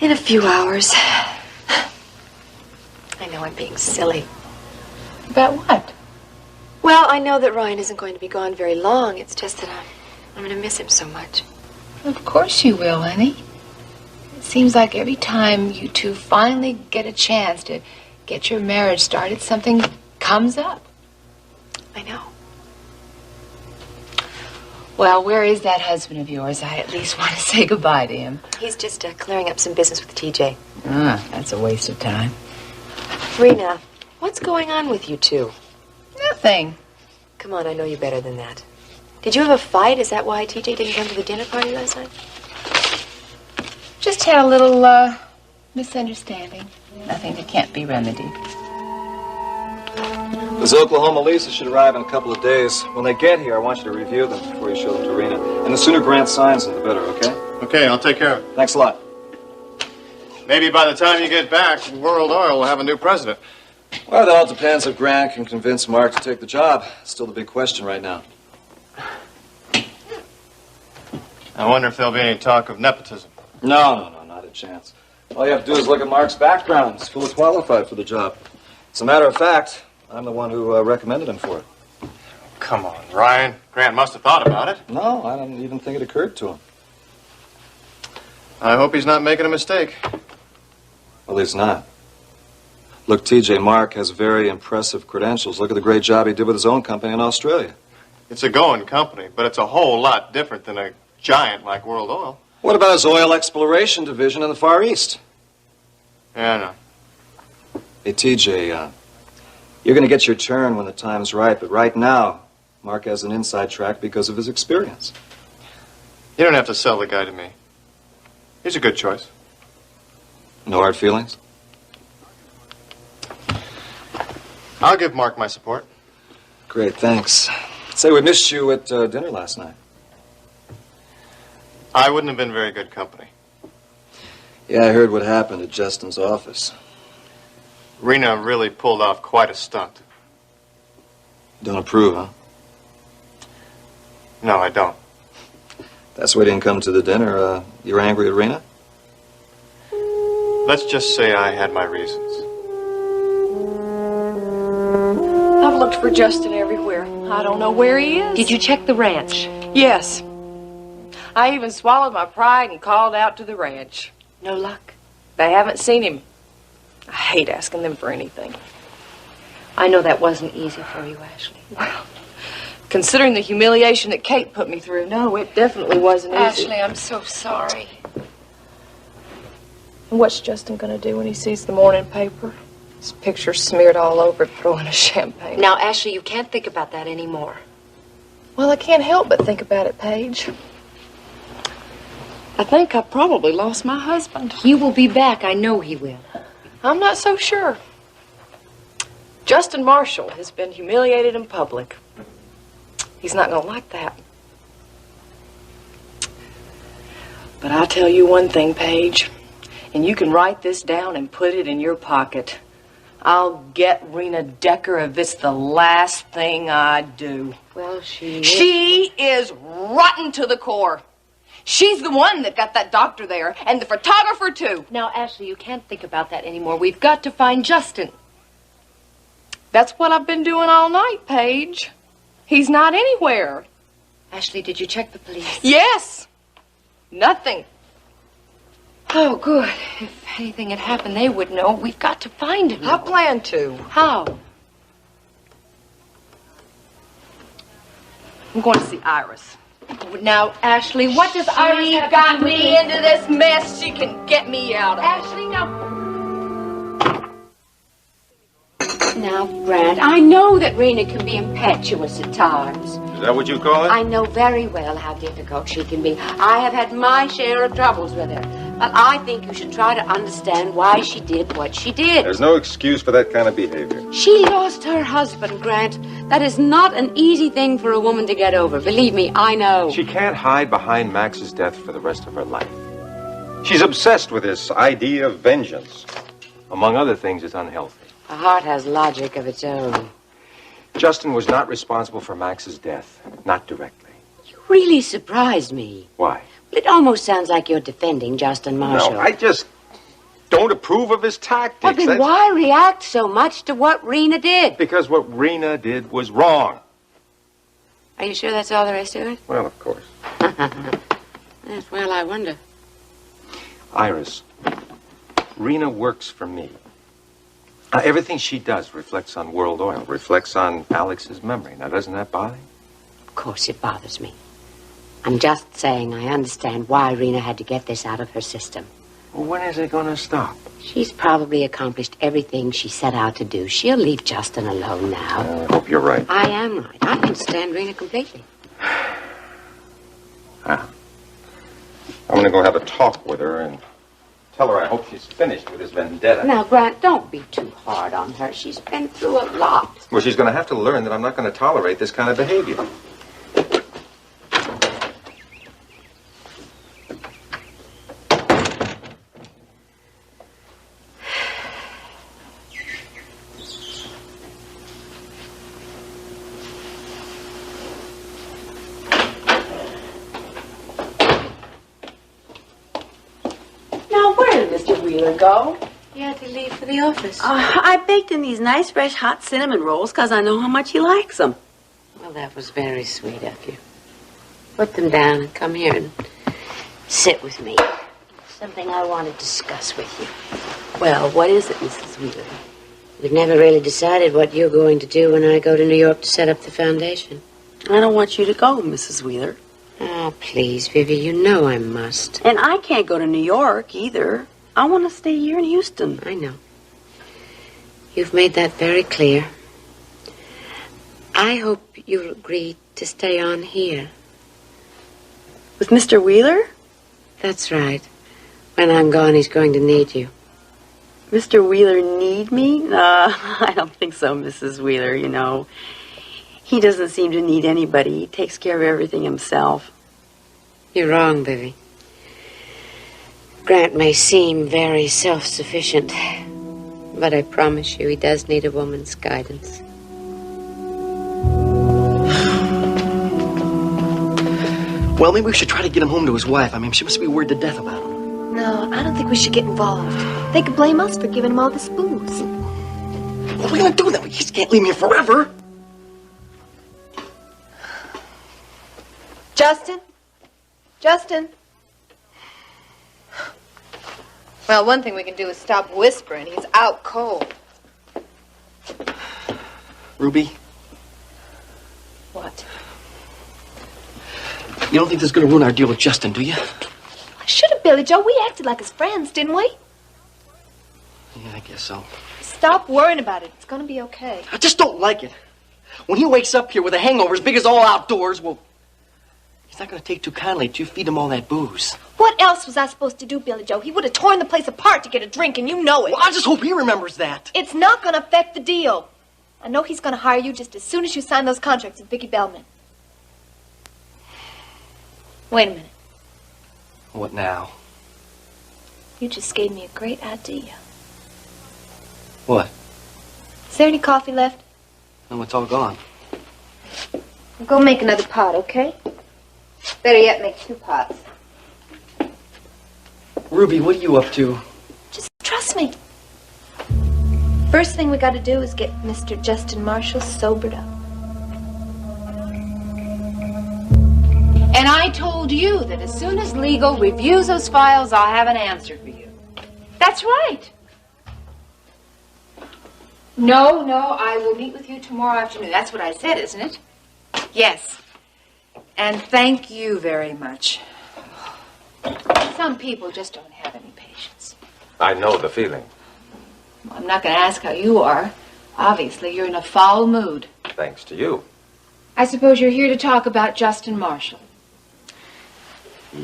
In a few hours. I know I'm being silly. About what? Well, I know that Ryan isn't going to be gone very long. It's just that I'm going to miss him so much. Of course you will, honey. It seems like every time you two finally get a chance to get your marriage started, something comes up. I know. Well, where is that husband of yours? I at least want to say goodbye to him. He's just clearing up some business with TJ. Ah, that's a waste of time. Rena, what's going on with you two? Nothing. Come on, I know you better than that. Did you have a fight? Is that why TJ didn't come to the dinner party last night? Just had a little, misunderstanding. Nothing that can't be remedied. Those Oklahoma leases should arrive in a couple of days. When they get here, I want you to review them before you show them to Rena. And the sooner Grant signs them, the better, okay? Okay, I'll take care of it. Thanks a lot. Maybe by the time you get back, World Oil will have a new president. Well, it all depends if Grant can convince Mark to take the job. It's still the big question right now. I wonder if there'll be any talk of nepotism. No, not a chance. All you have to do is look at Mark's background. He's fully qualified for the job. As a matter of fact, I'm the one who recommended him for it. Come on, Ryan. Grant must have thought about it. No, I don't even think it occurred to him. I hope he's not making a mistake. Well, he's not. Look, TJ, Mark has very impressive credentials. Look at the great job he did with his own company in Australia. It's a going company, but it's a whole lot different than a giant like World Oil. What about his oil exploration division in the Far East? Yeah, I know. Hey, TJ, you're going to get your turn when the time's right, but right now, Mark has an inside track because of his experience. You don't have to sell the guy to me. He's a good choice. No hard feelings? I'll give Mark my support. Great, thanks. Say, we missed you at dinner last night. I wouldn't have been very good company. Yeah, I heard what happened at Justin's office. Rena really pulled off quite a stunt. Don't approve, huh? No, I don't. That's why you didn't come to the dinner. You're angry at Rena? Let's just say I had my reasons. I've looked for Justin everywhere. I don't know where he is. Did you check the ranch? Yes. I even swallowed my pride and called out to the ranch. No luck. They haven't seen him. I hate asking them for anything. I know that wasn't easy for you, Ashley. Well, considering the humiliation that Kate put me through, no, it definitely wasn't easy. Ashley, I'm so sorry. And what's Justin going to do when he sees the morning paper? His picture smeared all over it, throwing a champagne. Now, Ashley, you can't think about that anymore. Well, I can't help but think about it, Paige. I think I probably lost my husband. He will be back. I know he will. I'm not so sure. Justin Marshall has been humiliated in public. He's not going to like that. But I'll tell you one thing, Paige, and you can write this down and put it in your pocket. I'll get Rena Decker if it's the last thing I do. Well, she is rotten to the core. She's the one that got that doctor there, and the photographer, too. Now, Ashley, you can't think about that anymore. We've got to find Justin. That's what I've been doing all night, Paige. He's not anywhere. Ashley, did you check the police? Yes. Nothing. Oh, good. If anything had happened, they would know. We've got to find him. I plan to. How? I'm going to see Iris. Now, Ashley, what does Iris She have got to do with me into this mess. She can get me out of it. Ashley, now... Now, Brad, I know that Rena can be impetuous at times. Is that what you call it? I know very well how difficult she can be. I have had my share of troubles with her. But I think you should try to understand why she did what she did. There's no excuse for that kind of behavior. She lost her husband, Grant. That is not an easy thing for a woman to get over. Believe me, I know. She can't hide behind Max's death for the rest of her life. She's obsessed with this idea of vengeance. Among other things, it's unhealthy. A heart has logic of its own. Justin was not responsible for Max's death. Not directly. You really surprised me. Why? It almost sounds like you're defending Justin Marshall. No, I just don't approve of his tactics. Well, then why react so much to what Rena did? Because what Rena did was wrong. Are you sure that's all there is to it? Well, of course. Yes, well, I wonder. Iris, Rena works for me. Everything she does reflects on World Oil, reflects on Alex's memory. Now, doesn't that bother you? Of course it bothers me. I'm just saying I understand why Rena had to get this out of her system. Well, when is it going to stop? She's probably accomplished everything she set out to do. She'll leave Justin alone now. I hope you're right. I am right. I understand Rena completely. I'm going to go have a talk with her and tell her I hope she's finished with this vendetta. Now, Grant, don't be too hard on her. She's been through a lot. Well, she's going to have to learn that I'm not going to tolerate this kind of behavior. Go? He had to leave for the office. I baked him these nice, fresh, hot cinnamon rolls because I know how much he likes them. Well, that was very sweet of you. Put them down and come here and sit with me. Something I want to discuss with you. Well, what is it, Mrs. Wheeler? We've never really decided what you're going to do when I go to New York to set up the foundation. I don't want you to go, Mrs. Wheeler. Oh, please, Vivi, you know I must. And I can't go to New York either. I want to stay here in Houston. I know. You've made that very clear. I hope you'll agree to stay on here. With Mr. Wheeler? That's right. When I'm gone, he's going to need you. Mr. Wheeler need me? I don't think so, Mrs. Wheeler, you know. He doesn't seem to need anybody. He takes care of everything himself. You're wrong, Vivi. Grant may seem very self-sufficient, but I promise you he does need a woman's guidance. Well, maybe we should try to get him home to his wife. I mean, she must be worried to death about him. No, I don't think we should get involved. They could blame us for giving him all this booze. What are we going to do then? We just can't leave him here forever. Justin? Justin? Well, one thing we can do is stop whispering. He's out cold. Ruby? What? You don't think this is going to ruin our deal with Justin, do you? Should have, Billy Joe. We acted like his friends, didn't we? Yeah, I guess so. Stop worrying about it. It's going to be okay. I just don't like it. When he wakes up here with a hangover as big as all outdoors, well, he's not going to take too kindly to you feed him all that booze. What else was I supposed to do, Billy Joe? He would have torn the place apart to get a drink, and you know it. Well, I just hope he remembers that. It's not going to affect the deal. I know he's going to hire you just as soon as you sign those contracts with Vicki Bellman. Wait a minute. What now? You just gave me a great idea. What? Is there any coffee left? No, it's all gone. Go make another pot, okay? Better yet, make 2 pots. Ruby, what are you up to? Just trust me. First thing we got to do is get Mr. Justin Marshall sobered up. And I told you that as soon as legal reviews those files, I'll have an answer for you. That's right. No, I will meet with you tomorrow afternoon. That's what I said, isn't it? Yes. And thank you very much. Some people just don't have any patience. I know the feeling. Well, I'm not going to ask how you are. Obviously, you're in a foul mood. Thanks to you. I suppose you're here to talk about Justin Marshall.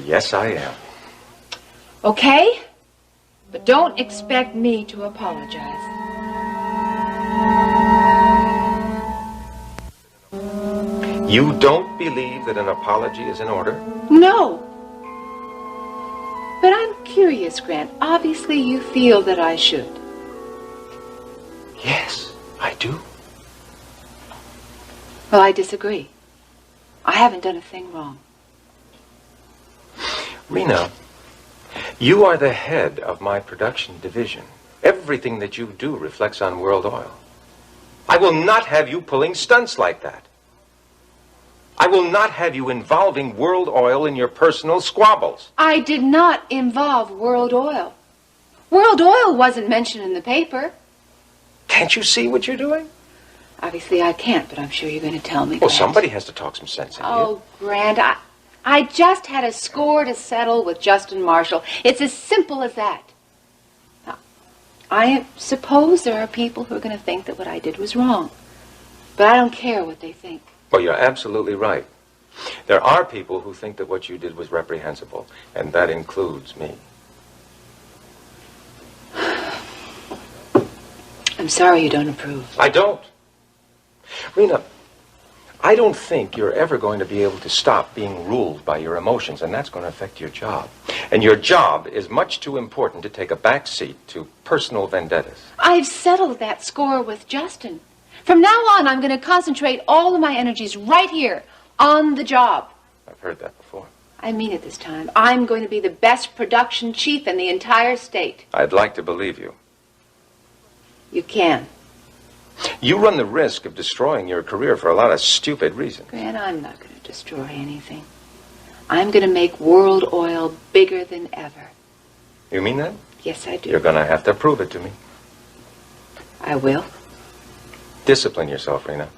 Yes, I am. Okay? But don't expect me to apologize. You don't believe that an apology is in order? No. But I'm curious, Grant. Obviously, you feel that I should. Yes, I do. Well, I disagree. I haven't done a thing wrong. Rena, you are the head of my production division. Everything that you do reflects on World Oil. I will not have you pulling stunts like that. I will not have you involving World Oil in your personal squabbles. I did not involve World Oil. World Oil wasn't mentioned in the paper. Can't you see what you're doing? Obviously I can't, but I'm sure you're going to tell me. Well, Grant. somebody has to talk some sense into you. Oh, Grant, I just had a score to settle with Justin Marshall. It's as simple as that. Now, I suppose there are people who are going to think that what I did was wrong. But I don't care what they think. Well, you're absolutely right. There are people who think that what you did was reprehensible, and that includes me. I'm sorry you don't approve. I don't. Rena, I don't think you're ever going to be able to stop being ruled by your emotions, and that's going to affect your job. And your job is much too important to take a back seat to personal vendettas. I've settled that score with Justin. From now on, I'm going to concentrate all of my energies right here on the job. I've heard that before. I mean it this time. I'm going to be the best production chief in the entire state. I'd like to believe you. You can. You run the risk of destroying your career for a lot of stupid reasons. Grant, I'm not going to destroy anything. I'm going to make World Oil bigger than ever. You mean that? Yes, I do. You're going to have to prove it to me. I will. Discipline yourself, Rena.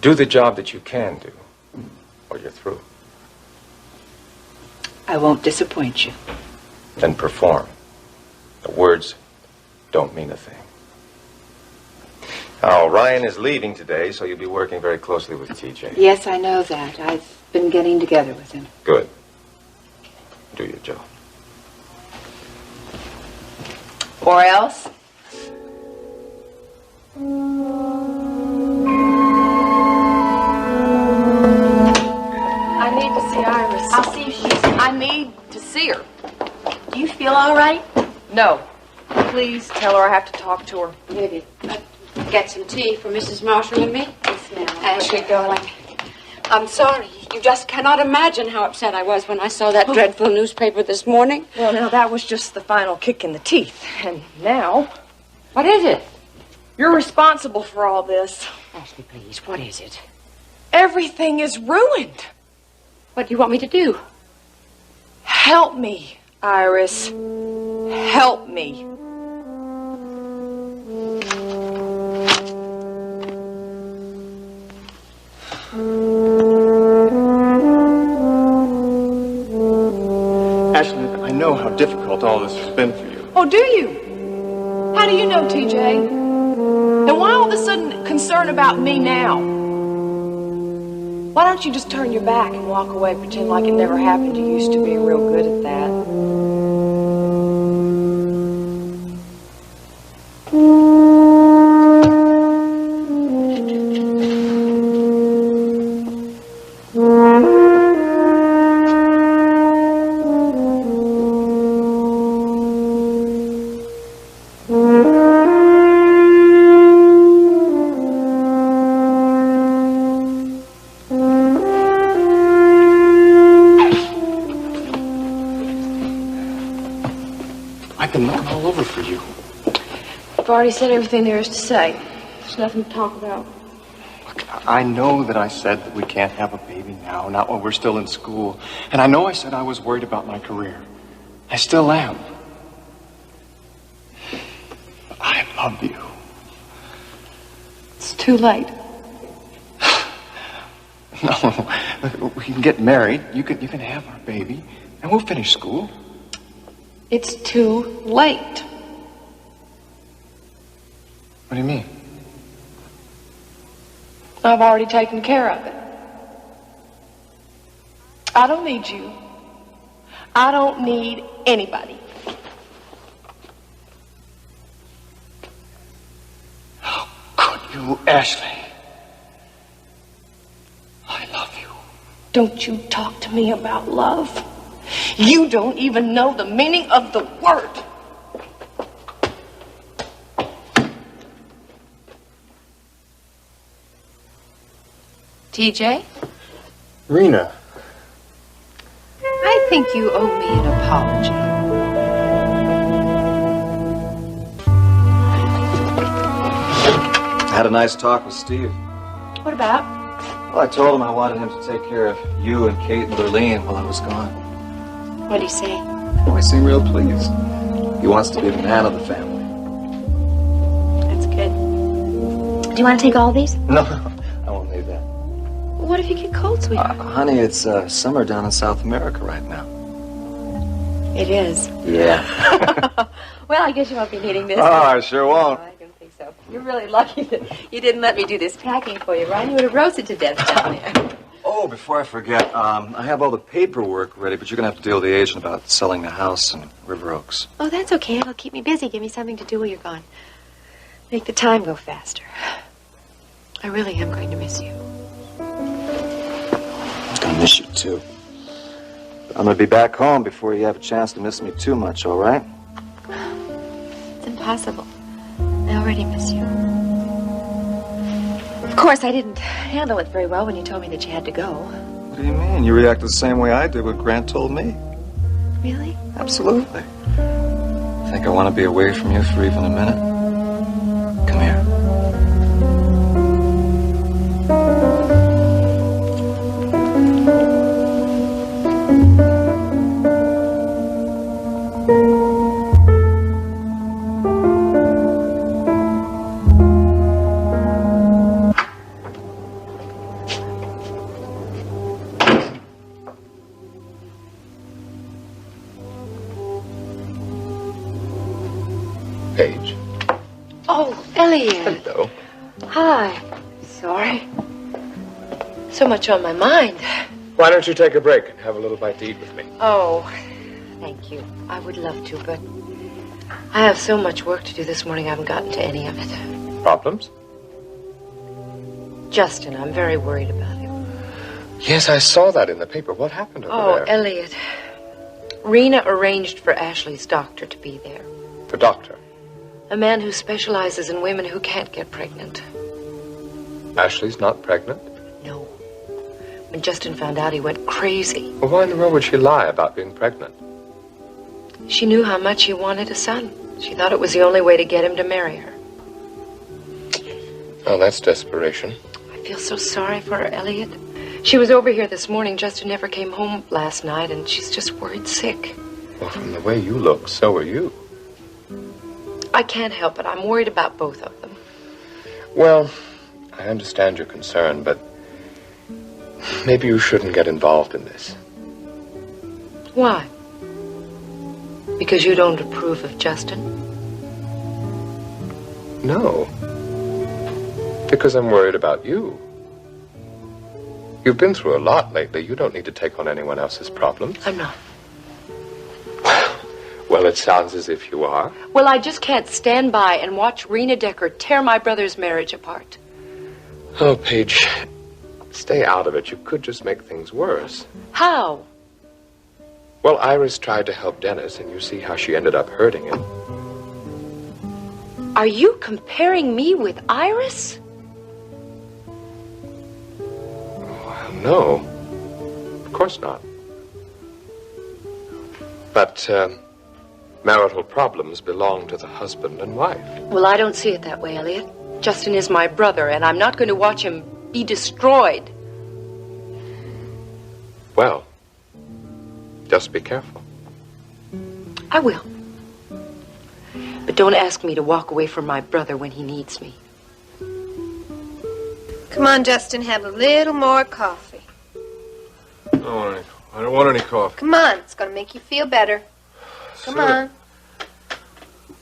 Do the job that you can do, or you're through. I won't disappoint you. Then perform. The words don't mean a thing. Now, Ryan is leaving today, so you'll be working very closely with TJ. Yes, I know that. I've been getting together with him. Good. Do your job. Or else? I need to see Iris. I'll see if she's... I need to see her. Do you feel all right? No. Please tell her I have to talk to her. Maybe. Get some tea for Mrs. Marshall and me? Yes, ma'am. Ashley, darling. I'm sorry. You just cannot imagine how upset I was when I saw that dreadful newspaper this morning. Well, now, that was just the final kick in the teeth. And now... What is it? You're responsible for all this. Ashley, please, what is it? Everything is ruined. What do you want me to do? Help me, Iris. Help me. Ashley, I know how difficult all this has been for you. Oh, do you? How do you know, TJ? And why all of a sudden concern about me now? Why don't you just turn your back and walk away, pretend like it never happened? You used to be real good at that. I've been looking all over for you. I've already said everything there is to say. There's nothing to talk about. Look, I know that I said that we can't have a baby now, not while we're still in school. And I know I said I was worried about my career. I still am. But I love you. It's too late. No, look, we can get married. You can have our baby, and we'll finish school. It's too late. What do you mean? I've already taken care of it. I don't need you. I don't need anybody. How could you, Ashley? I love you. Don't you talk to me about love. You don't even know the meaning of the word. TJ? Rena. I think you owe me an apology. I had a nice talk with Steve. What about? Well, I told him I wanted him to take care of you and Kate and Lurleen while I was gone. What'd he say? Oh, he seemed real pleased. He wants to be the man of the family. That's good. Do you want to take all these? No, I won't need that. What if you get cold, sweetheart? Honey, it's summer down in South America right now. It is. Yeah. Well, I guess you won't be needing this. Oh, I sure won't. I don't think so. You're really lucky that you didn't let me do this packing for you, Ryan. You would have roasted to death down there. Oh, before I forget, I have all the paperwork ready, but you're going to have to deal with the agent about selling the house in River Oaks. Oh, that's okay. It'll keep me busy. Give me something to do while you're gone. Make the time go faster. I really am going to miss you. I'm going to miss you, too. But I'm going to be back home before you have a chance to miss me too much, all right? It's impossible. I already miss you. Of course, I didn't handle it very well when you told me that you had to go. What do you mean? You reacted the same way I did when Grant told me. Really? Absolutely. Think I want to be away from you for even a minute? Come here. Paige. Oh, Elliot. Hello. Hi. Sorry. So much on my mind. Why don't you take a break and have a little bite to eat with me? Oh, thank you. I would love to, but I have so much work to do this morning, I haven't gotten to any of it. Problems? Justin, I'm very worried about him. Yes, I saw that in the paper. What happened over Oh, there? Elliot. Rena arranged for Ashley's doctor to be there. The doctor? A man who specializes in women who can't get pregnant. Ashley's not pregnant? No. When Justin found out, he went crazy. Well, why in the world would she lie about being pregnant? She knew how much he wanted a son. She thought it was the only way to get him to marry her. Oh, that's desperation. I feel so sorry for her, Elliot. She was over here this morning. Justin never came home last night, and she's just worried sick. Well, from the way you look, so are you. I can't help it. I'm worried about both of them. Well, I understand your concern, but maybe you shouldn't get involved in this. Why? Because you don't approve of Justin? No. Because I'm worried about you. You've been through a lot lately. You don't need to take on anyone else's problems. I'm not. Well, it sounds as if you are. Well, I just can't stand by and watch Rena Decker tear my brother's marriage apart. Oh, Paige, stay out of it. You could just make things worse. How? Well, Iris tried to help Dennis, and you see how she ended up hurting him. Are you comparing me with Iris? No, of course not. But marital problems belong to the husband and wife. Well, I don't see it that way, Elliot. Justin is my brother, and I'm not going to watch him be destroyed. Well, just be careful. I will. But don't ask me to walk away from my brother when he needs me. Come on, Justin, have a little more coffee. I don't want any coffee. Come on, it's going to make you feel better. Come on.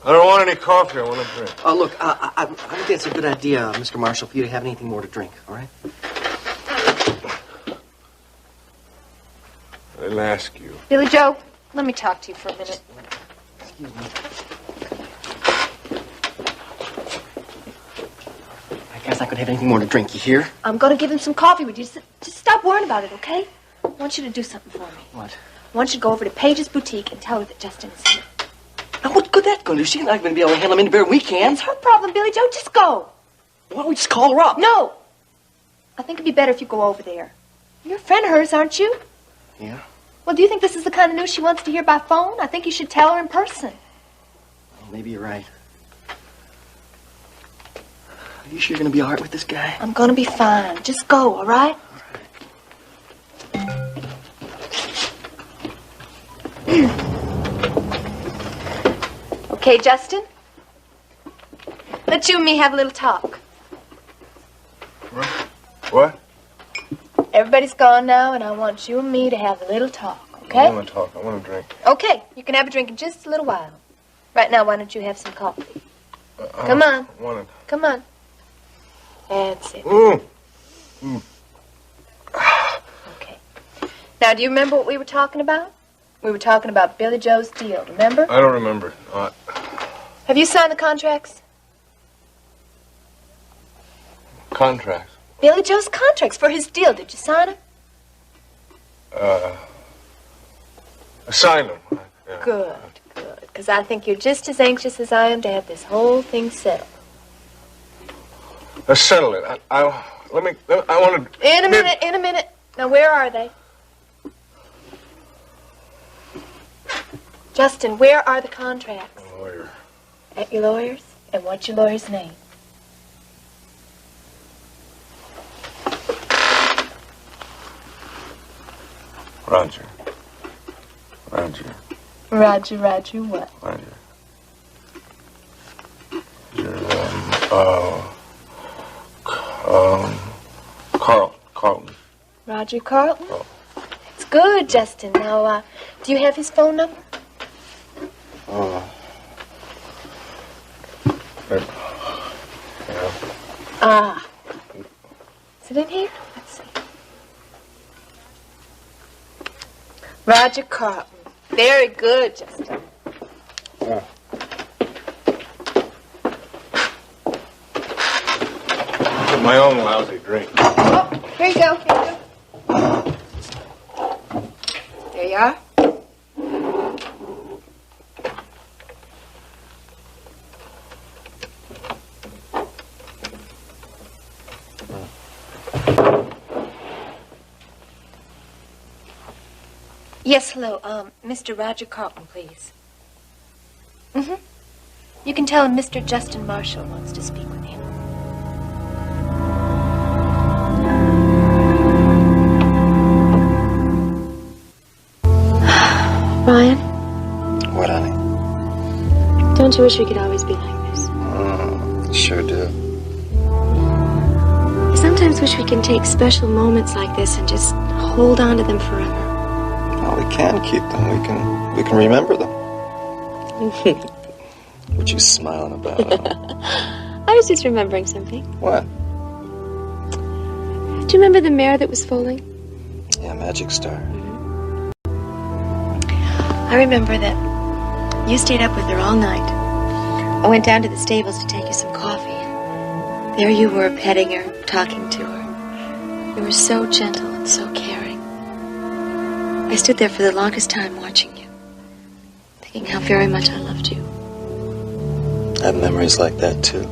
I don't want any coffee. I want a drink. Oh, look, I think it's a good idea, Mr. Marshall, for you to have anything more to drink, all right? I didn't ask you. Billy Joe, let me talk to you for a minute. Excuse me. I guess I could have anything more to drink, you hear? I'm going to give him some coffee. Would you just stop worrying about it, okay? I want you to do something for me. What? I want you to go over to Paige's boutique and tell her that Justin is here. Now, what good that going to do? She's not going to be able to handle him any better than we can. It's her problem, Billy Joe. Just go. Why don't we just call her up? No. I think it'd be better if you go over there. You're a friend of hers, aren't you? Yeah. Well, Well, do you think this is the kind of news she wants to hear by phone? I think you should tell her in person. Well, maybe you're right. Are you sure you're going to be all right with this guy? I'm going to be fine. Just go, all right? Okay, Justin? Let you and me have a little talk. What? Everybody's gone now, and I want you and me to have a little talk, I okay? want to talk. I want to drink. Okay, you can have a drink in just a little while. Right now, why don't you have some coffee? Come on. Come on. That's it. Okay. Now, do you remember what we were talking about? We were talking about Billy Joe's deal, remember? I don't remember. Have you signed the contracts? Contracts. Billy Joe's contracts for his deal. Did you sign them? I signed them. Yeah. Good, good. Because I think you're just as anxious as I am to have this whole thing settled. Let's settle it. I want to... In a minute. Now, where are they? Justin, where are the contracts? Lawyer. At your lawyer's? And what's your lawyer's name? Roger. Roger what? Carlton. Roger Carlton? It's good, Justin. Now, do you have his phone number? Yeah. Is it in here? Let's see. Roger Carlton. Very good, Justin. My own lousy drink. Oh, here you go. There you are. Yes, hello. Mr. Roger Carlton, please. Mm-hmm. You can tell him Mr. Justin Marshall wants to speak with him. Ryan, What, honey? don't you wish we could always be like this? Sure do. I sometimes wish we can take special moments like this and just hold on to them forever. Well, we can keep them. We can remember them. What you smiling about? I was just remembering something. What? Do you remember the mare that was foaling? Yeah, Magic Star. I remember that you stayed up with her all night. I went down to the stables to take you some coffee. There you were, petting her, talking to her. You were so gentle and so caring. I stood there for the longest time watching you, thinking how very much I loved you. I have memories like that, too.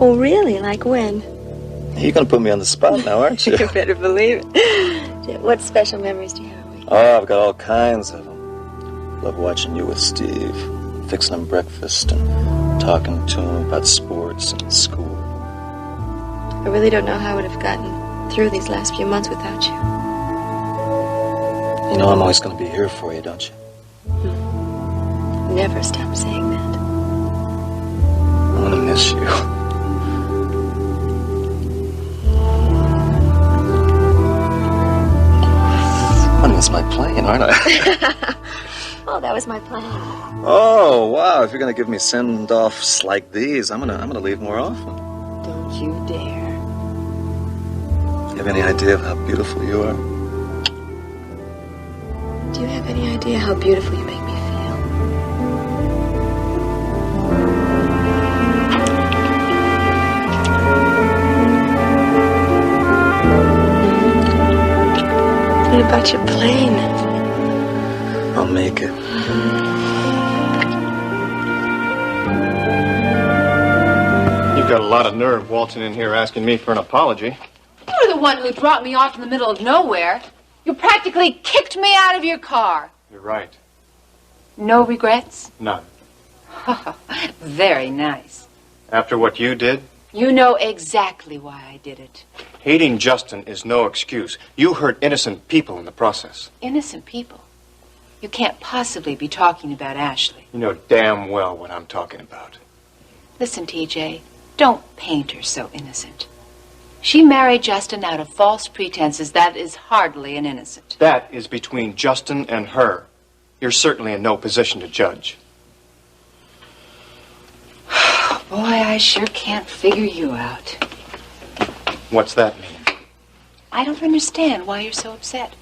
Oh, really? Like when? You're going to put me on the spot now, aren't you? You better believe it. What special memories do you have? Oh, I've got all kinds of them. Love watching you with Steve, fixing him breakfast and talking to him about sports and school. I really don't know how I would have gotten through these last few months without you. You know I'm always going to be here for you, don't you? Never stop saying that. I'm going to miss you. I'm going to miss my plane, aren't I? Oh, that was my plan. Oh, wow. If you're going to give me send-offs like these, I'm gonna leave more often. Don't you dare. You have any idea of how beautiful you are? Do you have any idea how beautiful you make me feel? What about your plane? I'll make it. You've got a lot of nerve waltzing in here asking me for an apology. You're the one who dropped me off in the middle of nowhere. You practically kicked me out of your car. You're right. No regrets? None. Very nice. After what you did, You know exactly why I did it. hating Justin is no excuse. You hurt innocent people in the process. Innocent people. You can't possibly be talking about Ashley. You know damn well what I'm talking about. Listen, TJ, don't paint her so innocent. She married Justin out of false pretenses. That is hardly an innocent. That is between Justin and her. You're certainly in no position to judge. Boy, I sure can't figure you out. What's that mean? I don't understand why you're so upset.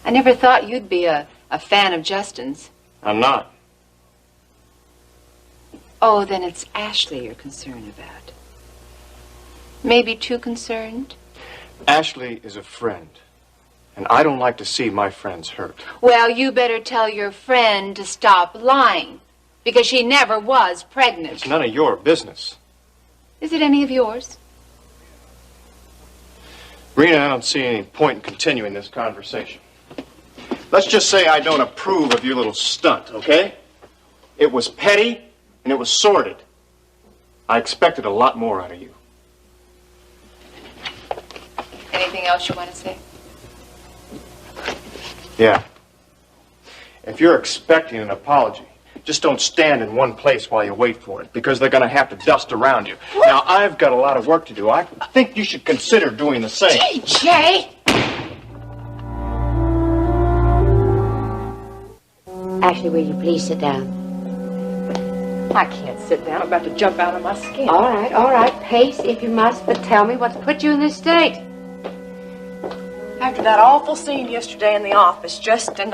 I never thought you'd be a fan of Justin's. I'm not. Oh, then it's Ashley you're concerned about. Maybe too concerned? Ashley is a friend, and I don't like to see my friends hurt. Well, you better tell your friend to stop lying, because she never was pregnant. It's none of your business. Is it any of yours? Rena, I don't see any point in continuing this conversation. Let's just say I don't approve of your little stunt, okay? It was petty, and it was sordid. I expected a lot more out of you. Anything else you want to say? Yeah. If you're expecting an apology, just don't stand in one place while you wait for it, because they're going to have to dust around you. Now, I've got a lot of work to do. I think you should consider doing the same. TJ! Ashley, will you please sit down? I can't sit down. I'm about to jump out of my skin. All right. Pace if you must, but tell me what's put you in this state. After that awful scene yesterday in the office, Justin,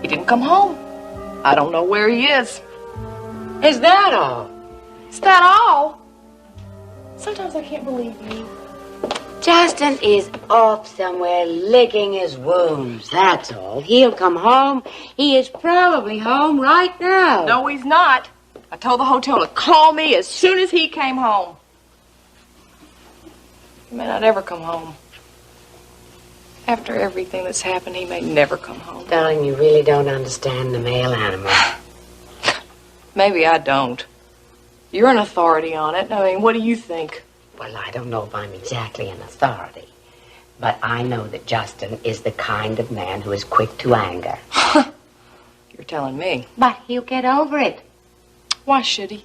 he didn't come home. I don't know where he is. Is that all? Is that all? Sometimes I can't believe you. Justin is off somewhere licking his wounds, that's all. He'll come home. He is probably home right now. No, he's not. I told the hotel to call me as soon as he came home. He may not ever come home. After everything that's happened, he may never come home. Darling, you really don't understand the male animal. Maybe I don't. You're an authority on it. I mean, what do you think? Well, I don't know if I'm exactly an authority, but I know that Justin is the kind of man who is quick to anger. You're telling me. But he'll get over it. Why should he?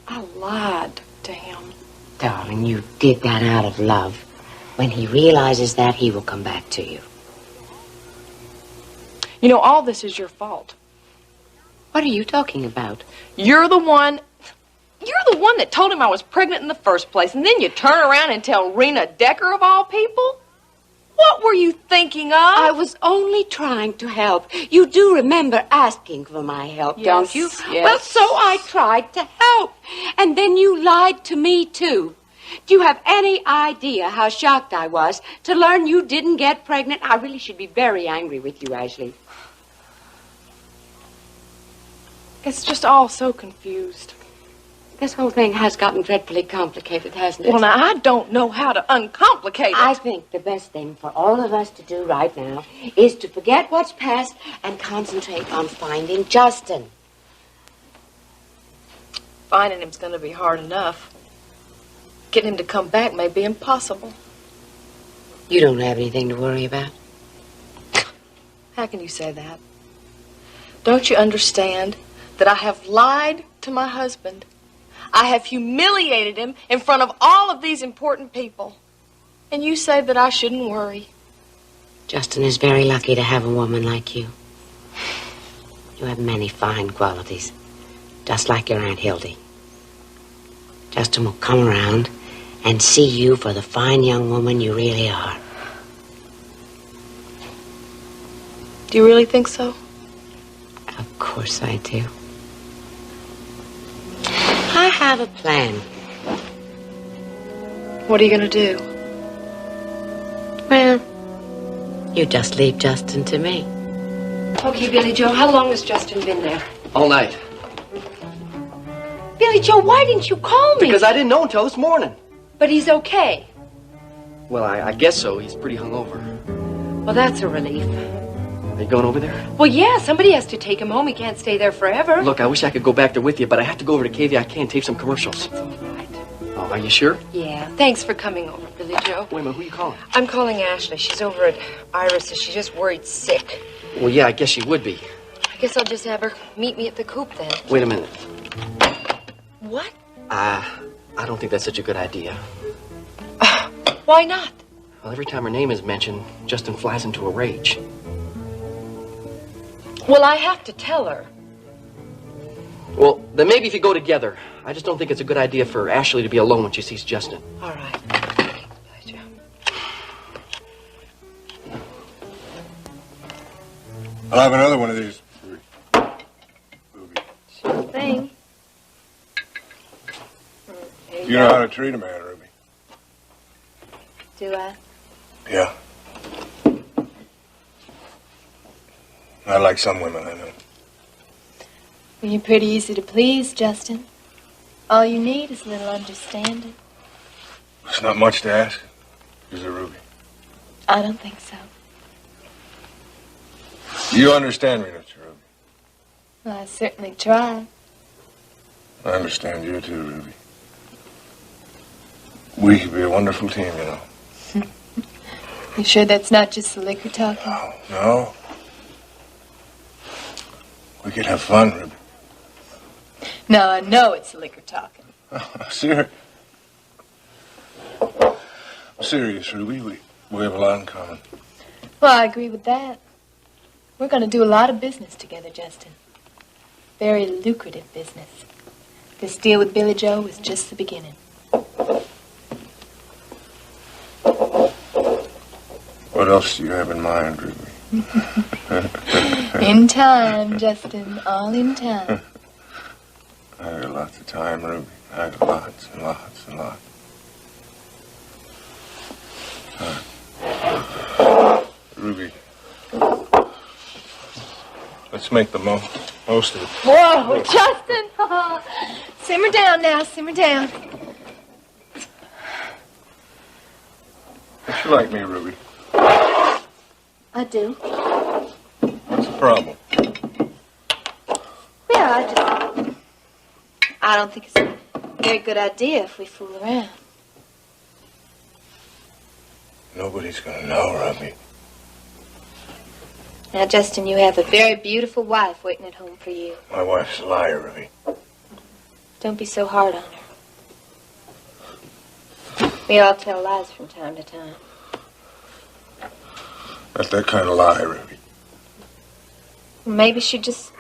I lied to him. Darling, you did that out of love. When he realizes that, he will come back to you. You know, all this is your fault. What are you talking about? You're the one that told him I was pregnant in the first place, and then you turn around and tell Rena Decker of all people? What were you thinking of? I was only trying to help. You do remember asking for my help, don't you? Yes. Well, so I tried to help. And then you lied to me, too. Do you have any idea how shocked I was to learn you didn't get pregnant? I really should be very angry with you, Ashley. It's just all so confused. This whole thing has gotten dreadfully complicated, hasn't it? Well, now, I don't know how to uncomplicate it. I think the best thing for all of us to do right now is to forget what's past and concentrate on finding Justin. Finding him's going to be hard enough. Getting him to come back may be impossible. You don't have anything to worry about? How can you say that? Don't you understand that I have lied to my husband? I have humiliated him in front of all of these important people. And you say that I shouldn't worry. Justin is very lucky to have a woman like you. You have many fine qualities, just like your Aunt Hildy. Justin will come around and see you for the fine young woman you really are. Do you really think so? Of course I do. I have a plan. What are you going to do? Well, you just leave Justin to me. Okay, Billy Joe, how long has Justin been there? All night. Billy Joe, why didn't you call me? Because I didn't know until this morning. But he's okay. Well, I guess so. He's pretty hungover. Well, that's a relief. Are you going over there? Well, yeah, somebody has to take him home. He can't stay there forever. Look, I wish I could go back there with you, but I have to go over to KVIK and tape some commercials. That's all right. Oh, are you sure? Yeah, thanks for coming over, Billy Joe. Wait a minute, who are you calling? I'm calling Ashley. She's over at Iris's. She's just worried sick. Well, yeah, I guess she would be. I guess I'll just have her meet me at the coop then. Wait a minute. What? I don't think that's such a good idea. Why not? Well, every time her name is mentioned, Justin flies into a rage. Well, I have to tell her. Well, then maybe if you go together. I just don't think it's a good idea for Ashley to be alone when she sees Justin. All right. I'll have another one of these. Sure thing. You know how to treat a man, Ruby. Do I? Yeah. Not like some women I know. Well, you're pretty easy to please, Justin. All you need is a little understanding. It's not much to ask, is it, Ruby? I don't think so. You understand me, don't you, Ruby? Well, I certainly try. I understand you too, Ruby. We could be a wonderful team, you know. You sure that's not just the liquor talking? No. We could have fun, Ruby. No, I know it's the liquor talking. Serious. Serious, Ruby. We have a lot in common. Well, I agree with that. We're going to do a lot of business together, Justin. Very lucrative business. This deal with Billy Joe was just the beginning. What else do you have in mind, Ruby? In time, Justin. All in time. I got lots of time, Ruby. I got lots and lots and lots. Ruby, let's make the most of it. Whoa, Justin! Simmer down now, simmer down. Don't you like me, Ruby? I do. What's the problem? Yeah, I don't think it's a very good idea if we fool around. Nobody's gonna know, Ruby. Now, Justin, you have a very beautiful wife waiting at home for you. My wife's a liar, Ruby. Don't be so hard on her. We all tell lies from time to time. Not that kind of lie, Ruby. Maybe she just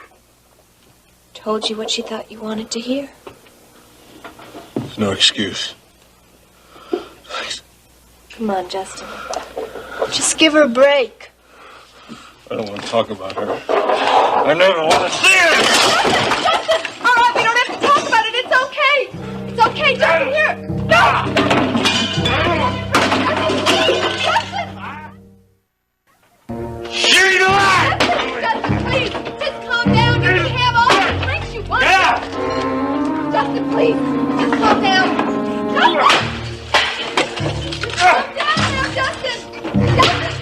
told you what she thought you wanted to hear. There's no excuse. Come on, Justin. Just give her a break. I don't want to talk about her. I never want to see her! Justin! All right, we don't have to talk about it. It's okay. It's okay, Justin. Here. No! She's alive! Justin, please. Just calm down. You can have all the drinks you want. Justin, please. Just calm down. Justin! Calm down now, Justin. Justin!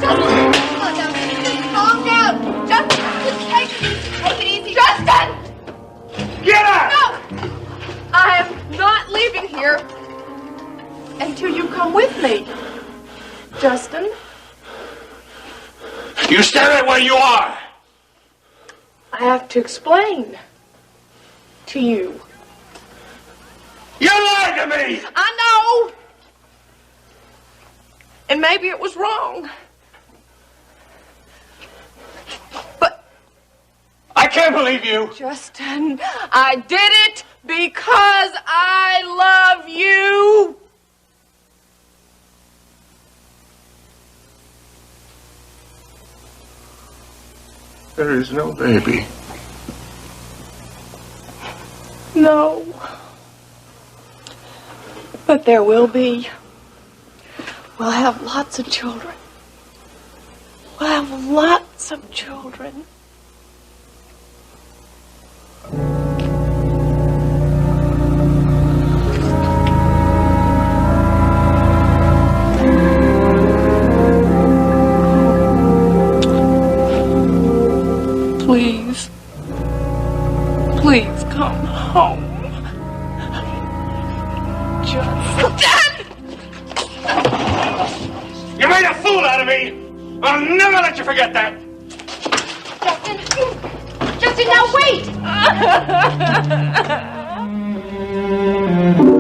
Justin, come on now. Just calm down. Justin, just take it easy. Take it easy. Justin! Get her! No! I am not leaving here until you come with me. Justin? You stay right where you are! I have to explain to you. You lied to me! I know! And maybe it was wrong. But I can't believe you! Justin, I did it because I love you. There is no baby. No. But there will be. We'll have lots of children. We'll have lots of children. out of me. I'll never let you forget that. Justin! Justin, now wait!